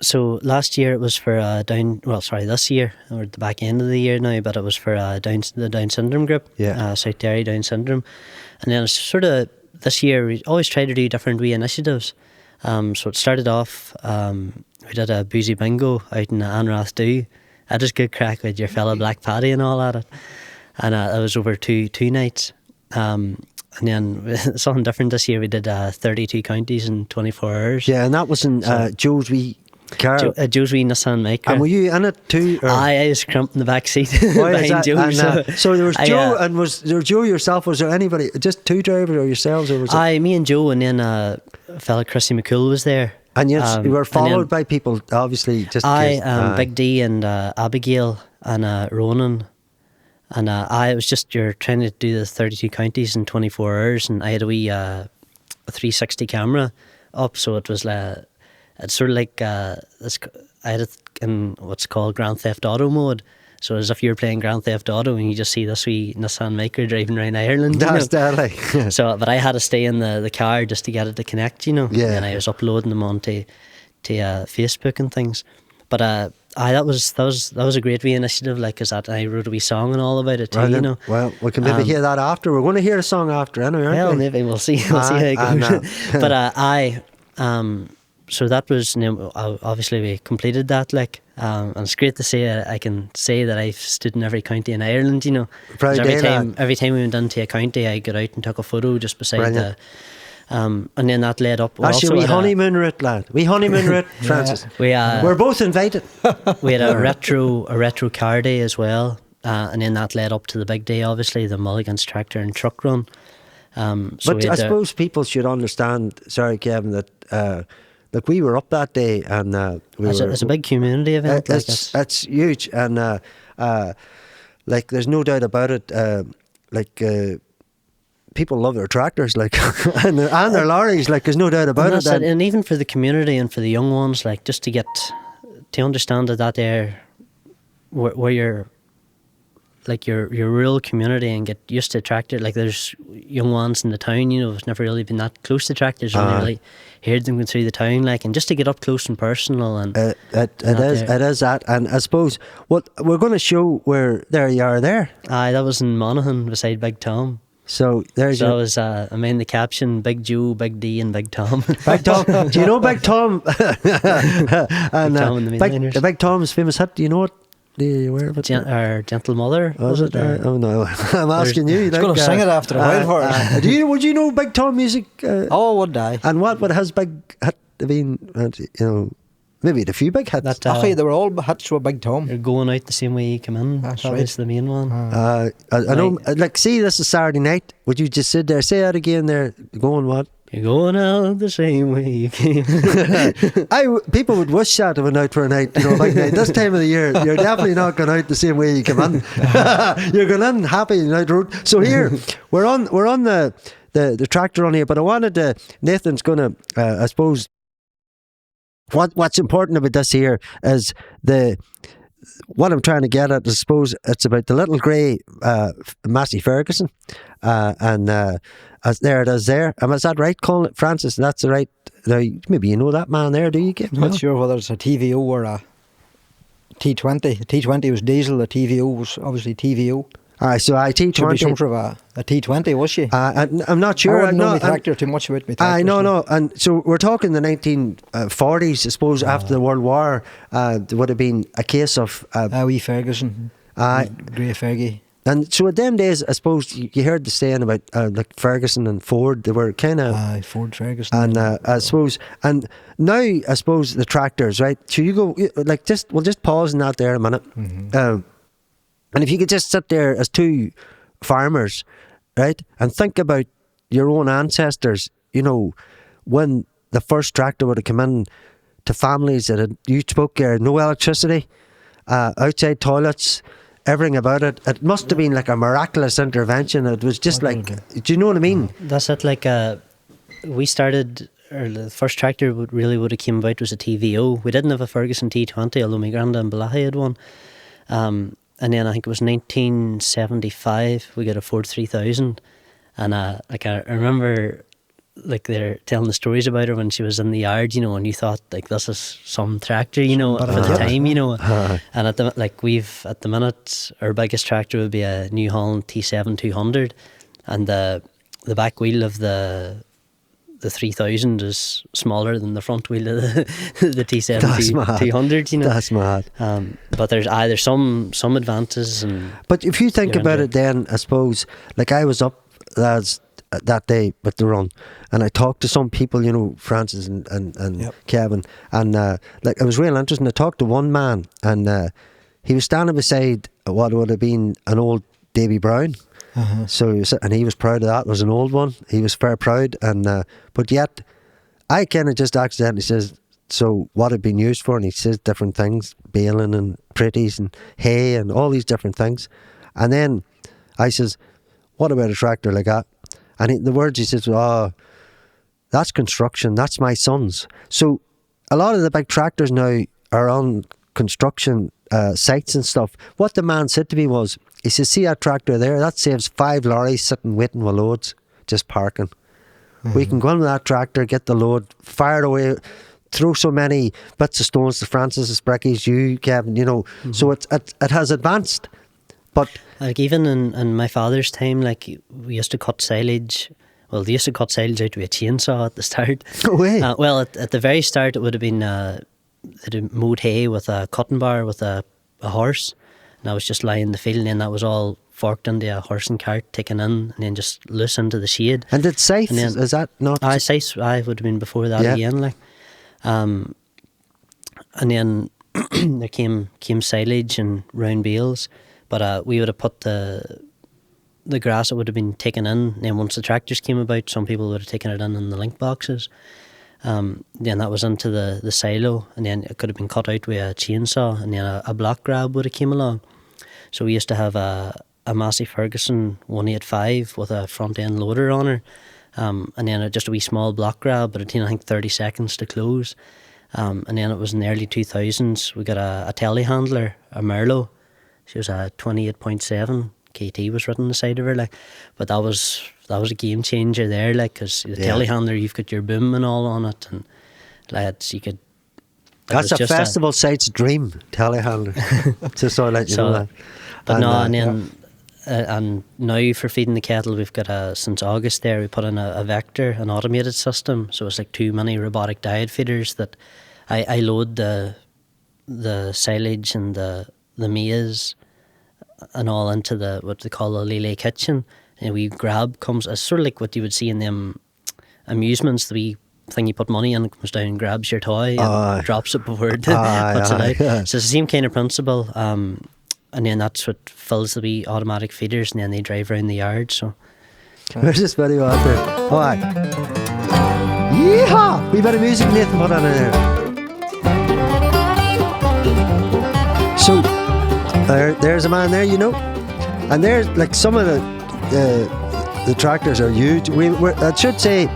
So last year it was for this year, or at the back end of the year now, but it was for the Down syndrome group, South Derry Down syndrome. And then it's sort of this year we always try to do different wee initiatives. So it started off, we did a boozy bingo out in Anrath Dhu, I just good crack with your fella Black Paddy and all that. And it was over two nights. And then something different this year. We did 32 counties in 24 hours. Yeah, and that was in Joe's wee car. Joe's wee Nissan Micra. And were you in it too? Or? I was cramped in the back seat Why is behind that? Joe. And, so there was Joe, and was there Joe yourself? Was there anybody? Just two drivers or yourselves? Or was it? Me and Joe, and then a fella Chrissy McCool was there. And you were followed by people, obviously. Just Big D and Abigail and Ronan. And it was just, you're trying to do the 32 counties in 24 hours, and I had a wee a 360 camera up, so it was it's sort of like this. I had it in what's called Grand Theft Auto mode. So as if you're playing Grand Theft Auto and you just see this wee Nissan Micra driving around Ireland. That's deadly. So, but I had to stay in the car just to get it to connect, Yeah. And I was uploading them onto Facebook and things. But that was a great wee initiative, like, cause that I wrote a wee song and all about it too, Well, we can maybe hear that after. We're going to hear a song after, anyway, aren't we? Maybe we'll see. We'll see how it goes. But so that was, obviously we completed that, like, and it's great to say I can say that I've stood in every county in Ireland, Proud every time we went into a county, I got out and took a photo just beside Brilliant. and then that led up. That's your wee honeymoon route, lad. Wee honeymoon route, Francis. We're both invited. We had a retro car day as well, and then that led up to the big day, obviously, the Mulligans Tractor and Truck Run. But I suppose people should understand, sorry Kevin, that look, we were up that day, and it's a big community event. It's huge, and like there's no doubt about it. People love their tractors, like, and their lorries, like, there's no doubt about it. And even for the community and for the young ones, like, just to get to understand that there, where you're, like, your rural community, and get used to tractor. Like, there's young ones in the town, have never really been that close to tractors. Only really heard them going through the town, like, and just to get up close and personal. And it is that. And I suppose what we're going to show where there you are there. That was in Monaghan beside Big Tom. So there's. So I was. I made the caption: Big Joe, Big D, and Big Tom. Big Tom. Do you know Big Tom? And Big Tom and the Mainliners. The Big Tom's famous hit. Do you know it? Do you aware of it? Our Gentle Mother. Was it? Oh no, I'm asking you. He's going to sing it after a while for us. Would you know Big Tom music? Would I? And what would his big hit have been? Maybe a few big hits. Actually, they were all hits with Big Tom. You're going out the same way you come in. That's right. That's the main one. I know. Like, see, this is Saturday night. Would you just sit there, say that again? There, going what? You're going out the same way you came. People would wish that went out for a night, big night. This time of the year, you're definitely not going out the same way you come in. You're going in happy night road. So here, we're on the tractor on here, but I wanted to. Nathan's going to, I suppose. What's important about this here is what I'm trying to get at. I suppose it's about the little grey Massey Ferguson, and as there it is there. Is that right, Colin Francis? That's the right. Now, maybe you know that man there, do you? I'm not sure whether it's a TVO or a T20. The T20 was diesel. The TVO was obviously TVO. So T20 should be some sort of a T20, was she? I'm not sure. I wouldn't know my tractor too much about my tractor. No. And so we're talking the 1940s, I suppose, after the World War. There would have been a case of wee Ferguson, grey Fergie. And so at them days, I suppose you heard the saying about like Ferguson and Ford. They were kind of Ford Ferguson. And I suppose, and now I suppose the tractors, right? So you go like we'll just pause on that there a minute. Mm-hmm. And if you could just sit there as two farmers, right, and think about your own ancestors, when the first tractor would have come in to families that you spoke there, no electricity, outside toilets, everything about it. It must have been like a miraculous intervention. It was just like, do you know what I mean? That's it. Like we started, or the first tractor would have came about was a TVO. We didn't have a Ferguson T20, although my granddad and Balahi had one. And then I think it was 1975 we got a Ford 3000, and I remember like they're telling the stories about her when she was in the yard, and you thought like this is some tractor, for the time, and at the minute our biggest tractor would be a New Holland T7 200, and the back wheel of the the 3000 is smaller than the front wheel of the T70 That's mad. 200. You know, That's mad. but there's some advances. And But if you think you're about into it, then I suppose, like I was up that day with the run, and I talked to some people, you know, Francis and Yep. Kevin, and like it was real interesting. I talked to one man, and he was standing beside what would have been an old Davy Brown. So he was proud of that. It was an old one. He was fair proud, and but yet I kind of just accidentally says, so what had been used for, and he says different things, baling and pretties and hay and all these different things, and then I says, what about a tractor like that? And the words he says, oh, that's construction, that's my son's. So a lot of the big tractors now are on construction sites and stuff. What the man said to me was, he says, see that tractor there? That saves 5 lorries sitting waiting with loads, just parking. We can go in with that tractor, get the load, fire it away, throw so many bits of stones to Francis, Spreckies, you, Kevin, you know. So it has advanced. But like even in my father's time, like we used to cut silage. Well, they used to cut silage out with a chainsaw at the start. no way. Well, at the very start, it would have been they'd mowed hay with a cotton bar with a horse, and I was just lying in the field, and then that was all forked into a horse and cart, taken in, and then just loose into the shade. And did scythe, And then- is that not? Scythe, I would have been before that Yeah. again, like. And then there came silage and round bales, but we would have put the grass that would have been taken in. And then once the tractors came about, some people would have taken it in the link boxes. Then that was into the silo, and then it could have been cut out with a chainsaw, and then a block grab would have came along. So we used to have a Massey Ferguson 185 with a front end loader on her, and then just a wee small block grab, but it took I think 30 seconds to close. And then it was in the early 2000s, we got a telehandler, a Merlot. She was a 28.7 KT was written on the side of her, like, but that was a game changer there, like, because the telehandler, you've got your boom and all on it, and lads, you could. That's a festival site's dream, telehandler. Just so I let you know that. But And, then and now for feeding the cattle, we've got since August there, we put in a vector, an automated system. So it's like 2 mini robotic diet feeders that I load the silage and the maize and all into what they call a Lele kitchen. And we grab comes, it's sort of like what you would see in them amusements, the wee thing you put money in, it comes down and grabs your toy and drops it before it puts it out. So it's the same kind of principle. And then that's what fills the wee automatic feeders, and then they drive around the yard. So Where's this video out there? All right. Yeehaw! We better music, Nathan, put on in there. So, there's a man there, you know, and there's like some of the tractors are huge. I should say,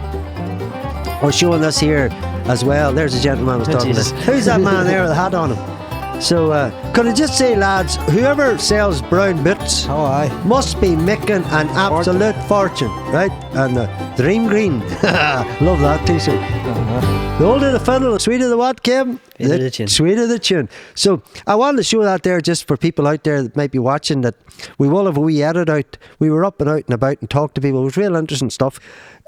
we're showing this here as well. There's a gentleman I was talking to. Who's that man there with a hat on him? So, could I just say, lads, whoever sells brown boots must be making an absolute fortune, right? And dream green. Love that t-shirt. The older the fiddle, the sweeter the what, Kevin? The tune. Sweeter the tune. So, I wanted to show that there just for people out there that might be watching, that we will have a wee edit out. We were up and out and about and talked to people. It was real interesting stuff.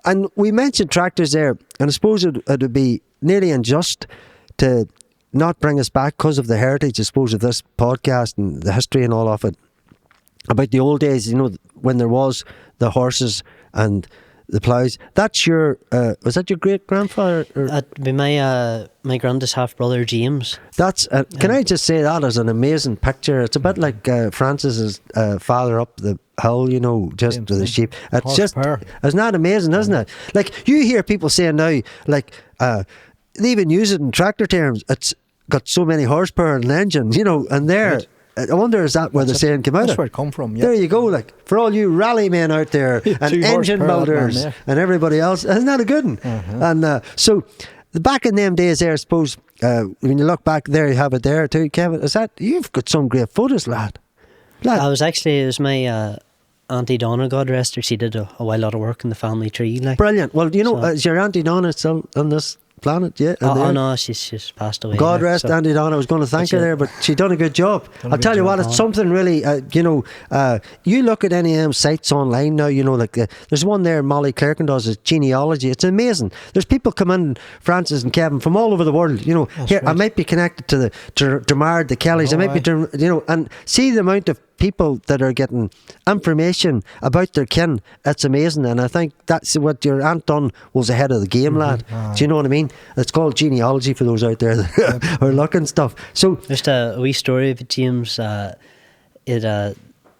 And we mentioned tractors there, and I suppose it would be nearly unjust to not bring us back because of the heritage, I suppose, of this podcast and the history and all of it, about the old days, you know, when there was the horses and the ploughs. That's your, was that your great-grandfather? that'd be my grandest half-brother, James. That's, can I just say that as an amazing picture? It's a bit like Francis's father up the hill, you know, just with the sheep. It's just, isn't that amazing, isn't it? Like, you hear people saying now, like, they even use it in tractor terms. It's got so many horsepower in an engine, you know, and there, I wonder, is that where the saying came out of? That's where it come from, yeah. There you go, like, for all you rally men out there, and engine builders, and everybody else. Isn't that a good one? And so, back in them days there, I suppose, when you look back there, you have it there too, Kevin, is that, you've got some great photos, lad. It was my Auntie Donna, God rest her, she did a lot of work in the family tree. Like. Brilliant. Well, you know, is your Auntie Donna still on this planet yet? Oh no, she's passed away. God now, rest so. Andy Don. I was going to thank her there, but she done a good job. I'll tell you what, it's something really, you look at any of them sites online now, like there's one there Molly Clerkin does, is genealogy. It's amazing. There's people come in, Francis and Kevin, from all over the world. Here, right. I might be connected to the Dermard, the Kellys, I might be, and see the amount of people that are getting information about their kin. It's amazing, and I think that's what your aunt done, was ahead of the game, lad. Do you know what I mean? It's called genealogy for those out there that are looking stuff. So just a wee story of James. It a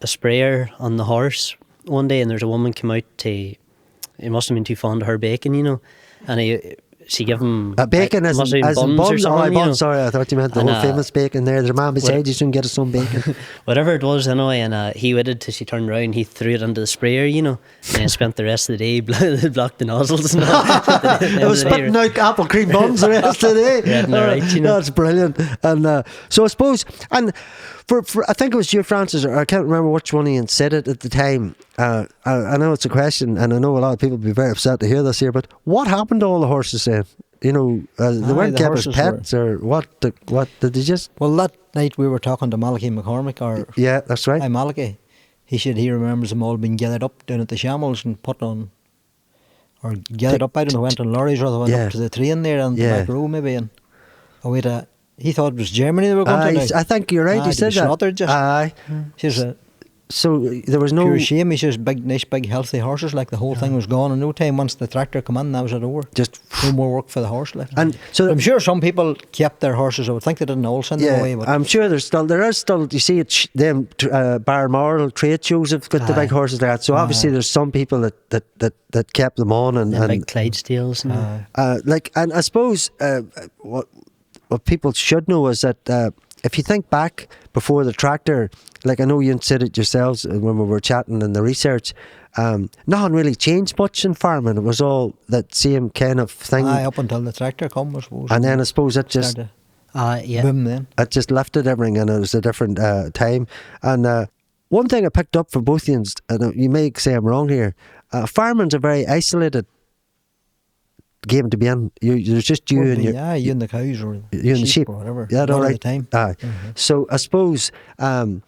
sprayer on the horse one day, and there's a woman came out to. He must have been too fond of her bacon, and she gave him bacon as in buns. Buns, sorry, I thought you meant the whole famous bacon there. There's a man beside you soon get us some bacon. Whatever it was anyway, and he waited till she turned around, he threw it into the sprayer, and spent the rest of the day blocked the nozzles and it was spitting out apple cream buns the rest of the day. That's brilliant. And so I suppose, and for I think it was you, Francis, or I can't remember which one of you said it at the time. I know it's a question, and I know a lot of people will be very upset to hear this here, but what happened to all the horses then? They weren't kept as pets, or what? What did they just? Well, that night we were talking to Malachi McCormick, yeah, that's right. Hi Malachi. He said he remembers them all being gathered up down at the Shambles and put on, or gathered up. I don't know, went on lorries or they went up to the train there on the back row maybe, and he thought it was Germany they were going to. I think you're right. He said that. Aye. So there was no pure shame. He says nice big healthy horses, like the whole thing was gone in no time. Once the tractor come in, that was it over. Just no more work for the horse left. And so I'm sure some people kept their horses. I would think they didn't all send them away. But I'm sure there is still. You see, them Balmoral trade shows have got the big horses there. So obviously there's some people that kept them on and big Clydesdales. And I suppose what people should know is that. If you think back before the tractor, like I know you said it yourselves when we were chatting in the research, nothing really changed much in farming. It was all that same kind of thing. Up until the tractor come, I suppose. And then I suppose it just boom then. It just lifted everything, and it was a different time. And one thing I picked up for both of you, and you may say I'm wrong here, farming's a very isolated game to be in. There's just you and you and the cows or you and the sheep or whatever. Yeah, all right. The time. Aye. So I suppose the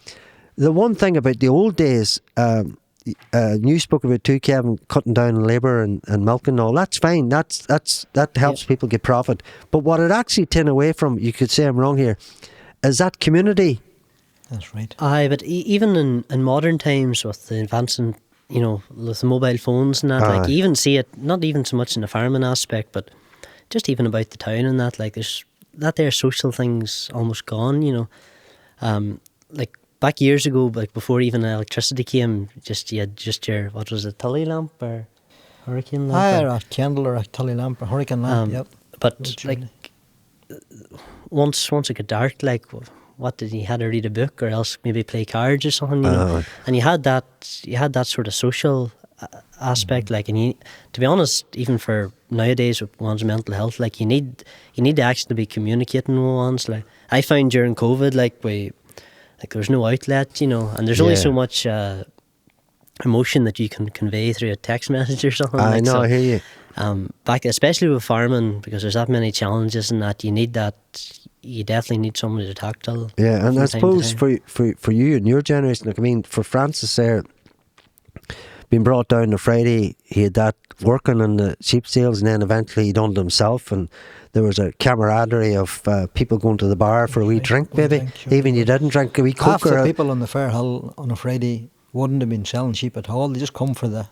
one thing about the old days, you spoke about too, Kevin, cutting down labour and milking and all. That's fine. That helps people get profit. But what it actually turned away from, you could say I'm wrong here, is that community. That's right. Aye, but even in modern times with the advancing, with the mobile phones and that, like you even see it, not even so much in the farming aspect, but just even about the town and that, like there's that there social things almost gone, like back years ago, like before even electricity came, you had just your, what was it, tully lamp or hurricane lamp? Or a candle or a tully lamp or hurricane lamp, yep. But like once it got dark, like what did you had to read a book or else maybe play cards or something, and you had that sort of social aspect, like, and to be honest, even for nowadays with one's mental health, like you need to actually be communicating with ones. Like I found during COVID, like there was no outlet, and there's only so much emotion that you can convey through a text message or something. I know, I hear you. Back especially with farming, because there's that many challenges and that you definitely need somebody to talk to. Yeah, and I suppose for you and your generation, like I mean, for Francis there, being brought down to Friday, he had that working in the sheep sales, and then eventually he done it himself, and there was a camaraderie of people going to the bar for a wee drink, maybe. Sure. Even you didn't drink a wee coke. Half the people on the Fair Hill on a Friday wouldn't have been selling sheep at all. They just come for the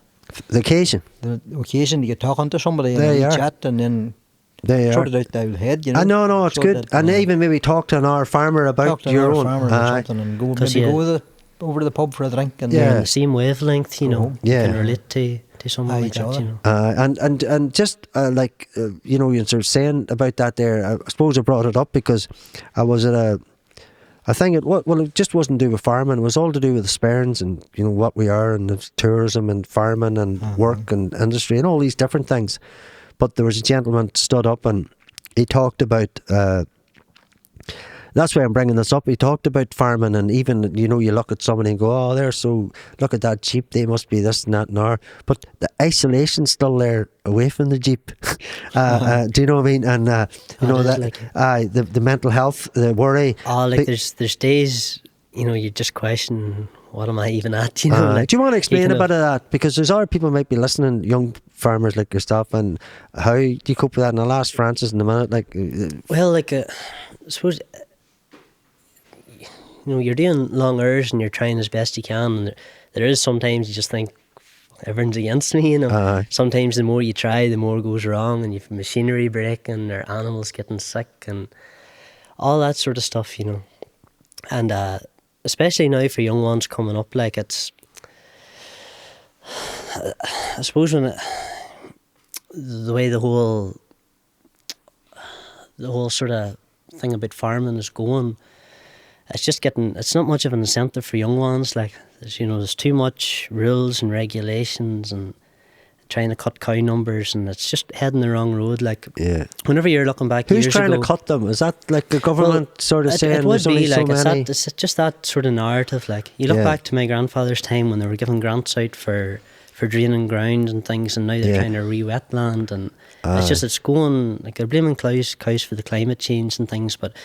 occasion. The occasion to get talking to somebody and chat, and then sort it out their head, No, it's good. And even maybe talk to an hour farmer about your own. Farmer or something, and go over to the pub for a drink. And the same wavelength, you can relate to someone like that, and just you're sort of saying about that there. I suppose I brought it up because I was at it just wasn't to do with farming. It was all to do with the Sperrins and what we are, and the tourism and farming and work and industry and all these different things. But there was a gentleman stood up and he talked about that's why I'm bringing this up. We talked about farming, and even, you know, you look at somebody and go, oh, they're so, look at that Jeep, they must be this and that and that. But the isolation's still there away from the Jeep. Do you know what I mean? And you know that the mental health, the worry. Oh, like there's days, you know, you just question, what am I even at? You know, like, do you want to explain a bit of that? Because there's other people might be listening, young farmers like yourself, and how do you cope with that? And I'll ask Francis in a minute. Like, well, like I suppose, you know, you're doing long hours and you're trying as best you can, and there is sometimes you just think everyone's against me. You know, sometimes the more you try, the more goes wrong, and you've machinery breaking or animals getting sick and all that sort of stuff. You know, and especially now for young ones coming up, like it's, I suppose when the way the whole sort of thing about farming is going, it's not much of an incentive for young ones. Like, there's too much rules and regulations and trying to cut cow numbers, and it's just heading the wrong road. Like, whenever you're looking back, who's years trying ago, to cut them? Is that like the government sort of saying it would there's only be like so many? it's just that sort of narrative. Like, you look back to my grandfather's time when they were giving grants out for draining ground and things, and now they're trying to re-wet land, and it's going, like, they're blaming cows for the climate change and things, but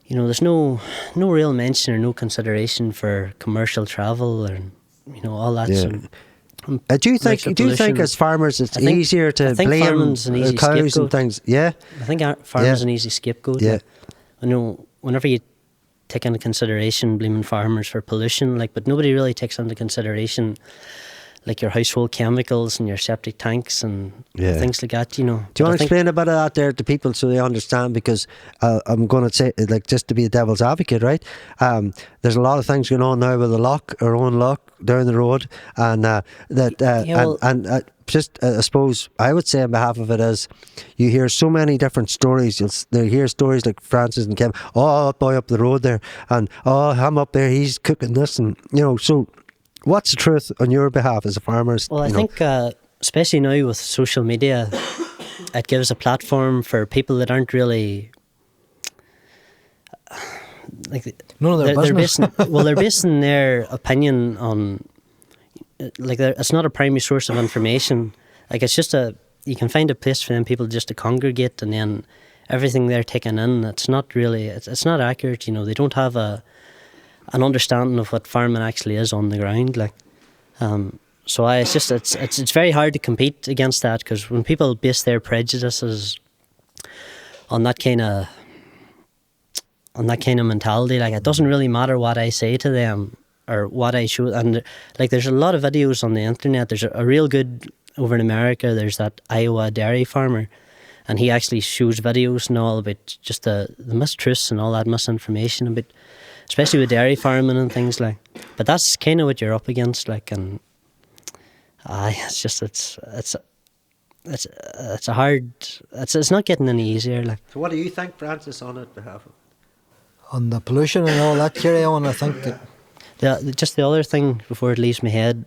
you know, there's no real mention or no consideration for commercial travel or, you know, all that. Do you think as farmers it's easier to blame cows and things? Yeah, I think farmers an easy scapegoat. Yeah, like, I know whenever you take into consideration blaming farmers for pollution, like, but nobody really takes into consideration like your household chemicals and your septic tanks and things like that, you know. Do you want to explain a bit of that there to people so they understand? Because I'm going to say, like, just to be a devil's advocate, right? There's a lot of things going on now with the our own lock down the road, and I suppose I would say on behalf of it is, you hear so many different stories. You'll hear stories like Francis and Kevin, that boy up the road there, and I'm up there, he's cooking this, and you know, so. What's the truth on your behalf as a farmer? Well, I think, especially now with social media, it gives a platform for people that aren't really like none of their business. They're basing their opinion on, like, it's not a primary source of information. Like, it's just you can find a place for them people just to congregate, and then everything they're taking in, it's not really, it's not accurate. You know, they don't have an understanding of what farming actually is on the ground, like, so it's very hard to compete against that, because when people base their prejudices on that kind of mentality, like, it doesn't really matter what I say to them or what I show. And like, there's a lot of videos on the internet. There's a real good over in America. There's that Iowa dairy farmer, and he actually shows videos and all about just the mistruths and all that misinformation about, especially with dairy farming and things, like. But that's kind of what you're up against, like, and it's a hard. It's not getting any easier, like. So, what do you think, Francis, on it behalf of? On the pollution and all that carry on, I think. Just the other thing before it leaves my head,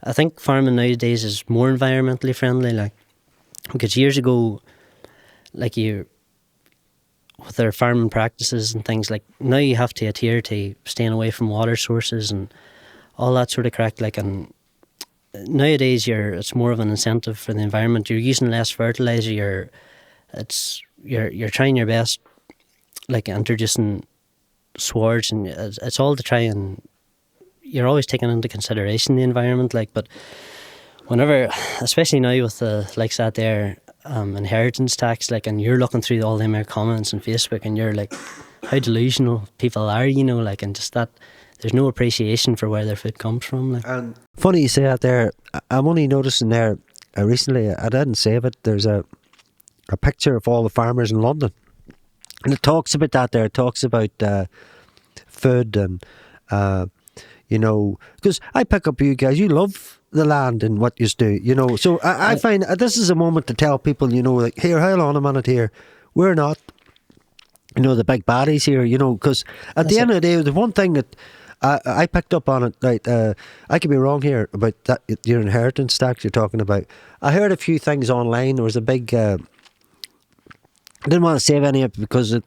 I think farming nowadays is more environmentally friendly, like, because years ago, like, with their farming practices and things, like, now you have to adhere to staying away from water sources and all that sort of crack, like, and nowadays it's more of an incentive for the environment. You're using less fertiliser, you're trying your best, like, introducing swards, and it's all to try, and you're always taking into consideration the environment, like. But whenever, especially now with the likes out there, inheritance tax, like, and you're looking through all them comments on Facebook, and you're like, how delusional people are, you know, like, and just that there's no appreciation for where their food comes from, like. And funny you say that there. I'm only noticing there recently, I didn't save it, there's a picture of all the farmers in London, and it talks about that there. It talks about food and you know, because I pick up you guys, you love the land and what you do, you know. So I find this is a moment to tell people, you know, like, here, hold on a minute here, we're not, you know, the big baddies here, you know, because at the end of the day, the one thing that I picked up on it, right, I could be wrong here about that, your inheritance tax you're talking about. I heard a few things online. There was a big, I didn't want to save any of it because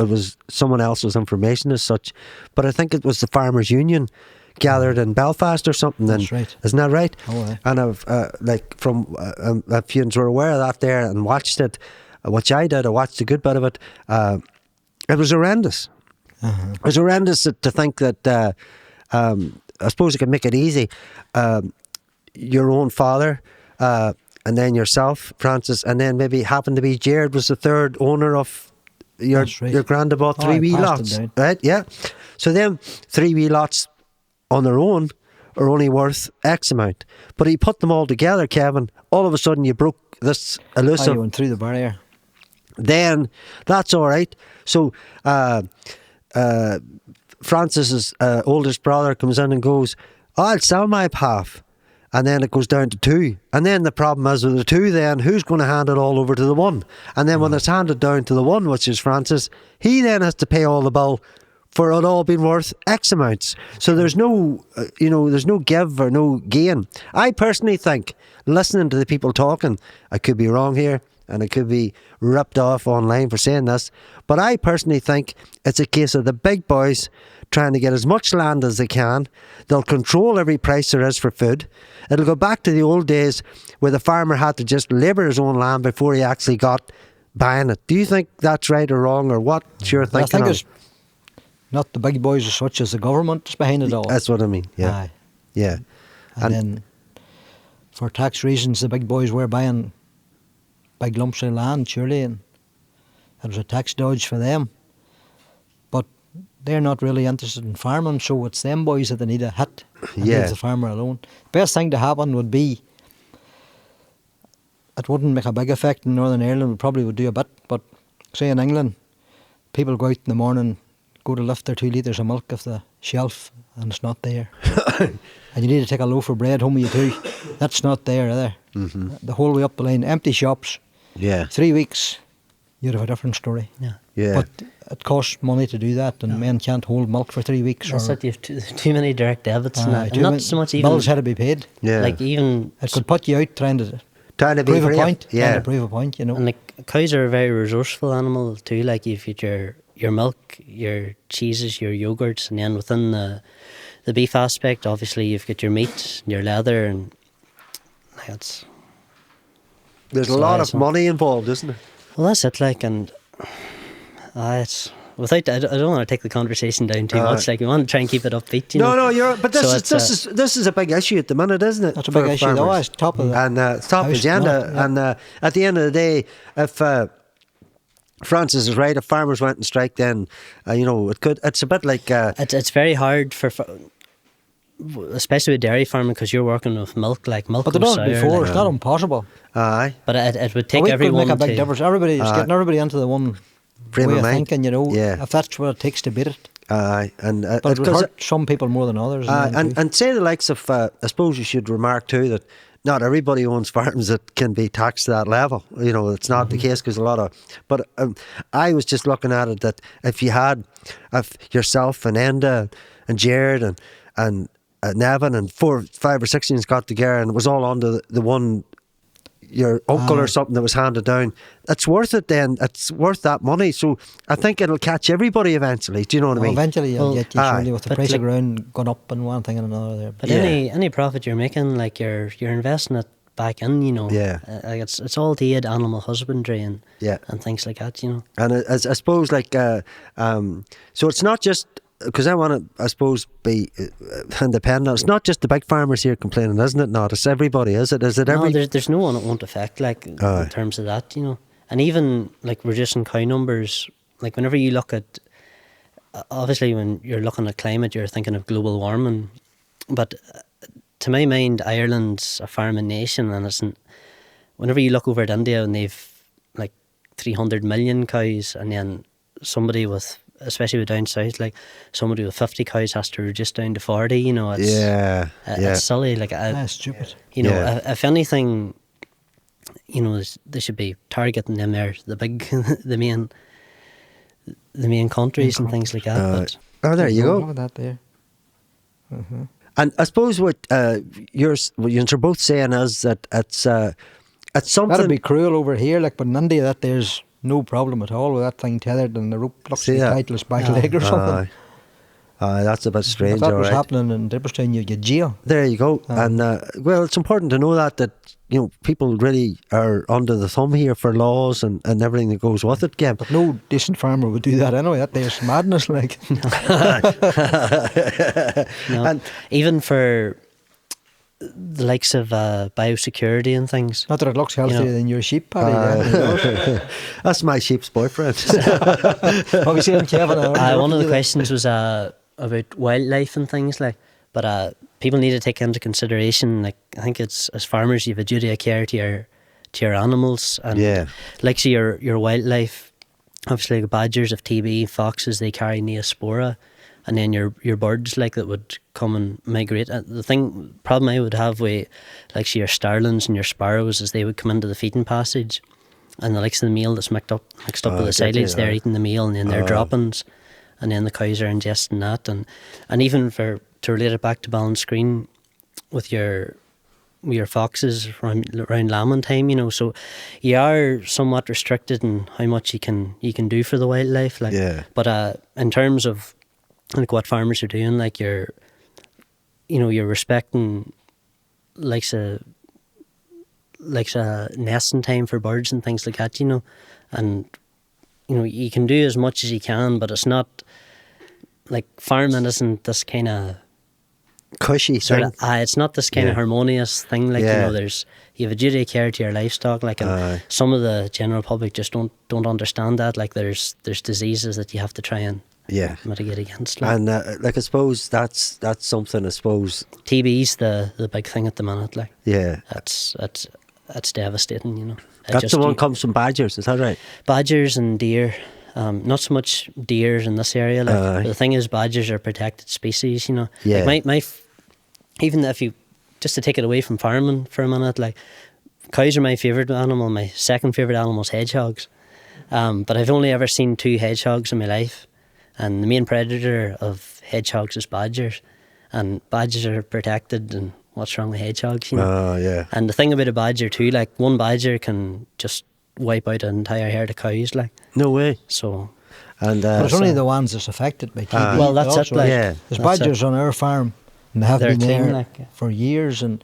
it was someone else's information as such. But I think it was the Farmers Union gathered in Belfast or something. That's right. Isn't that right? Oh, aye. And I've a few were aware of that there and watched it, which I did. I watched a good bit of it. It was horrendous. It was horrendous to think that. I suppose you could make it easy. Your own father, and then yourself, Francis, and then maybe happened to be Jared was the third owner of your granddad bought 3 wee lots, right? Yeah. So them 3 wee lots on their own are only worth X amount, but he put them all together, Kevin. All of a sudden, you broke this elusive. You went through the barrier. Then that's all right. So Francis's oldest brother comes in and goes, I'll sell my half. And then it goes down to 2. And then the problem is with the 2 then, who's going to hand it all over to the 1? And then when it's handed down to the 1, which is Francis, he then has to pay all the bill for it all being worth X amounts. So there's no, there's no give or no gain. I personally think, listening to the people talking, I could be wrong here, and I could be ripped off online for saying this, but I personally think it's a case of the big boys trying to get as much land as they can. They'll control every price there is for food. It'll go back to the old days where the farmer had to just labour his own land before he actually got buying it. Do you think that's right or wrong, or what's your thinking? I think it's not the big boys as such as the government is behind it all. That's what I mean, yeah. Aye. Yeah. And then for tax reasons, the big boys were buying big lumps of land, surely, and it was a tax dodge for them. But they're not really interested in farming, so it's them boys that they need a hit and leave the farmer alone. Best thing to happen would be, it wouldn't make a big effect in Northern Ireland, it probably would do a bit, but say in England, people go out in the morning, go to lift their 2 litres of milk off the shelf, and it's not there. And you need to take a loaf of bread home with you too. That's not there either. The whole way up the line, empty shops. 3 weeks, you'd have a different story. But it costs money to do that, and men can't hold milk for 3 weeks. That's it, you have too many direct debits and that. And not so much even... Bills had to be paid. Like even... It could put you out trying to prove a point. Yeah. Trying to prove a point, you know. And like cows are a very resourceful animal too. Like you've got your milk, your cheeses, your yogurts, and then within the beef aspect, obviously you've got your meat, your leather, and that's... There's a lot of money involved, isn't there? Well, that's it, like, and it's without. I don't want to take the conversation down too much. Like, we want to try and keep it upbeat. You know? No, you're. But this is a big issue at the minute, isn't it? That's a big issue. Though, it's top of the and it's top agenda. And at the end of the day, if Francis is right, if farmers went on strike, then it could. It's a bit like it's very hard for. Especially with dairy farming, because you're working with milk, like milk. But they've done it before. It's not impossible. Aye. But it would take everyone. Could make a big difference. Everybody's getting everybody into the one way of thinking. If that's what it takes to beat it. Aye, and but it would hurt some people more than others. And say the likes of. I suppose you should remark too that not everybody owns farms that can be taxed to that level. It's not the case, because a lot of. But I was just looking at it that if you had, yourself and Enda and Jared and Nevin and 4, 5 or 6 years got together, and it was all under the one, your uncle or something that was handed down. It's worth it then. It's worth that money. So I think it'll catch everybody eventually. Do you know what I mean? Eventually you'll get you, surely, with the price of ground going up and one thing and another there. But any profit you're making, like you're investing it back in, like it's all to aid animal husbandry and things like that, And I suppose like so it's not just because I want to, I suppose, be independent. It's not just the big farmers here complaining, isn't it? Not. It's everybody, is it? Is it every? No, there's no one it won't affect, like, in terms of that, And even, like, reducing cow numbers, like, whenever you look at, obviously, when you're looking at climate, you're thinking of global warming. But to my mind, Ireland's a farming nation, and whenever you look over at India and they've, like, 300 million cows, and then somebody with, especially with down south, like somebody with 50 cows has to reduce down to 40, it's silly. Like, that's stupid. If anything, they should be targeting them there, the big, the main countries and things like that. But there you go. That there. And I suppose what you're both saying is that it's something. That'd be cruel over here, like, but in India, that there's no problem at all with that thing tethered and the rope looks See to be that? tight to his back leg or something. That's a bit If strange, that all was right. happening in Dipperstown, you'd get jail. There you go. And well, it's important to know that people really are under the thumb here for laws and everything that goes with it, Gab. But no decent farmer would do that anyway. That is madness, like. No. And Even for the likes of biosecurity and things. Not that it looks healthier than your sheep, Paddy. that's my sheep's boyfriend. Obviously, Kevin. One of the questions was about wildlife and things like, but people need to take into consideration, like, I think it's, as farmers, you have a duty of care to your animals, and Yeah. like, so your wildlife, obviously, like badgers have TB, foxes, they carry neospora, and then your birds, like, that would come and migrate. The problem I would have with, like, say, your starlings and your sparrows is they would come into the feeding passage, and the likes of the meal that's mixed up with the silage, they're eating the meal, and then their droppings, and then the cows are ingesting that, and even to relate it back to Ballinascreen with your foxes around lambing time, so you are somewhat restricted in how much you can do for the wildlife, like. Yeah. But in terms of like what farmers are doing, like you're respecting like a nesting time for birds and things like that, and you can do as much as you can, but it's not like farming isn't this kind of Cushy sort thing. of it's not this kind of harmonious thing, like. Yeah. You have a duty of care to your livestock, like, and some of the general public just don't understand that, like there's diseases that you have to try and mitigate against, like. And like I suppose that's something, I suppose. TB's the big thing at the minute, like. Yeah. That's devastating, That's the one comes from badgers, is that right? Badgers and deer. Not so much deer in this area, like. But the thing is, badgers are protected species, Yeah. Like even if you, just to take it away from farming for a minute, like, cows are my favourite animal. My second favourite animal is hedgehogs. But I've only ever seen 2 hedgehogs in my life, and the main predator of hedgehogs is badgers, and badgers are protected, and what's wrong with hedgehogs, Oh, yeah. And the thing about a badger too, like, one badger can just wipe out an entire herd of cows, like. No way. So, And But it's only the ones that's affected by TB. well, that's it, also. like. Yeah. There's That's badgers on our farm, and they have They're been clean, there like. for years, and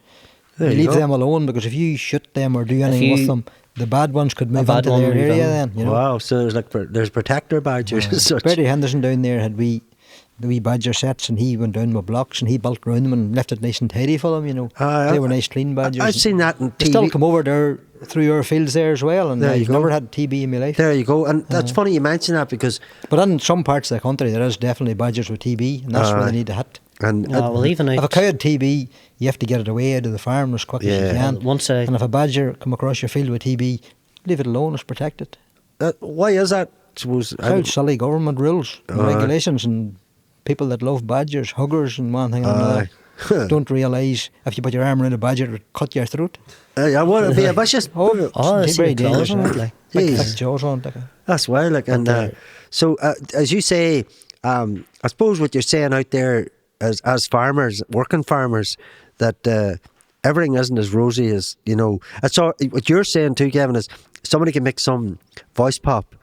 There you you leave go. them alone, because if you shoot them or do anything with you- them, the bad ones could move bad into one their move area in. then, Wow, so there's protector badgers and such. Bertie Henderson down there had the wee badger sets, and he went down with blocks and he built round them and left it nice and tidy for them, They were nice clean badgers. I've seen that in They still TV. come over there through our fields there as well, and There you I've go. never had TB in my life. There you go. And that's funny you mention that, because But in some parts of the country there is definitely badgers with TB, and that's where they need to hit. and well, even If a out, cow had TB, you have to get it away out of the farm as quick as Yeah. you can. once And if a badger come across your field with TB, leave it alone, it's protected. why is that? Suppose It's silly government rules and regulations, and people that love badgers, huggers and one thing and another, don't realise if you put your arm around a badger, it would cut your throat. I want to be a vicious. I It's see very the claws dangerous. on it, like. Like Jeez. thick jaws on it. Like That's wild. Like, and so as you say, I suppose what you're saying out there as farmers, working farmers, that everything isn't as rosy as It's all, what you're saying too, Kevin, is somebody can make some voice pop.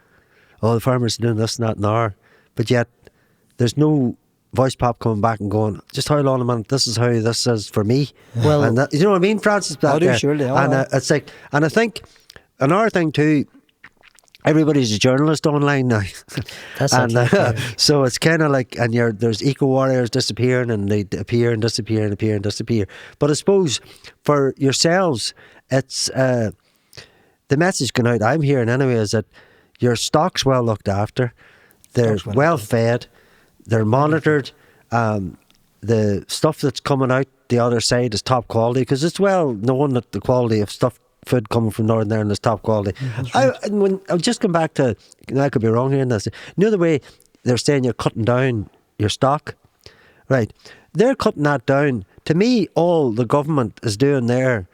Oh, the farmers are doing this and that and that, but yet there's no voice pop coming back and going, just hold on a minute, this is how this is for me. Well, and that, you know what I mean, Francis? I do, there. surely, And it's like, and I think another thing too, everybody's a journalist online now. That's and it, like, so it's kind of like, and there's eco warriors disappearing, and they appear and disappear and appear and disappear. But I suppose for yourselves, it's the message going out, I'm hearing anyway, is that your stock's well looked after, they're Stock's well well looked fed, they're monitored. The stuff that's coming out the other side is top quality, because it's well known that the quality of food coming from Northern Ireland is top quality. I'll just come back to, I could be wrong here in this, the way they're saying you're cutting down your stock, right? They're cutting that down. To me, all the government is doing there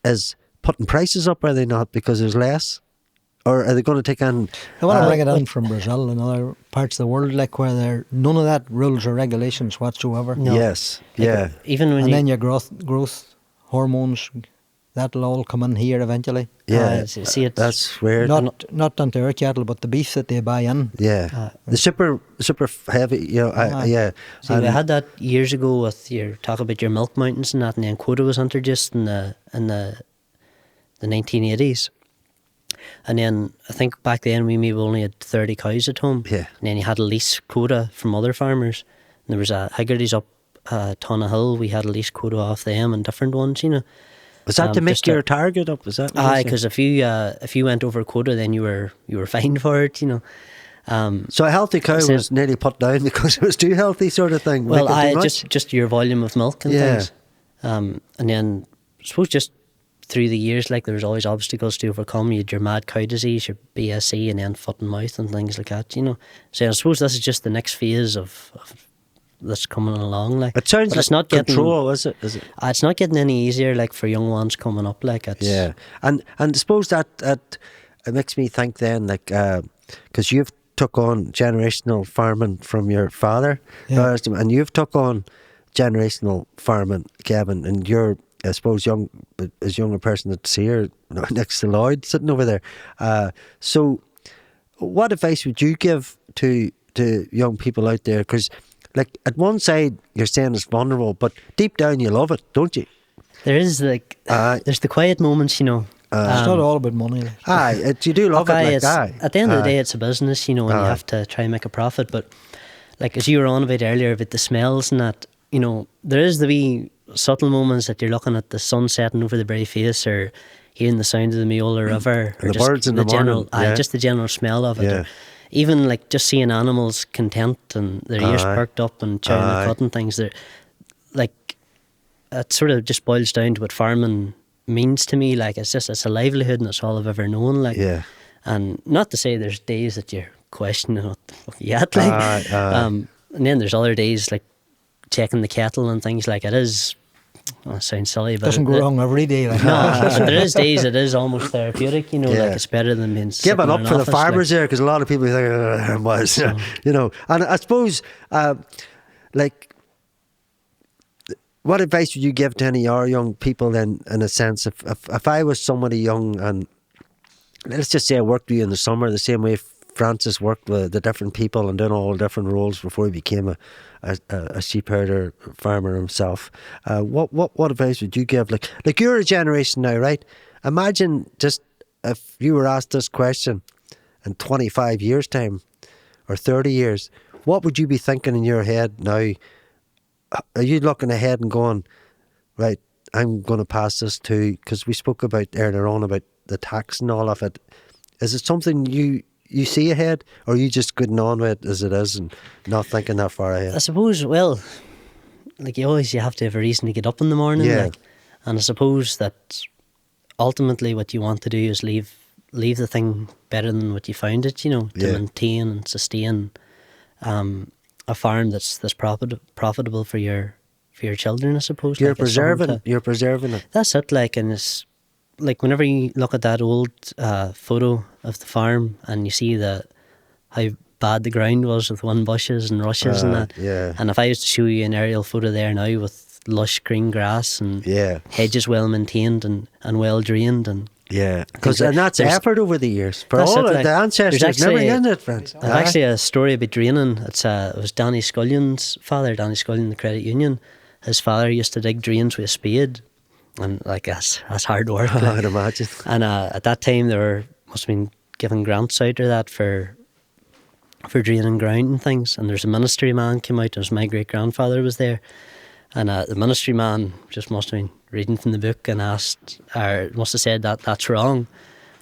is putting prices up, are they not? Because there's less? Or are they going to take on... I want to bring it in from Brazil and other parts of the world, like where there none of that rules or regulations whatsoever. No. Yes, yeah. Even when And you, then your growth hormones that'll all come in here eventually. Yeah, see it. that's weird. Not onto our cattle, but the beef that they buy in. Yeah, the super heavy. You know, yeah. See, we had that years ago with your talk about your milk mountains and that, and then quota was introduced in the 1980s. And then I think back then we maybe only had 30 cows at home. Yeah. And then you had a lease quota from other farmers. And there was a Haggerty's up Tonna Hill. We had a lease quota off them and different ones, you know. Was that to make your target up? Was that? Aye, because if you went over quota, then you were fined for it, you know. So a healthy cow was nearly put down because it was too healthy, sort of thing. Well, just your volume of milk and things. And then I suppose just through the years, like there was always obstacles to overcome. You had your mad cow disease, your BSE, and then foot and mouth and things like that, you know. So I suppose this is just the next phase of that's coming along. Like it sounds but like it's not control, is it? It's not getting any easier, like for young ones coming up. Like it's and I suppose that it makes me think then, like because you've took on generational farming from your father, and you've took on generational farming, Kevin, and you're, I suppose, as younger person that's here next to Lloyd sitting over there. So what advice would you give to young people out there? Because like at one side you're saying it's vulnerable, but deep down you love it, don't you? There is like there's the quiet moments, you know. It's not all about money. You do love it. At the end of the day, it's a business, you know, and you have to try and make a profit. But like as you were on about earlier about the smells and that, you know, there is the wee subtle moments that you're looking at the sun setting over the Bray face, or hearing the sound of the Meola River, or the birds in the morning, just the general smell of it. Or even like just seeing animals content and their ears perked up and chowing the cud and things. They're like, it sort of just boils down to what farming means to me. Like it's a livelihood, and it's all I've ever known. Like, and not to say there's days that you're questioning what the fuck you had, like, and then there's other days like checking the kettle and things like it is. Well, it sounds silly, but doesn't go wrong every day. Like no, but there is days it is almost therapeutic, you know. Like it's better than being give it up for the farmers there, because a lot of people think you know. And I suppose like, what advice would you give to any of our young people then, in a sense, if I was somebody young, and let's just say I worked with you in the summer the same way Francis worked with the different people and done all different roles before he became a sheep herder farmer himself, what advice would you give? Like you're a generation now, right? Imagine just if you were asked this question in 25 years time or 30 years, what would you be thinking in your head now? Are you looking ahead and going, right, I'm going to pass this to, because we spoke about earlier on about the tax and all of it. Is it something you see ahead, or are you just going on with it as it is and not thinking that far ahead? I suppose, well, like you have to have a reason to get up in the morning. Like, and I suppose that ultimately what you want to do is leave the thing better than what you found it, you know, to maintain and sustain a farm that's profitable for your children, I suppose. You're preserving it. That's it, like, and it's like whenever you look at that old photo of the farm and you see how bad the ground was with one bushes and rushes and that. Yeah. And if I was to show you an aerial photo there now with lush green grass and hedges well maintained and well drained and and that's effort over the years for all the ancestors. Never in it, friends. There's actually a story about draining. It was Danny Scullion's father, Danny Scullion, the credit union. His father used to dig drains with a spade, and like that's hard work. I can imagine. And at that time there must have been given grants out or that for draining ground and things. And there's a ministry man came out, and my great grandfather was there. And the ministry man just must have been reading from the book and asked, or must have said that's wrong.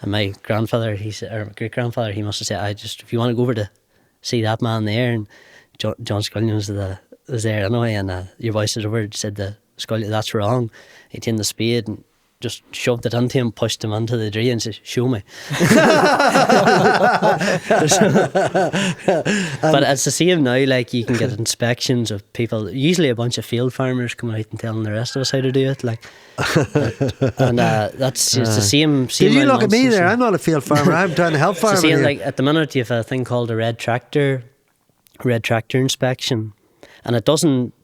And my grandfather, my great grandfather, he must have said, if you want to go over to see that man there, and John Scullion was there anyway, and your voice is over, said the Scullion, that's wrong. He took the spade and just shoved it into him, pushed him into the drain and said, show me. But it's the same now, like you can get inspections of people, usually a bunch of field farmers coming out and telling the rest of us how to do it, like, and it's the same. Did you look at me there? I'm not a field farmer. I'm trying to help farmers. Like at the minute you have a thing called a red tractor inspection, and it doesn't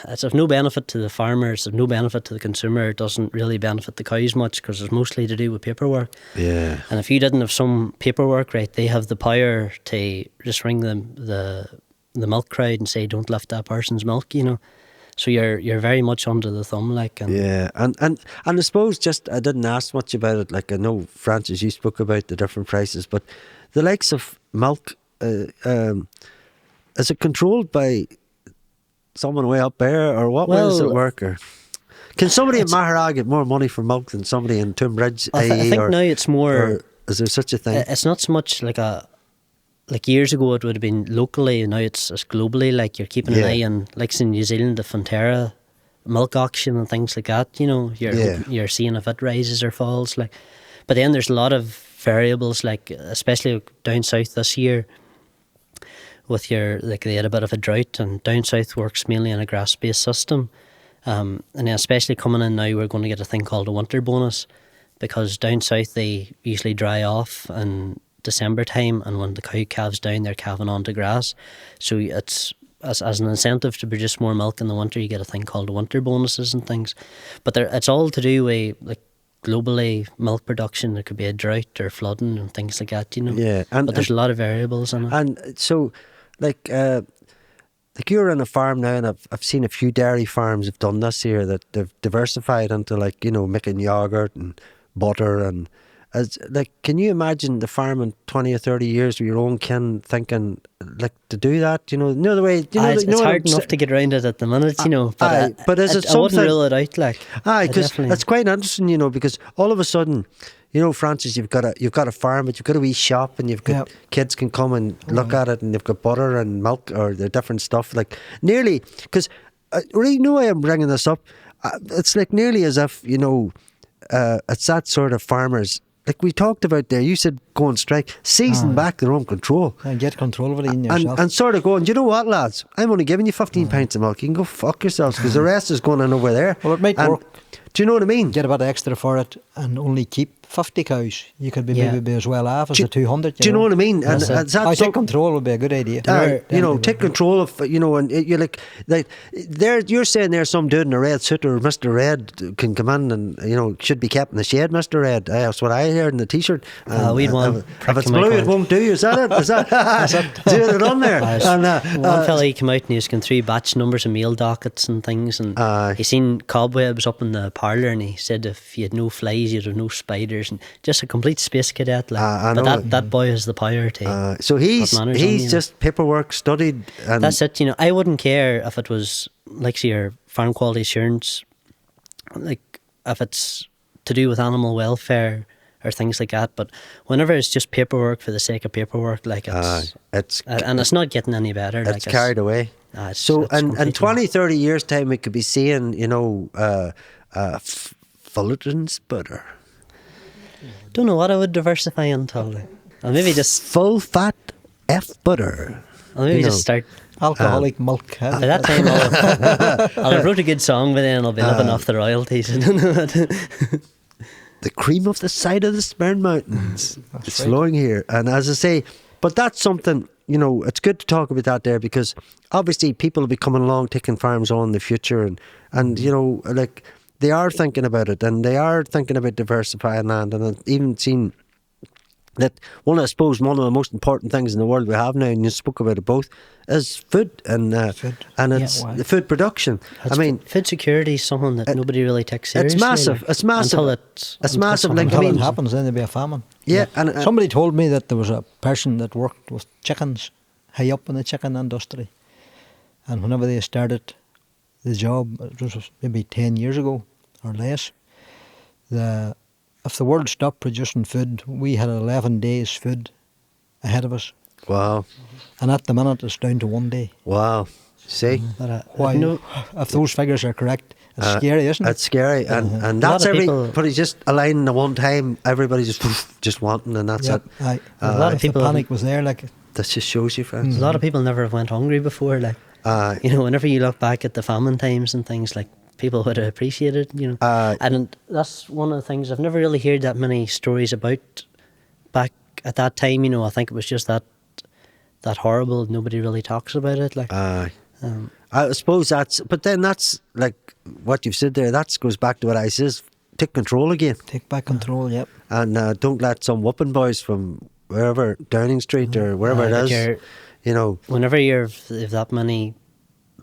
it's of no benefit to the farmers, of no benefit to the consumer. It doesn't really benefit the cows much because it's mostly to do with paperwork. Yeah. And if you didn't have some paperwork, right, they have the power to just ring the milk crowd and say, don't lift that person's milk, you know. So you're very much under the thumb, like. And yeah, and I suppose just I didn't ask much about it. Like I know Francis, you spoke about the different prices, but the likes of milk, is it controlled by someone way up there, or what way does it work? Or can somebody in Maharag get more money for milk than somebody in Tunbridge? I think now it's more. Or is there such a thing? It's not so much like years ago it would have been locally, now it's globally, like you're keeping an eye on, like in New Zealand, the Fonterra milk auction and things like that, you know, you're seeing if it rises or falls, like. But then there's a lot of variables, like especially down south this year with they had a bit of a drought, and down south works mainly on a grass-based system, and then especially coming in now, we're going to get a thing called a winter bonus, because down south they usually dry off and December time, and when the cow calves down, they're calving onto grass. So it's as an incentive to produce more milk in the winter, you get a thing called winter bonuses and things. But it's all to do with like globally milk production. There could be a drought or flooding and things like that, you know. Yeah, but there's a lot of variables in it. And so, like you're on a farm now, and I've seen a few dairy farms have done this here, that they've diversified into, like, you know, making yogurt and butter and. Can you imagine the farm in 20 or 30 years with your own kin thinking, like, to do that? You know the way. It's hard enough to get around it at the minute, you know. But is it something? I wouldn't rule it out, like. Because it's quite interesting, you know, because all of a sudden, you know, Francis, you've got a farm, but you've got a wee shop, and you've got kids can come and look at it, and they've got butter and milk or the different stuff, like nearly. Because you know why I'm bringing this up? It's like nearly as if, you know, it's that sort of farmers. Like we talked about there, you said go on strike, season back their own control. And get control of it in yourself. And sort of going, do you know what, lads? I'm only giving you 15 pints of milk. You can go fuck yourselves, because the rest is going on over there. Well, it might work. Do you know what I mean? Get a bit extra for it and only keep 50 cows. You could maybe be as well off as the 200. Do you know what I mean? And I think control would be a good idea. You know, take control of, you know, and you're like there. You're saying there's some dude in a red suit, or Mr. Red can come in and, you know, should be kept in the shade, Mr. Red. That's what I heard in the T-shirt. We'd want. If it's blue, it won't do. Is that it? Is that doing it on there? One fella, he came out and he was going through batch numbers and meal dockets and things, and he seen cobwebs up in the parlour, and he said if you had no flies, you'd have no spiders, and just a complete space cadet. Like. But that boy has the power to. So he's just paperwork studied. And that's it. You know, I wouldn't care if it was like your farm quality assurance, like if it's to do with animal welfare or things like that. But whenever it's just paperwork for the sake of paperwork, like it's not getting any better. It's carried away. So in 20, 30 years' time, we could be seeing, you know, Fullerton's butter. Don't know what I would diversify into. Or maybe just full fat butter. Or maybe just start alcoholic milk. By that time, I'll have wrote a good song, but then I'll be living off the royalties. The cream of the side of the Sperrin Mountains. It's flowing here, and as I say, but that's something. You know, it's good to talk about that there, because obviously people will be coming along taking farms on in the future, and you know, like. They are thinking about it, and they are thinking about diversifying land, and I've even seen that one of the most important things in the world we have now, and you spoke about it both, is food, and it's the food production. Food security is something that nobody really takes seriously. It's massive. It's massive. It's massive. Until it happens, then there'll be a famine. Yeah, and somebody told me that there was a person that worked with chickens, high up in the chicken industry, and whenever they started the job, it was maybe 10 years ago or less, if the world stopped producing food, we had 11 days food ahead of us. Wow. And at the minute it's down to 1 day. Wow. See? Why? If those figures are correct, it's scary, isn't it? It's scary, and that's everybody just aligning at one time, everybody's just wanting, and that's it. A lot of people, the panic was there, like. That just shows you, friends. A lot of people never have went hungry before, like. You know, whenever you look back at the famine times and things, like, people would have appreciated, you know. And that's one of the things I've never really heard that many stories about back at that time, you know. I think it was just that horrible, nobody really talks about it, like. I suppose but then that's like what you've said there. That goes back to what I says. Take control again. Take back control, yep. And don't let some whooping boys from wherever, Downing Street or wherever it is, you know. Whenever if that many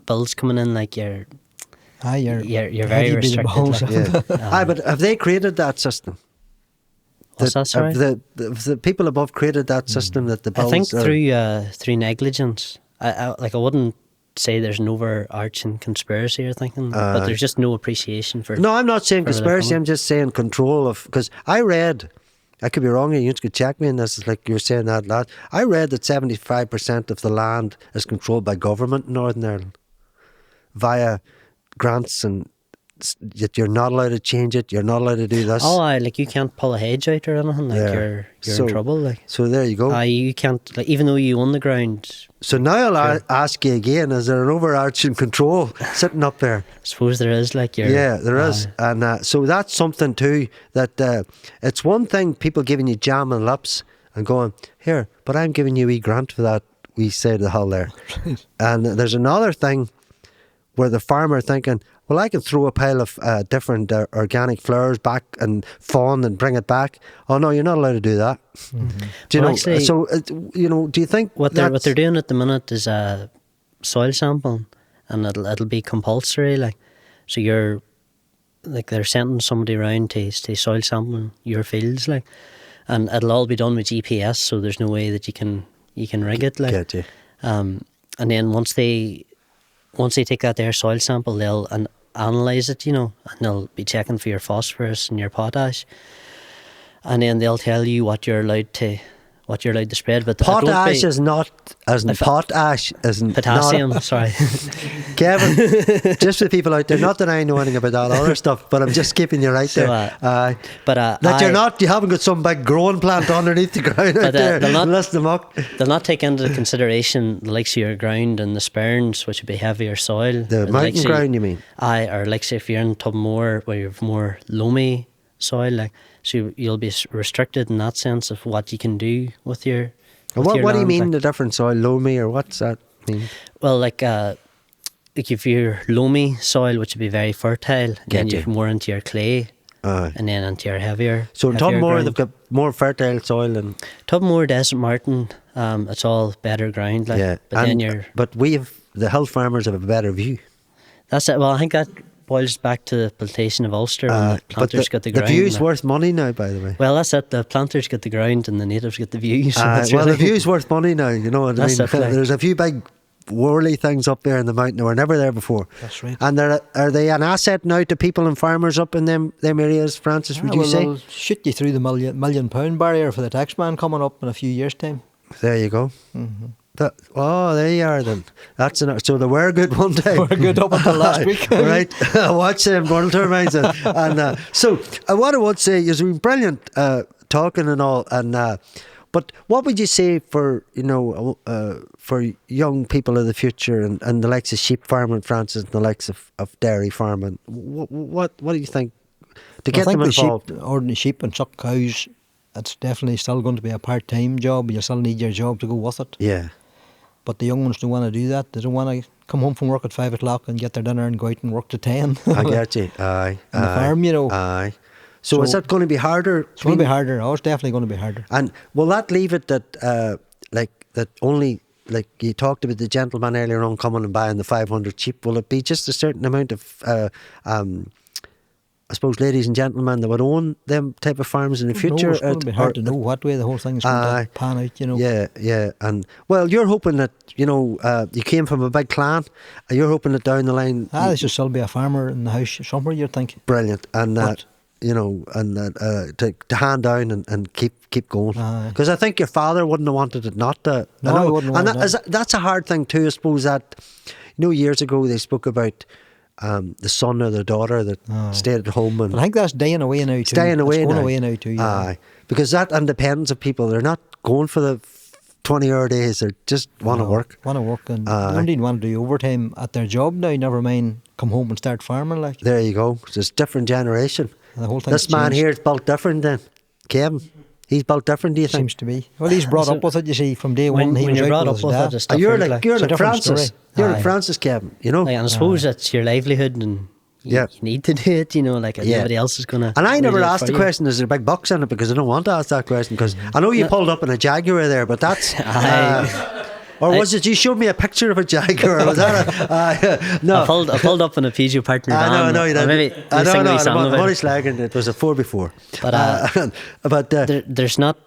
bills coming in, like you're very restricted. Yeah. But have they created that system? What's that, sorry? Have the people above created that system that the bills I think through negligence. I wouldn't say there's an overarching conspiracy or thinking, but there's just no appreciation for. No, I'm not saying conspiracy. I'm just saying control of. Because I read, I could be wrong. You could check me, and this is like you were saying that lad. I read that 75% of the land is controlled by government in Northern Ireland via grants, and yet you're not allowed to change it. You're not allowed to do this. Oh, like you can't pull a hedge out or anything. Like you're in trouble. Like so, there you go. You can't, like, even though you own the ground. So now I'll ask you again: is there an overarching control sitting up there? I suppose there is. Like there is, and so that's something too. That it's one thing people giving you jam and lips and going here, but I'm giving you a wee grant for that wee side of the hull there. And there's another thing where the farmer thinking, well, I can throw a pile of different organic flowers back and fawn and bring it back. Oh no, you're not allowed to do that. Mm-hmm. Do you know? Actually, so do you think what they're doing at the minute is soil sampling, and it'll be compulsory. Like, so you're like they're sending somebody around to soil sampling your fields, like, and it'll all be done with GPS. So there's no way that you can rig it, like. Get you. And then once they take that their soil sample, they'll analyse it, and they'll be checking for your phosphorus and your potash, and then they'll tell you what you're allowed to spread. But potash is not as in potash, as in potassium. Sorry, Kevin. Just for the people out there, not that I know anything about that other stuff, but I'm just keeping you right there. You haven't got some big growing plant underneath the ground out there. They'll not take into consideration the likes of your ground and the Sperrins, which would be heavier soil. The mountain ground, you mean? Or like say if you're in Tubmore where you have more loamy soil, like, so you'll be restricted in that sense of what you can do with your. What do you mean, the different soil, loamy, or what's that mean? Well, like if you're loamy soil, which would be very fertile, then you're more into your clay, and then into your heavier. So in Tubmore, they've got more fertile soil, and Tubmore, Desert Martin, it's all better ground. Like, but the hill farmers have a better view. That's it. Well, I think that boils back to the plantation of Ulster, and the planters got the ground. The view's worth money now, by the way. Well, that's it. The planters get the ground and the natives get the view. So the view's worth money now, you know what I mean? There's a few big whirly things up there in the mountain that were never there before. That's right. And are they an asset now to people and farmers up in them areas, Francis, would you say? They'll shoot you through the £1 million barrier for the taxman coming up in a few years' time. There you go. Mm-hmm. There you are then. So they were good one time. We're good up until last week. Right. Watch them World Turbines. So what I would say is we've been brilliant talking and all. But what would you say for young people of the future and the likes of sheep farming, Francis, and the likes of dairy farming? What do you think to get them involved? Ordinary sheep and suck cows, it's definitely still going to be a part-time job. You still need your job to go with it. Yeah. But the young ones don't want to do that. They don't want to come home from work at 5 o'clock and get their dinner and go out and work to 10. I get you. Aye. On the farm, Aye. So is that going to be harder? It's going to be harder. Oh, it's definitely going to be harder. And will that leave it that only, like you talked about the gentleman earlier on coming and buying the 500 sheep, will it be just a certain amount of I suppose ladies and gentlemen that would own them type of farms in the future? No, it's going to be hard to know what way the whole thing is going to pan out, Yeah. And well, you're hoping that, you came from a big clan, and you're hoping that down the line... there should still be a farmer in the house somewhere, you'd think. Brilliant. And to hand down and keep going. Because I think your father wouldn't have wanted it not to. No, he wouldn't have wanted it. That's a hard thing too, I suppose, that, years ago they spoke about the son or the daughter that stayed at home. And I think that's dying away now too. It's dying away now too. Yeah. Aye. Because that independence of people, they're not going for the 20-hour days, they just want to work. And they indeed want to do overtime at their job now, never mind come home and start farming. Like. There you go. It's a different generation. The whole thing. This man here is built different then. Kevin. He's built different, do you think? Seems to be. Well, he's brought So up with it, you see, from day when, one. He when was you're out brought up his with dad. it, it's different. You're like It's a different Francis. story. You're Aye. like Francis, Kevin. You know. Like, and I suppose that's your livelihood, and you need to do it. You know, like Yeah. nobody else is gonna. And I never really do it asked for the you. question, is there big bucks in it? Because I don't want to ask that question, because I know you pulled up in a Jaguar there, but that's... or was it you showed me a picture of a Jaguar? Was that no. I pulled up in a Peugeot partner van. I know you or did. maybe I sing a wee know, song I'm about only it. slagging. It was a 4x4. But But there's not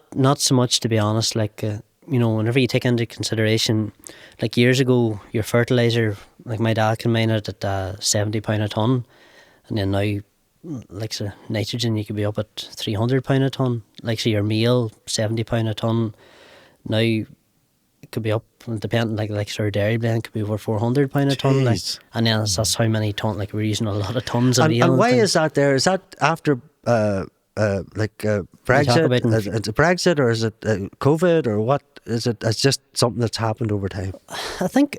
so much, to be honest. Like you know, whenever you take into consideration, like years ago, your fertilizer, like my dad can mine it at £70 a ton, and then now, like so nitrogen, you could be up at £300 a ton. Like so your meal, £70 a ton. Now it could be up, depending, like sort of dairy blend could be over £400 a ton. Like, Jeez. and then that's how many ton. Like we're using a lot of tons of meal. and why things. is that there? Is that after Brexit? about in- Is it Brexit, or is it COVID, or what is it? It's just something that's happened over time. I think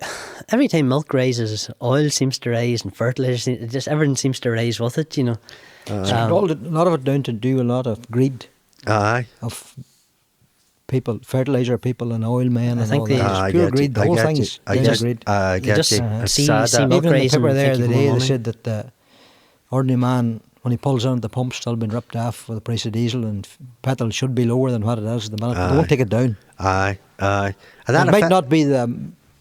every time milk rises, oil seems to rise, and fertilizer, just everything seems to rise with it. You know. A lot of it down to do a lot of greed Aye. of people, fertilizer people and oil men and think all they- that. I It's pure get greed. The you. whole I thing get is you. I pure get you. greed. I get just you. It's see sad that- milk Even in the rising paper and there thinking today, more they money. said that the ordinary man, when he pulls on at the pump, still been ripped off with the price of diesel, and petrol should be lower than what it is at the minute. They won't take it down. Aye. And It that might not be the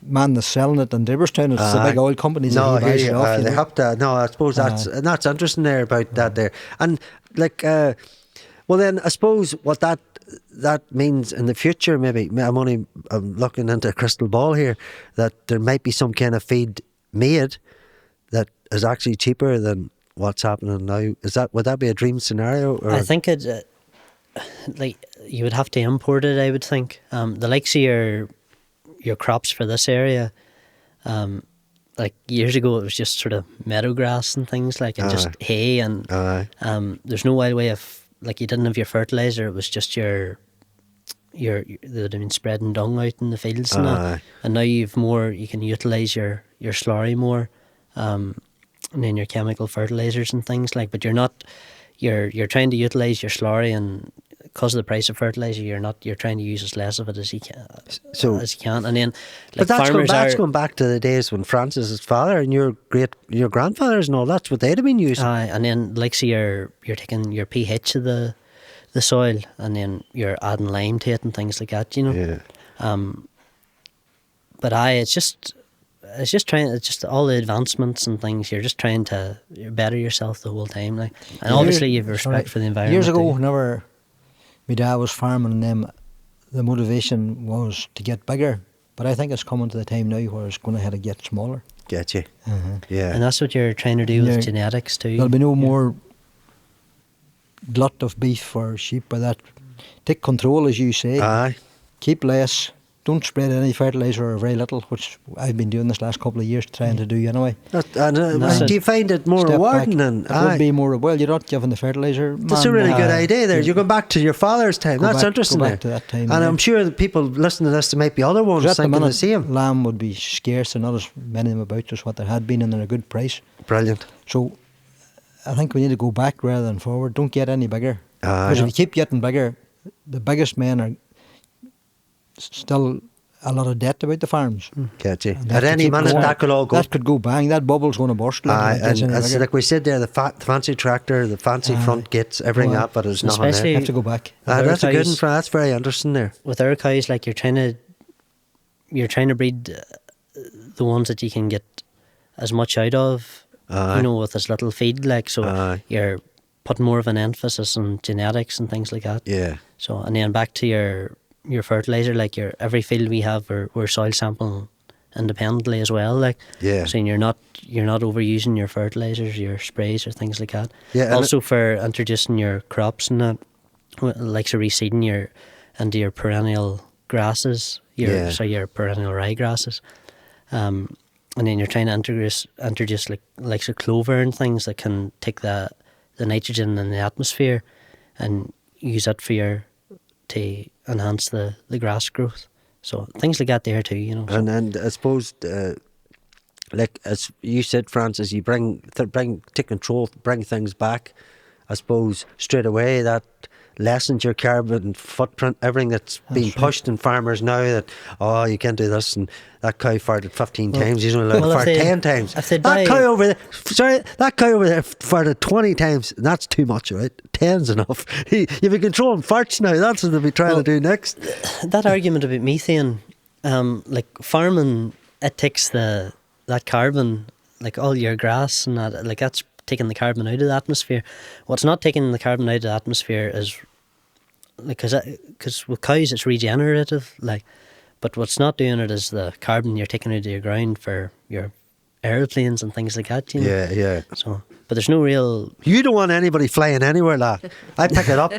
man that's selling it in Draperstown, it's the big oil companies No, that he buys here it you off. are. You They know. have to. No, I suppose that's interesting there about that there. And like, well, then I suppose what that means in the future, maybe I'm looking into a crystal ball here, that there might be some kind of feed made that is actually cheaper than what's happening now. Would that be a dream scenario? Or? I think it, like you would have to import it. I would think the likes of your crops for this area. Like years ago, it was just sort of meadow grass and things like, and just hay, and there's no wild way of, like, you didn't have your fertilizer. It was just they would have been spreading dung out in the fields and that. And now you've more, you can utilise your slurry more, and then your chemical fertilizers and things like. But you're trying to utilise your slurry, and because of the price of fertilizer, you're trying to use as less of it as you can. And then, like, But that's farmers going back to the days when Francis's father and your grandfathers and all, that's what they'd have been using. and then, like, so you're taking your pH of the soil, and then you're adding lime to it and things like that, you know. Yeah. But it's just all the advancements and things. You're just trying to better yourself the whole time, like, and obviously you have respect for the environment. Years ago, too. whenever my dad was farming, and them, the motivation was to get bigger. But I think it's coming to the time now where it's going to have to get smaller. Get you. Uh-huh. Yeah. And that's what you're trying to do There- with genetics too. There'll be no more glut of beef or sheep by that. Take control, as you say. Aye. Keep less. Don't spread any fertiliser or very little, which I've been doing this last couple of years, trying to do anyway. And do you find it more Step rewarding? back. And It would be more. Well, you're not giving the fertiliser. that's a really good idea there. You go back to your father's time. Go That's back- interesting. go back there. to that time, And yeah. I'm sure that people listening to this, there might be other ones At the thinking the minute, same. lamb would be scarce and not as many of them about as what there had been, and they're a good price. Brilliant. So I think we need to go back rather than forward. Don't get any bigger. Aye. Because if you keep getting bigger, the biggest men are still a lot of debt about the farms. Get you. And they At have to any keep minute, going. that could all go. That could go bang. That bubble's going to burst. Aye, if it gets and any it's bigger. like we said there, the fancy tractor, the fancy front gates, everything Well, up, but there's nothing especially- there. have to go back. That's a good cows- one. That's very interesting there. With our cows, like, you're trying to breed the ones that you can get as much out of, Aye. you know, with as little feed, like, so Aye. you're putting more of an emphasis on genetics and things like that. Yeah. So, and then back to your fertilizer, like, every field we have, we're soil sampling independently as well, like, Yeah. so you're not overusing your fertilizers, your sprays, or things like that. Yeah, and Also, for introducing your crops and that, like, so reseeding into your perennial grasses, your perennial ryegrasses, and then you're trying to introduce like so clover and things that can take the nitrogen in the atmosphere and use it to enhance the grass growth. So things like that there too, you know. And I suppose, like as you said, Francis, you take control, bring things back. I suppose straight away that lessens your carbon footprint. Everything that's being pushed in farmers now that, oh, you can't do this, and that cow farted 15 times, he's only allowed to well, fart 10 times. if they That buy- cow over there, that cow over there farted 20 times, and that's too much, right? 10's enough. You've been controlling farts now, that's what they'll be trying to do next. That argument about methane, like farming, it takes that carbon, like all your grass and that, like that's taking the carbon out of the atmosphere. What's not taking the carbon out of the atmosphere is, because with cows it's regenerative, like, but what's not doing it is the carbon you're taking out of your ground for your aeroplanes and things like that, you know? Yeah. So, but there's no real... You don't want anybody flying anywhere, lad. I pick it up. No,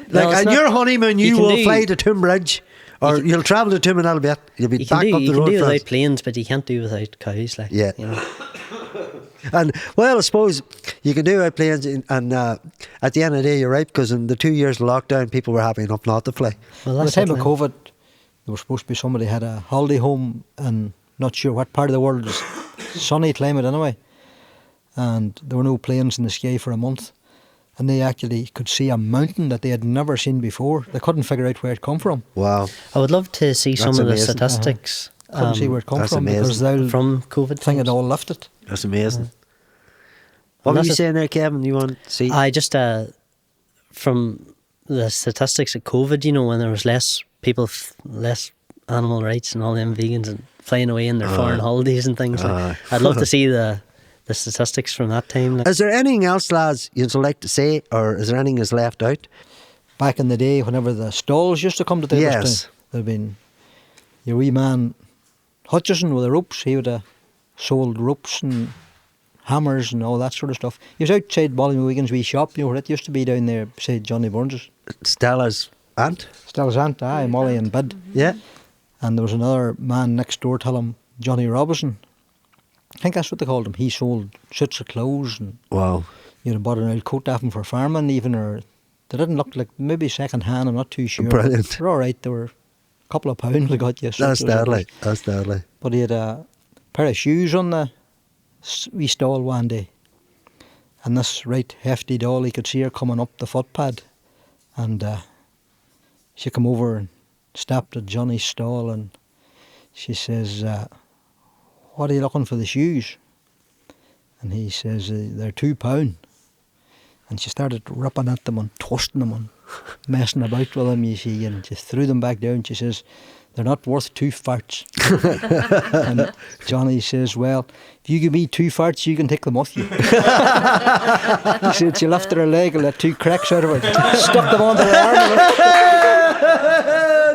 Like, it's on not- your honeymoon, you you can will do- fly to Tunbridge, or you'll travel to Tuam and that'll be it. You'll be You can back do, up you the can road. do France. without planes, but you can't do without cows, like, Yeah. you know? And, well, I suppose you can do it planes, and at the end of the day, you're right, because in the 2 years of lockdown, people were happy enough not to fly. Well, At the that's time it, of man. COVID, there was supposed to be somebody had a holiday home and not sure what part of the world, is sunny climate anyway, and there were no planes in the sky for a month, and they actually could see a mountain that they had never seen before. They couldn't figure out where it come from. Wow. I would love to see some That's of the amazing. statistics Couldn't see where it come that's from because amazing. they'll from COVID think it times. all lifted. That's amazing. What And were that's you it. saying there, Kevin? You want to see? I just, from the statistics of COVID, you know, when there was less people, less animal rights and all them vegans and flying away in their foreign holidays and things. Like, I'd love to see the statistics from that time. Like. Is there anything else, lads, you'd like to say, or is there anything that's left out? Back in the day, whenever the stalls used to come to Davistown, Yes. there'd been your wee man Hutchison with the ropes. He would have sold ropes and hammers and all that sort of stuff. He was outside Ballinascreen's wee shop, you know, where it used to be down there beside Johnny Burns's. Stella's aunt? Still his aunt, aye, Molly and Bid. Yeah. And there was another man next door to him, Johnny Robinson. I think that's what they called him. He sold suits of clothes and Wow. you'd have bought an old coat off him for farming even, or they didn't look like, maybe second hand, I'm not too sure. Brilliant. They're all right, they were a couple of pounds they got you. so That's it was- deadly. That's deadly. But he had a pair of shoes on the wee stall one day. And this right hefty doll, he could see her coming up the footpad. And she come over and stopped at Johnny's stall and she says, what are you looking for the shoes? And he says, they're £2. And she started ripping at them and twisting them and messing about with them, you see, and she threw them back down. She says, they're not worth 2 farts. And Johnny says, well, if you give me 2 farts, you can take them off you. He said she lifted her leg and let 2 cracks out of her, stuck them onto her arm.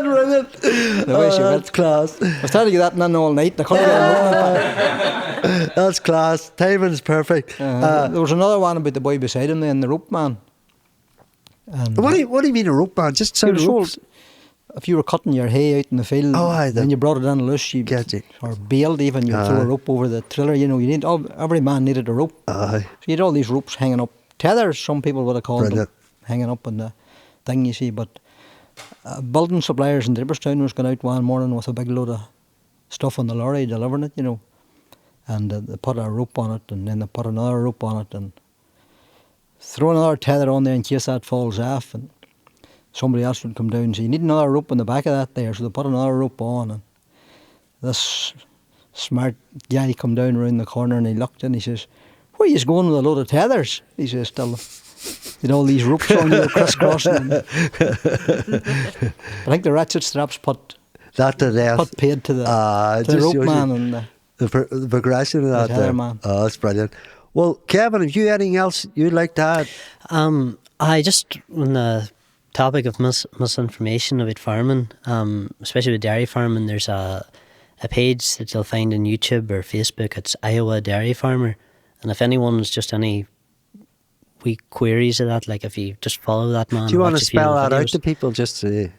Brilliant. The way she went. That's class. I was trying to get that in all night and I couldn't get it on. That's class. Timing's perfect. There was another one about the boy beside him then, the rope man. And What do you mean a rope band? Just you sound were ropes? sold, if you were cutting your hay out in the field Oh, aye, and you brought it in loose, you Get you. or bailed even, you throw Aye. a rope over the trailer, you know, every man needed a rope. Aye. So you had all these ropes hanging up, tethers some people would have called Brilliant. them, hanging up on the thing, you see. But building suppliers in Draperstown was going out one morning with a big load of stuff on the lorry delivering it, you know. And they put a rope on it and then they put another rope on it and throw another tether on there in case that falls off. And somebody else would come down and say, you need another rope on the back of that there. So they put another rope on and this smart guy come down around the corner and he looked and he says, where are you going with a load of tethers? He says, still, you know, all these ropes on you crisscrossing. And I think the ratchet straps put That to death. paid to the, to the just rope shows man you and the progression of that tether there. man. Oh, that's brilliant. Well, Kevin, have you anything else you'd like to add? I just, on the topic of misinformation about farming, especially with dairy farming, there's a page that you'll find on YouTube or Facebook. It's Iowa Dairy Farmer. And if anyone's just any wee queries of that, like if you just follow that man. Do you want to watch a few of spell the that out videos. to people just to...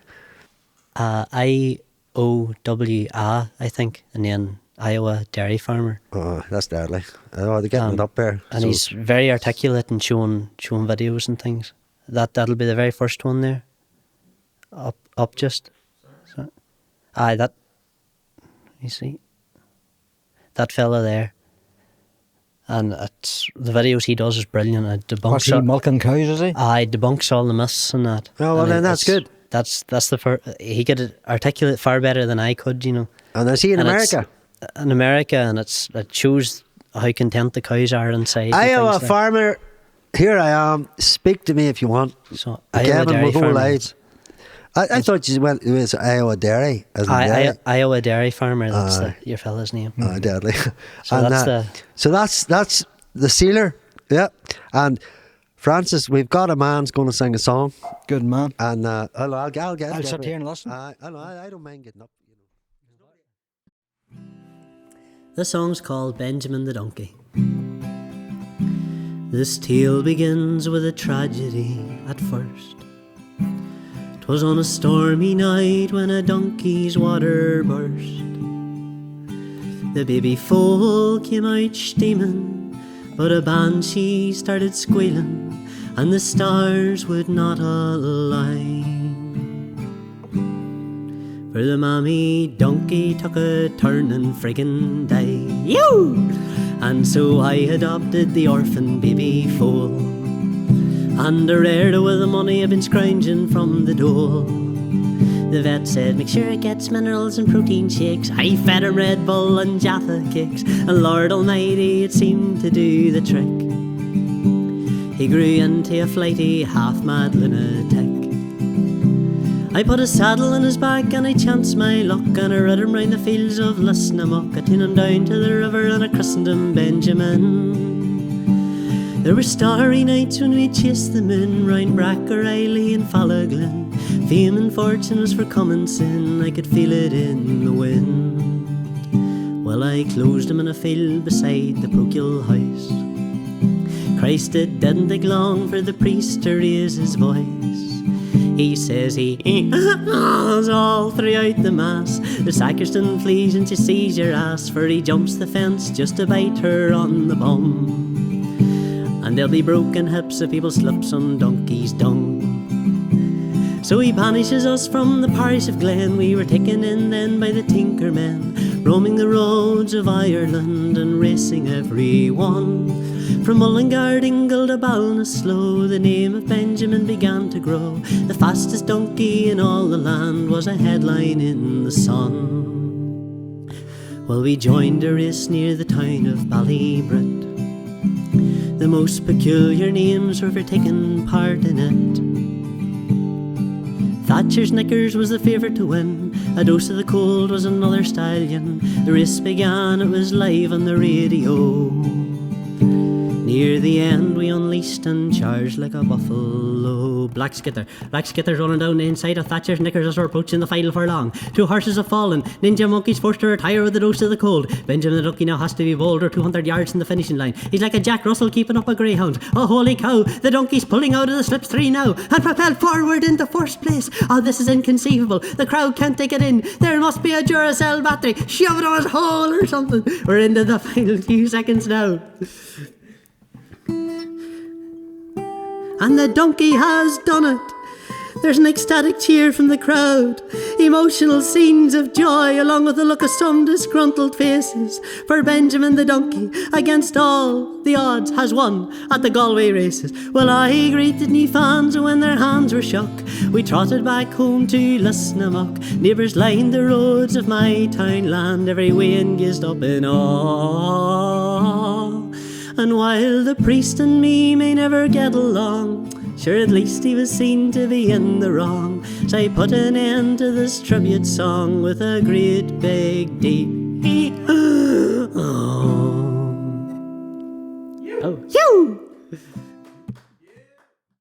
IOWA, I think, and then Iowa Dairy Farmer. Oh, that's deadly. Oh, they're getting it up there. And So- he's very articulate and showing videos and things. That'll be the very first one there. Up just. So, that. You see, that fella there. And the videos he does is brilliant. It debunks What's he milking cows, is he? debunks all the myths and that. Oh, well, And then that's good. That's he could articulate far better than I could, you know. And is he in And America? In America, and it shows how content the cows are inside. I and am a things like- farmer. Here I am. Speak to me if you want. So Kevin, Iowa dairy we'll go farmer. live. I thought you went. It was Iowa Dairy. As in dairy. Iowa dairy farmer. That's your fella's name. Deadly. So And that's that's the sealer. Yeah. And Francis, we've got a man's going to sing a song, Good man. and I'll get. I'll sit here and listen. I don't mind getting up. The song's called Benjamin the Donkey. This tale begins with a tragedy at first. 'Twas on a stormy night when a donkey's water burst. The baby foal came out steaming, but a banshee started squealing, and the stars would not align. For the mammy donkey took a turn and friggin' died. Yoo! And so I adopted the orphan baby foal, and I reared her with the money I've been scrounging from the dole. The vet said, make sure it gets minerals and protein shakes. I fed him Red Bull and Jaffa cakes, and Lord Almighty, it seemed to do the trick. He grew into a flighty, half-mad lunatic. I put a saddle on his back and I chanced my luck, and I rode him round the fields of Lisnamuck. I tin him down to the river and I christened him Benjamin. There were starry nights when we chased the moon round Brackeriley and Fallaglen. Fame and fortune was for common sin, I could feel it in the wind. Well, I closed him in a field beside the parochial house. Christ, it didn't take long for the priest to raise his voice. He says he all throughout the mass. The sacristan flees and she sees your ass, for he jumps the fence just to bite her on the bum. And there'll be broken hips if people slip some donkey's dung. So he banishes us from the parish of Glen. We were taken in then by the tinker men, roaming the roads of Ireland and racing everyone. From Mullingar Dingle to Ballinascreen, the name of Benjamin began to grow. The fastest donkey in all the land was a headline in the Sun. Well, we joined a race near the town of Ballybrit. The most peculiar names were for taking part in it. Thatcher's Knickers was the favourite to win. A dose of the cold was another stallion. The race began, it was live on the radio. Near the end we unleashed and charged like a buffalo. Black skitters running down the inside of Thatcher's Knickers as we're approaching the final furlong. 2 horses have fallen, ninja monkeys forced to retire with the dose of the cold. Benjamin the Donkey now has to be bold, or 200 yards from the finishing line. He's like a Jack Russell keeping up a greyhound. Oh holy cow, the donkey's pulling out of the slipstream now and propelled forward into first place. Oh, this is inconceivable, the crowd can't take it in. There must be a Duracell battery, shove it on his hole or something. We're into the final few seconds now. And the donkey has done it. There's an ecstatic cheer from the crowd, emotional scenes of joy, along with the look of some disgruntled faces. For Benjamin the donkey, against all the odds, has won at the Galway races. Well, I greeted me fans when their hands were shook. We trotted back home to Lisnamuck. Neighbours lined the roads of my townland, every way gazed up in awe. And while the priest and me may never get along, sure at least he was seen to be in the wrong. So I put an end to this tribute song with a great big deep oh.